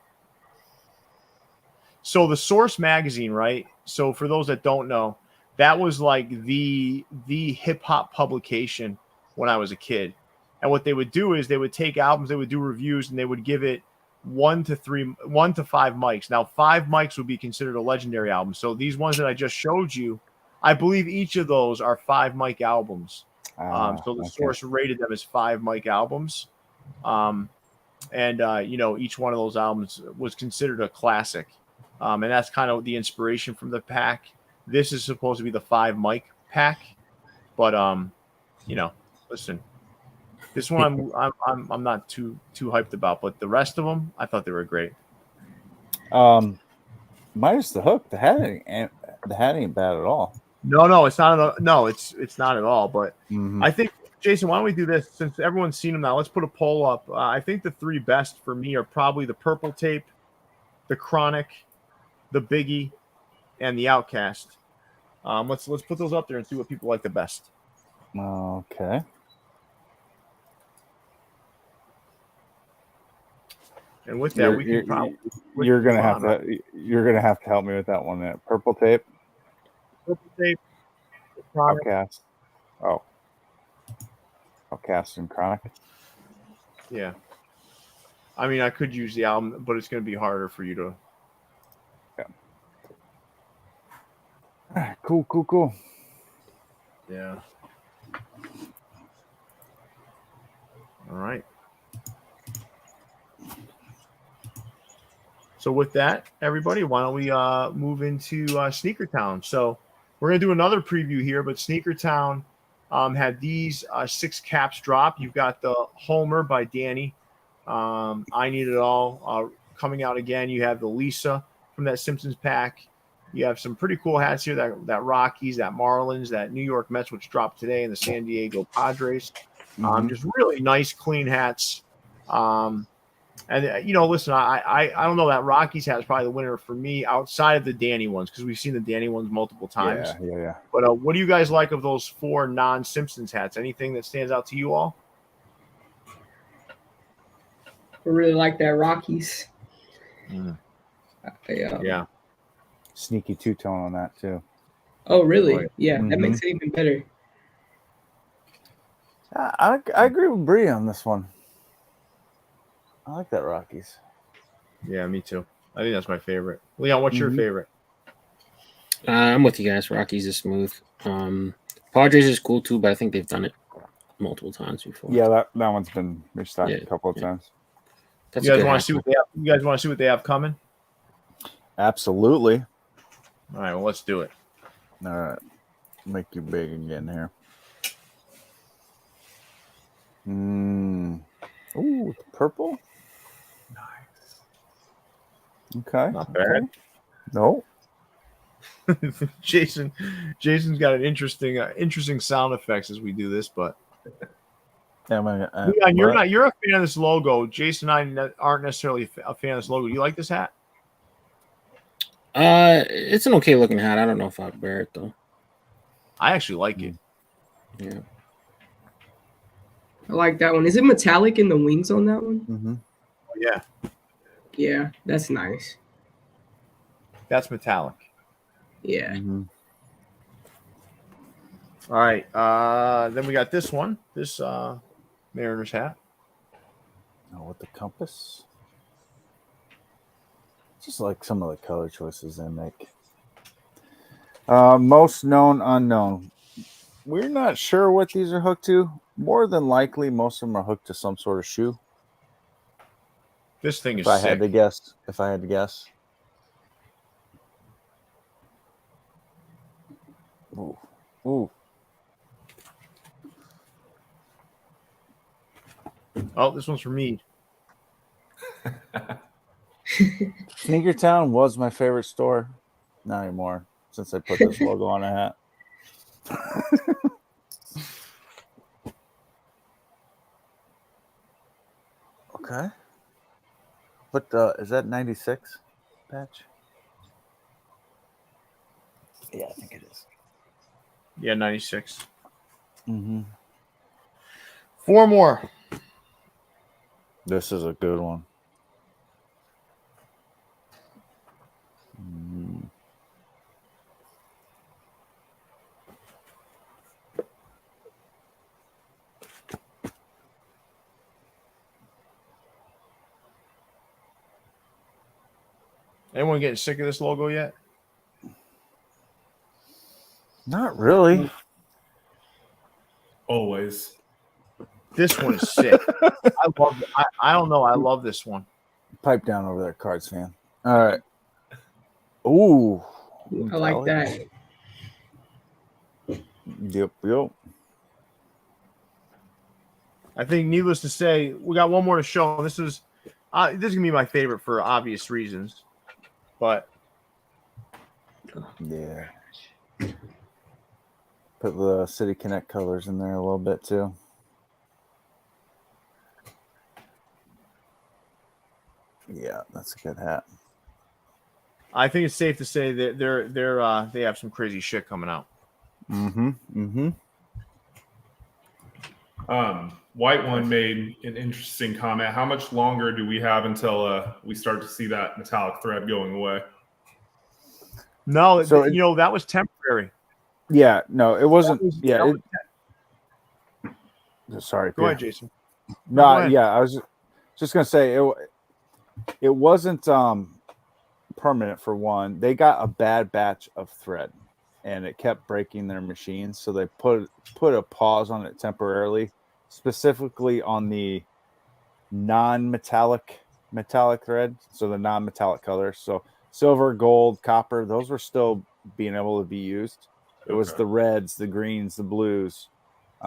So the Source magazine, right? So for those that don't know, that was like the hip hop publication when I was a kid. And what they would do is they would take albums, they would do reviews, and they would give it 1 to 5 mics. Now, 5 mics would be considered a legendary album. So these ones that I just showed you, I believe each of those are 5 mic albums. So the Source rated them as 5 mic albums. Each one of those albums was considered a classic. And that's kind of the inspiration from the pack. This is supposed to be the 5 mic pack. But, listen, this one I'm not too hyped about, but the rest of them, I thought they were great. Minus the hook, the hat ain't bad at all. No, it's not. It's not at all. But I think, Jason, why don't we do this? Since everyone's seen them now, let's put a poll up. I think the 3 best for me are probably the purple tape, the Chronic, the Biggie, and the Outkast. Let's put those up there and see what people like the best. Okay. And with that, you're gonna have to help me with that one. That purple tape. Purple tape. Outkast. Oh. Outkast and Chronic. Yeah. I mean, I could use the album, but it's going to be harder for you to. Yeah. All right, cool. Yeah. All right. So with that, everybody, why don't we move into Sneaker Town? So we're going to do another preview here, but Sneaker Town had these 6 caps drop. You've got the Homer by Downey. I Need It All coming out again. You have the Lisa from that Simpsons pack. You have some pretty cool hats here, that Rockies, that Marlins, that New York Mets, which dropped today, and the San Diego Padres. Just really nice, clean hats. Listen, I don't know, that Rockies hat is probably the winner for me outside of the Downey ones, because we've seen the Downey ones multiple times. Yeah. But what do you guys like of those 4 non-Simpsons hats? Anything that stands out to you all? I really like that Rockies. Yeah. Sneaky 2-tone on that too. Oh, really? Right. Yeah, that makes it even better. I agree with Bri on this one. I like that Rockies. Yeah, me too. I think that's my favorite. Leon, what's your favorite? I'm with you guys. Rockies is smooth. Padres is cool too, but I think they've done it multiple times before. Yeah, that one's been restocked a couple of times. That's you guys want to see what they have? You guys want to see what they have coming? Absolutely. All right, well, let's do it. All right, make you big again here. Ooh, purple. Nice. Okay. Not bad. Okay. No. Jason's got an interesting sound effects as we do this, but Leon, you're a fan of this logo. Jason and I aren't necessarily a fan of this logo. Do you like this hat? It's an okay looking hat. I don't know if I'd wear it though. I actually like it. Yeah. I like that one. Is it metallic in the wings on that one? Mm-hmm. Oh, yeah. Yeah, that's nice. That's metallic. Yeah. Mm-hmm. All right. Then we got this one. This Mariners hat. Oh, with the compass. Just like some of the color choices they make. Most known unknown. We're not sure what these are hooked to. More than likely, most of them are hooked to some sort of shoe. This thing is sick. If I had to guess. Ooh. Ooh. Oh, this one's for me. Sneaker Town was my favorite store. Not anymore, since I put this logo on a hat. Okay. But is that 96 patch? Yeah, I think it is. Yeah, 96. Mm-hmm. 4 more. This is a good one. Anyone getting sick of this logo yet? Not really. Always. This one is sick. I love it. I don't know. I love this one. Pipe down over there, Cards fan. All right. Ooh. I like that. Yep. I think, needless to say, we got one more to show. This is gonna be my favorite for obvious reasons, but yeah. Put the City Connect colors in there a little bit too. Yeah, that's a good hat. I think it's safe to say that they have some crazy shit coming out. White One made an interesting comment. How much longer do we have until we start to see that metallic thread going away? No, so that was temporary. Yeah, no, it wasn't. Sorry, go ahead, Jason. No, I was just gonna say it wasn't permanent for one. They got a bad batch of thread, and it kept breaking their machines, so they put a pause on it temporarily, specifically on the metallic thread, so the non-metallic colors. So silver, gold, copper, those were still being able to be used. It was the reds, the greens, the blues.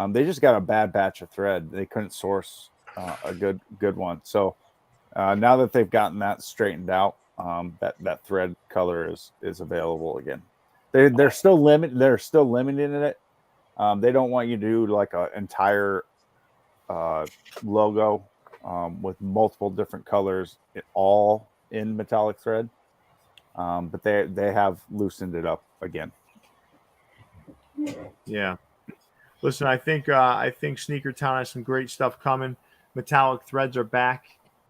They just got a bad batch of thread. They couldn't source a good one. So now that they've gotten that straightened out, that thread color is available again. They're still limited. They're still limited in it. They don't want you to do like an entire logo with multiple different colors, all in metallic thread. But they have loosened it up again. Yeah. Listen, I think Sneaker Town has some great stuff coming. Metallic threads are back,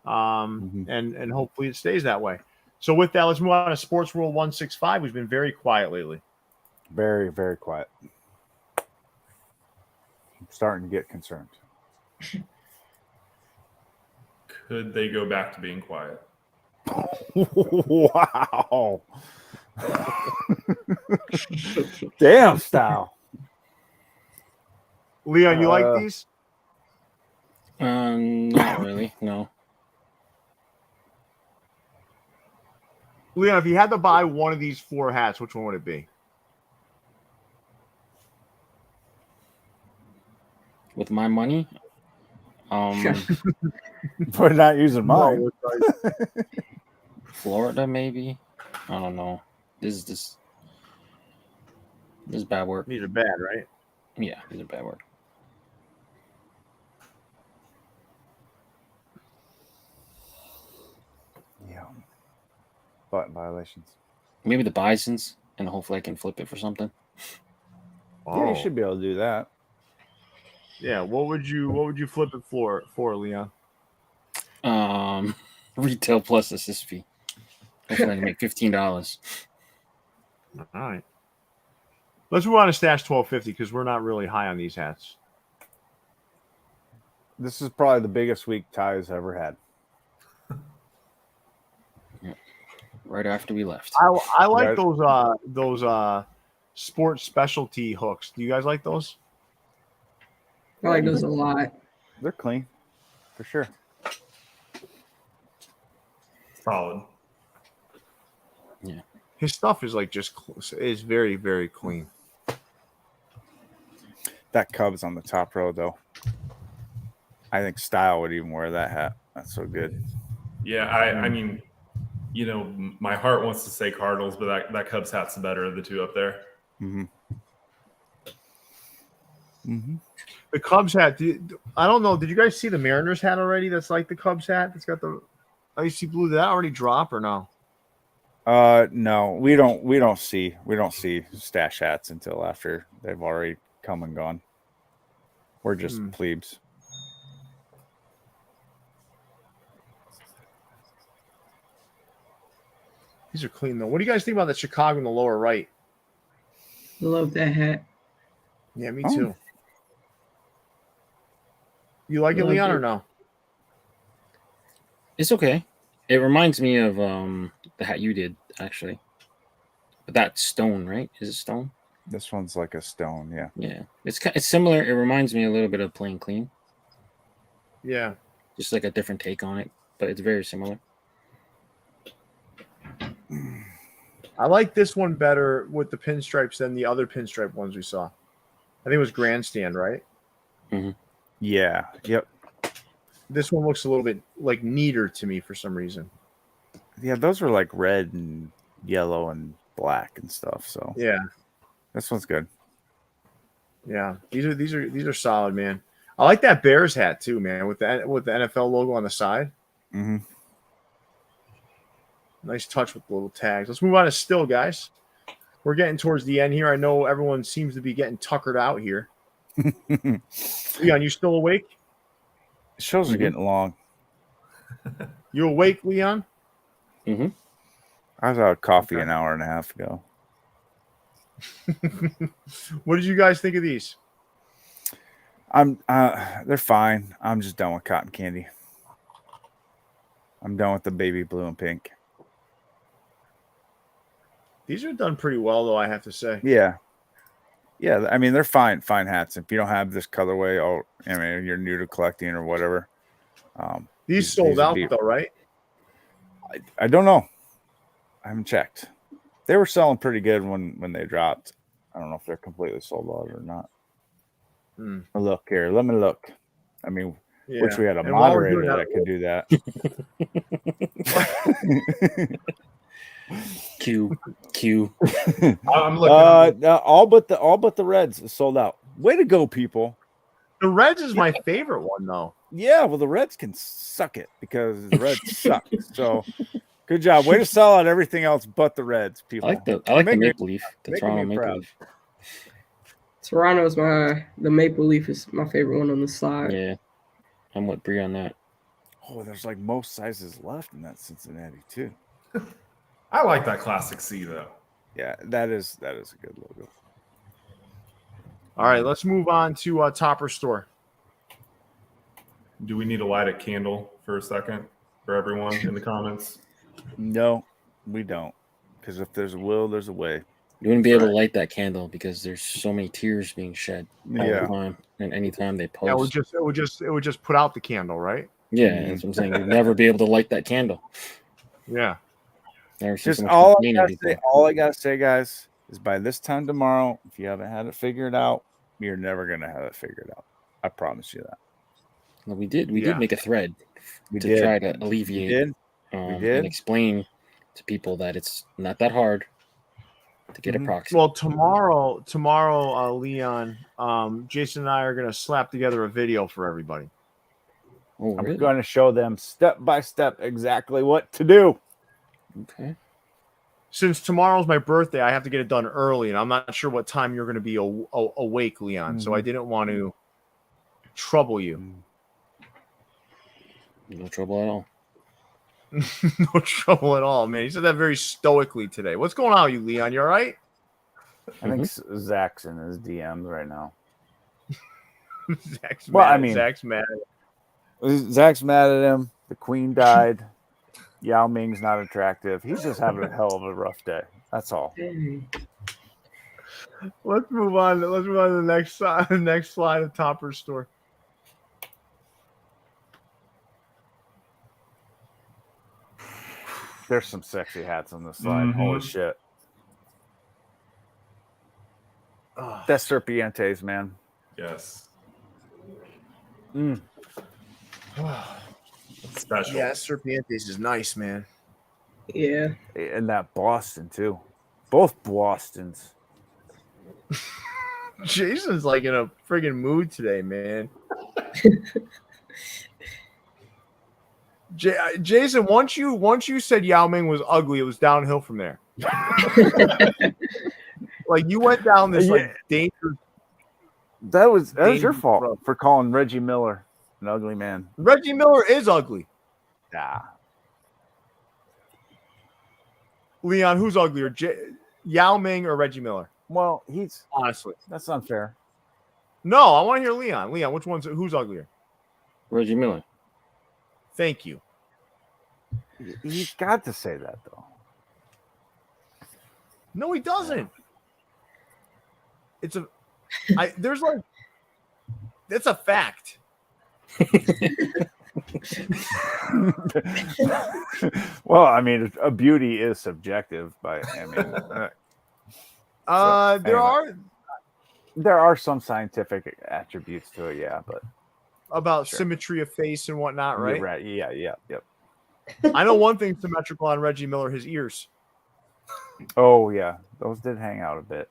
and hopefully it stays that way. So with that, let's move on to Sportsworld 165, who's been very quiet lately. Very, very quiet. starting to get concerned. Could they go back to being quiet? Wow. Damn, Style. Leon, you like these? Not really. No. Leon, if you had to buy one of these 4 hats, which one would it be? With my money, We're not using mine. Florida maybe. I don't know. This is bad work. These are bad, right? Yeah, these are bad work. Yeah. Button violations. Maybe the Bisons, and hopefully I can flip it for something. Yeah, you should be able to do that. Yeah, what would you flip it for Leon? Retail plus assist fee. Hopefully I can make $15. All right. Let's move on to Stash 1250 because we're not really high on these hats. This is probably the biggest week Ty's ever had. Right after we left. I like those sports specialty hooks. Do you guys like those? I like those a lot. They're clean, for sure. Solid. Yeah. His stuff is like is very, very clean. That Cubs on the top row, though. I think Style would even wear that hat. That's so good. Yeah, I mean, you know, my heart wants to say Cardinals, but that Cubs hat's the better of the two up there. Mm-hmm. Mm-hmm. The Cubs hat. I don't know. Did you guys see the Mariners hat already? That's like the Cubs hat. It's got the icy blue. Did that already drop or no? No, we don't see stash hats until after they've already come and gone. We're just plebes. These are clean though. What do you guys think about the Chicago in the lower right? Love that hat. Yeah, me too. You like it, Leon, or no? It's okay. It reminds me of the hat you did, actually. But that's stone, right? Is it stone? This one's like a stone, yeah. Yeah. It's similar. It reminds me a little bit of Plain Clean. Yeah. Just like a different take on it, but it's very similar. I like this one better with the pinstripes than the other pinstripe ones we saw. I think it was Grandstand, right? Mm-hmm. Yeah. Yep. This one looks a little bit like neater to me for some reason. Yeah, those are like red and yellow and black and stuff. So yeah, this one's good. Yeah, these are solid, man. I like that Bears hat too, man, with the NFL logo on the side. Mm-hmm. Nice touch with the little tags. Let's move on to Still, guys. We're getting towards the end here. I know everyone seems to be getting tuckered out here. Leon, you still awake? Shows are getting long. You awake, Leon? Mm-hmm. I was out of coffee an hour and a half ago. What did you guys think of these? They're fine. I'm just done with cotton candy. I'm done with the baby blue and pink. These are done pretty well, though, I have to say. Yeah. Yeah, I mean, they're fine hats. If you don't have this colorway, you're new to collecting or whatever. These sold out, though, right? I don't know. I haven't checked. They were selling pretty good when they dropped. I don't know if they're completely sold out or not. Look here. Let me look. I mean, wish we had a moderator that could do that. Q. I'm looking. All but the Reds is sold out. Way to go, people! The Reds is my favorite one, though. Yeah, well, the Reds can suck it because the Reds suck. So, good job. Way to sell out everything else but the Reds, people. I like the Maple Leaf. The Toronto Maple Leaf. Toronto's the Maple Leaf is my favorite one on the side. Yeah, I'm with Bri on that. Oh, there's like most sizes left in that Cincinnati too. I like that classic C though. Yeah, that is a good logo. All right, let's move on to Topperz store. Do we need to light a candle for a second for everyone in the comments? No, we don't. Because if there's a will, there's a way. You wouldn't be able to light that candle because there's so many tears being shed all the time, and anytime they post. Yeah, it would just put out the candle, right? Yeah, that's what I'm saying. You'd never be able to light that candle. Yeah. Just all I gotta say, guys, is by this time tomorrow, if you haven't had it figured out, you're never gonna have it figured out. I promise you that. Well, we did make a thread to try to alleviate and explain to people that it's not that hard to get a proxy. Well, tomorrow, Leon, Jason and I are gonna slap together a video for everybody. Oh, really? I'm going to show them step by step exactly what to do. Okay. Since tomorrow's my birthday, I have to get it done early, and I'm not sure what time you're going to be awake, Leon. So I didn't want to trouble you. No trouble at all. No trouble at all, man. He said that very stoically today. What's going on with you, Leon? You all right? I think Zach's in his DMs right now. Zach's mad. Zach's mad at him. The queen died. Yao Ming's not attractive. He's just having a hell of a rough day. That's all. Let's move on. Let's move on to the next slide of Topperz store. There's some sexy hats on this slide. Holy shit. That's Serpientes, man. Yes. Special. Yeah, Serpientes is nice, man. Yeah. And that Boston, too. Both Bostons. Jason's like in a friggin' mood today, man. Jason, once you said Yao Ming was ugly, it was downhill from there. Like you went down this dangerous. That was your fault for calling Reggie Miller an ugly man. Reggie Miller is ugly. Nah. Leon, who's uglier, Yao Ming or Reggie Miller? Well, honestly, that's unfair. No, I want to hear Leon. Leon, who's uglier? Reggie Miller. Thank you. He's got to say that though. No, he doesn't. It's a fact. Well, I mean, a beauty is subjective, there are some scientific attributes to it, yeah, but about symmetry of face and whatnot, right? You're right. Yeah, yep. I know one thing symmetrical on Reggie Miller: his ears. Oh yeah, those did hang out a bit.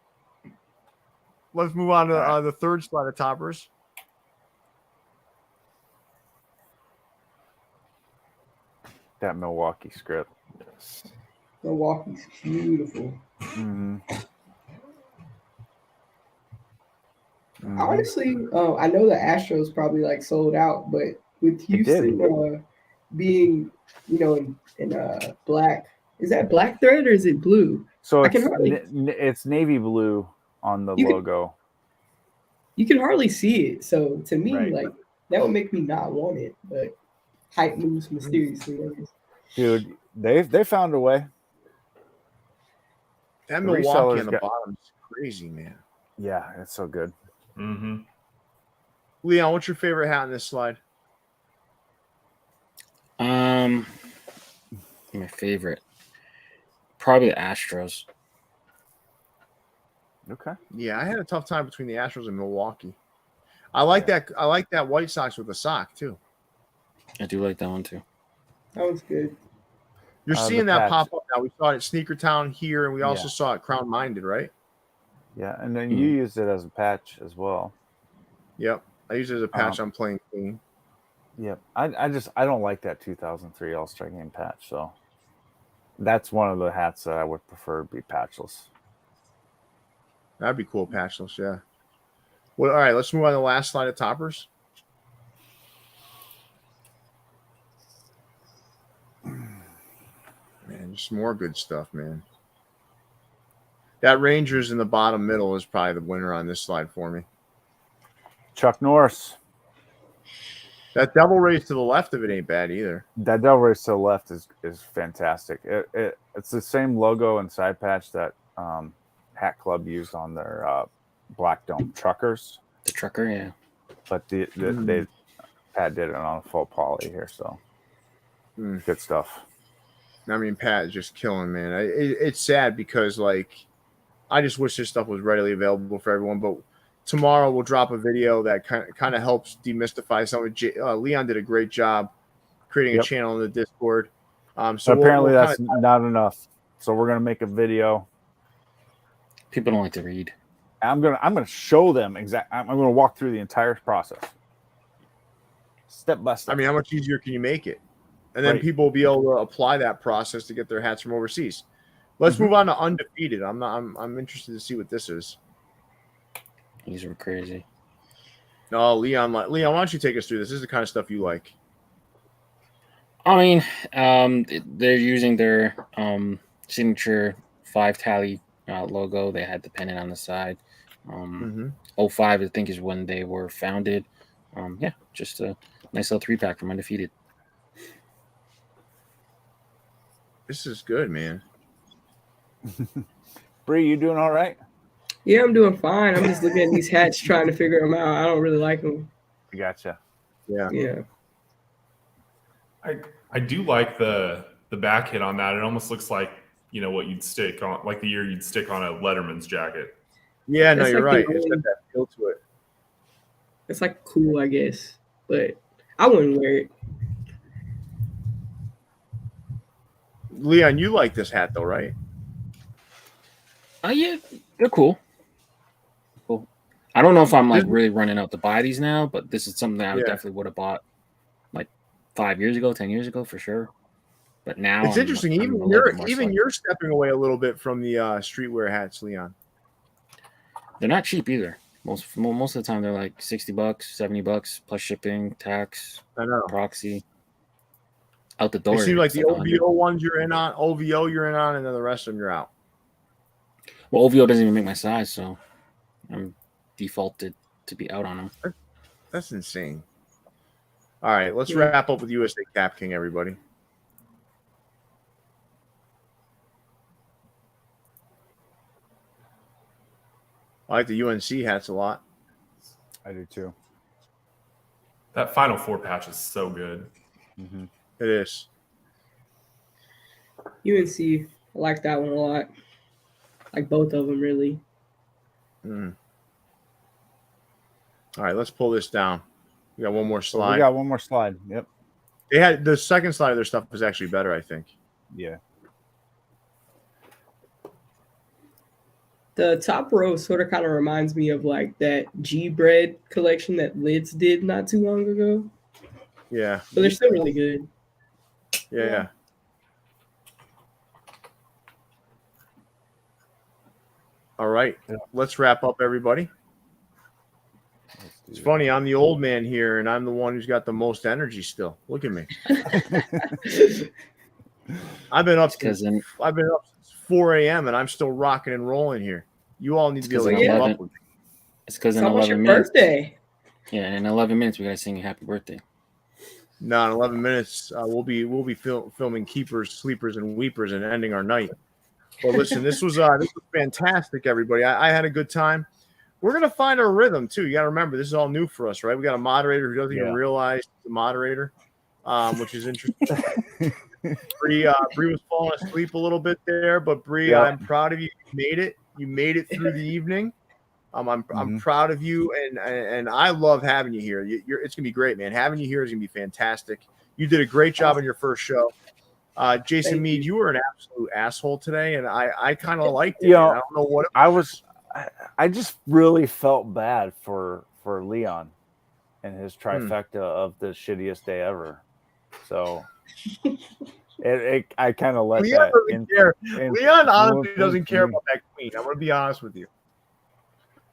Let's move on to the third slide of Topperz. That Milwaukee script. Yes. Milwaukee's beautiful. Honestly, I know the Astros probably like sold out, but with Houston being, in black, is that black thread or is it blue? So it's navy blue on the logo. You can hardly see it. So to me, that would make me not want it, but hype moves mysteriously. Dude, they found a way. That Milwaukee on the bottom is crazy, man. Yeah, it's so good. Leon, what's your favorite hat in this slide? My favorite, probably the Astros. Okay. Yeah, I had a tough time between the Astros and Milwaukee. I like that. I like that White Sox with the sock too. I do like that one too. That was good. You're seeing that pop up now. We saw it at Sneaker Town here, and we also saw it Crown Minded, right? Yeah, and then you used it as a patch as well. Yep, I used it as a patch on Playing Clean. Yep, I don't like that 2003 All-Star Game patch, so that's one of the hats that I would prefer to be patchless. That'd be cool, patchless, yeah. Well, all right, let's move on to the last slide of Topperz. Man, just more good stuff, man. That Rangers in the bottom middle is probably the winner on this slide for me. Chuck Norris. That double race to the left of it ain't bad either. That double race to the left is fantastic. It's the same logo and side patch that Hat Club used on their Black Dome truckers. The trucker, yeah. But Pat did it on a full poly here, so good stuff. I mean, Pat is just killing, man. It's sad because, like, I just wish this stuff was readily available for everyone. But tomorrow we'll drop a video that kind of helps demystify some of it. Leon did a great job creating a channel in the Discord. So apparently that's not enough. So we're gonna make a video. People don't like to read. I'm gonna show them exactly. I'm gonna walk through the entire process, step by step. I mean, how much easier can you make it? And then people will be able to apply that process to get their hats from overseas. Let's move on to Undefeated. I'm interested to see what this is. These were crazy. No, Leon, why don't you take us through this? This is the kind of stuff you like. I mean, they're using their signature 5 tally logo. They had the pennant on the side. 05, I think, is when they were founded. Just a nice little 3-pack from Undefeated. This is good, man. Bree, you doing all right? Yeah, I'm doing fine. I'm just looking at these hats, trying to figure them out. I don't really like them. I gotcha. Yeah. I do like the back hit on that. It almost looks like, what you'd stick on, like the year you'd stick on a Letterman's jacket. Yeah, no, you're right. It's got that feel to it. It's like cool, I guess, but I wouldn't wear it. Leon, you like this hat though, right? Yeah, they're cool. Cool. I don't know if I'm like really running out to buy these now, but this is something that I definitely would have bought like 5 years ago, 10 years ago for sure. But now it's interesting. Even you're stepping away a little bit from the streetwear hats, Leon. They're not cheap either. Most of the time they're like $60, $70 plus shipping, tax, proxy. Out the door. It seems like the OVO ones you're in on, and then the rest of them you're out. Well, OVO doesn't even make my size, so I'm defaulted to be out on them. That's insane. All right, let's wrap up with USA Cap King, everybody. I like the UNC hats a lot. I do too. That Final Four patch is so good. It is. UNC, I like that one a lot. Like both of them, really. All right, let's pull this down. We got one more slide. We got one more slide. Yep. They had the second slide of their stuff was actually better, I think. Yeah. The top row sort of kind of reminds me of like that G-Bread collection that Lids did not too long ago. Yeah. But they're still really good. Yeah. All right. Let's wrap up, everybody. It's funny. I'm the old man here, and I'm the one who's got the most energy still. Look at me. I've been up since 4 a.m. and I'm still rocking and rolling here. You all need to be able to keep up with me. It's because in 11 minutes. Birthday. Yeah, in 11 minutes we gotta sing you happy birthday. No, in 11 minutes we'll be filming keepers, sleepers, and weepers and ending our night. But listen, this was fantastic, everybody. I had a good time. We're gonna find our rhythm too. You gotta remember this is all new for us, right? We got a moderator who doesn't even realize the moderator, which is interesting. Bri was falling asleep a little bit there, but Bri, I'm proud of you. You made it. You made it through the evening. I'm proud of you, and I love having you here. It's gonna be great, man. Having you here is gonna be fantastic. You did a great job on your first show. Jason Mead, you were an absolute asshole today, and I kind of liked it. I don't know what I just really felt bad for Leon and his trifecta of the shittiest day ever. So I kind of let Leon that doesn't care. Leon honestly doesn't care about that queen. I'm going to be honest with you.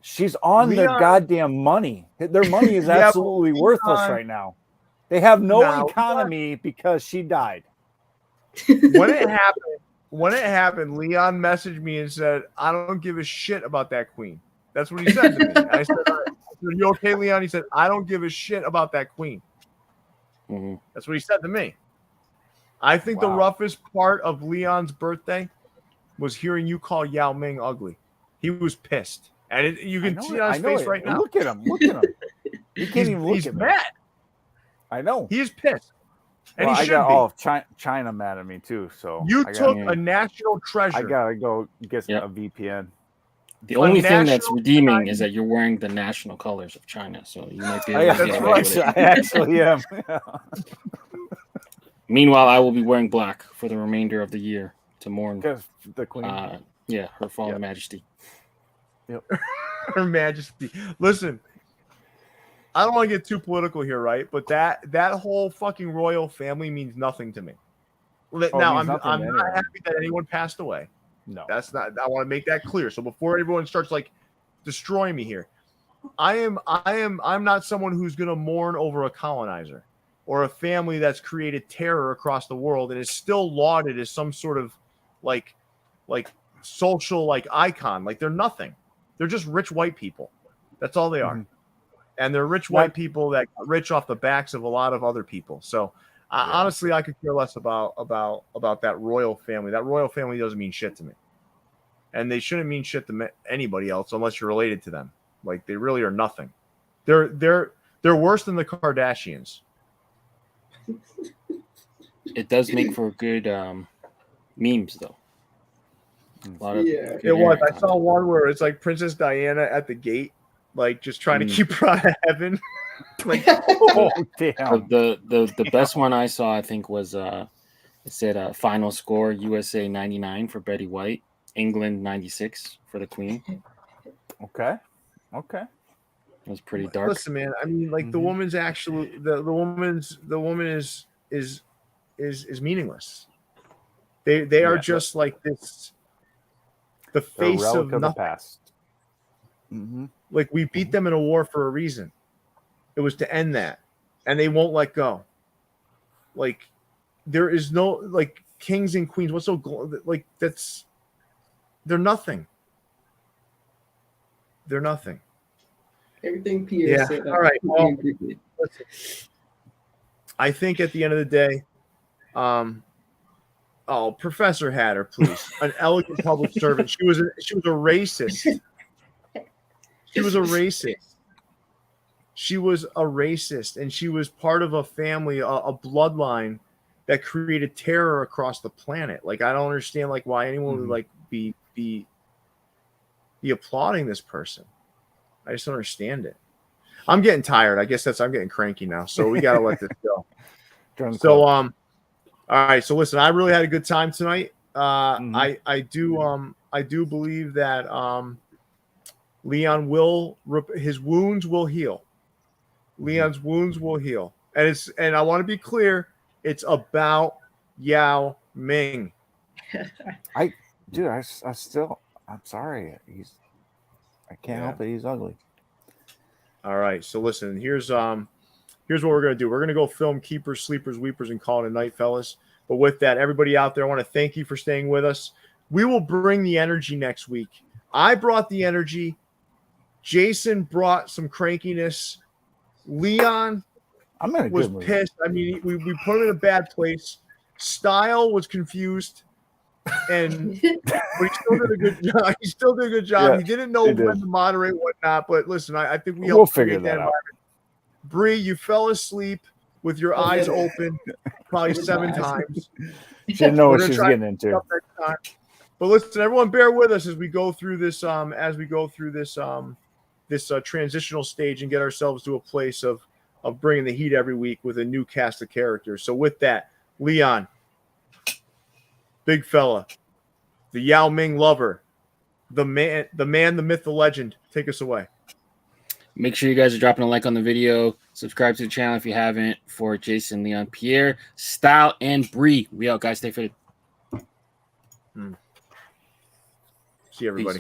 She's on their goddamn money. Their money is absolutely worthless right now. They have no economy because she died. When it happened, Leon messaged me and said, "I don't give a shit about that queen." That's what he said to me. I said, "Are you okay, Leon?" He said, "I don't give a shit about that queen." Mm-hmm. That's what he said to me. I think the roughest part of Leon's birthday was hearing you call Yao Ming ugly. He was pissed. And you can see it on his face right now. Look at him. Look at him. He can't even look at me. He's mad. I know. He is pissed. And well, he I should got be. all of China mad at me too. So you took a national treasure. I gotta go get a VPN. The only thing that's redeeming is that you're wearing the national colors of China, so you might be able to get away with it. I actually am. Meanwhile, I will be wearing black for the remainder of the year to mourn the queen. Her fallen majesty. Yep. Her Majesty. Listen, I don't want to get too political here, right? But that whole fucking royal family means nothing to me. Now, I'm not happy that anyone passed away. No, that's not. I want to make that clear. So before everyone starts like destroying me here, I'm not someone who's going to mourn over a colonizer or a family that's created terror across the world and is still lauded as some sort of like social like icon. Like they're nothing. They're just rich white people. That's all they are. Mm-hmm. And they're rich white people that got rich off the backs of a lot of other people. So honestly, I could care less about that royal family. That royal family doesn't mean shit to me. And they shouldn't mean shit to anybody else unless you're related to them. Like they really are nothing. They're worse than the Kardashians. It does make for good memes though. It was. I saw one where it's like Princess Diana at the gate, like just trying to keep her out of heaven. Like, oh damn. The best one I saw, I think, was it said final score USA 99 for Betty White, England 96 for the Queen. Okay. It was pretty dark. Listen, man. I mean, like the woman's actually the woman is meaningless. They are just like this. The face of nothing. The past. Like we beat them in a war for a reason. It was to end that, and they won't let go. Like there is no like kings and queens. What's so like that's? They're nothing. They're nothing. Everything Pierre said. All right. Well, listen, I think at the end of the day, oh, Professor Hatter, please. An elegant public servant. She was a racist. She was a racist. She was a racist, and she was part of a family, a bloodline that created terror across the planet. Like I don't understand, like why anyone would like be applauding this person. I just don't understand it. I'm getting tired. I guess I'm getting cranky now. So we gotta let this go. So all right. So listen, I really had a good time tonight. I do believe that Leon his wounds will heal. Leon's wounds will heal. And I want to be clear, it's about Yao Ming. I'm sorry. I can't help it. He's ugly. All right. So listen, here's what we're gonna do. We're gonna go film Keepers, Sleepers, Weepers, and call it a night, fellas. But with that, everybody out there, I want to thank you for staying with us. We will bring the energy next week. I brought the energy. Jason brought some crankiness. Leon was pissed. I mean, we put him in a bad place. Style was confused. And but he still did a good job. Yeah, he didn't know when to moderate, whatnot. But listen, I think we'll figure that out. Bree, you fell asleep with your eyes open probably 7 times. She didn't know what she was getting into. But listen, everyone, bear with us as we go through this. This transitional stage and get ourselves to a place of bringing the heat every week with a new cast of characters. So with that, Leon, big fella, the Yao Ming lover, the man, the myth, the legend. Take us away. Make sure you guys are dropping a like on the video. Subscribe to the channel if you haven't. For Jason, Leon, Pierre, Stile and Bri. We out, guys. Stay fitted. See everybody. Peace.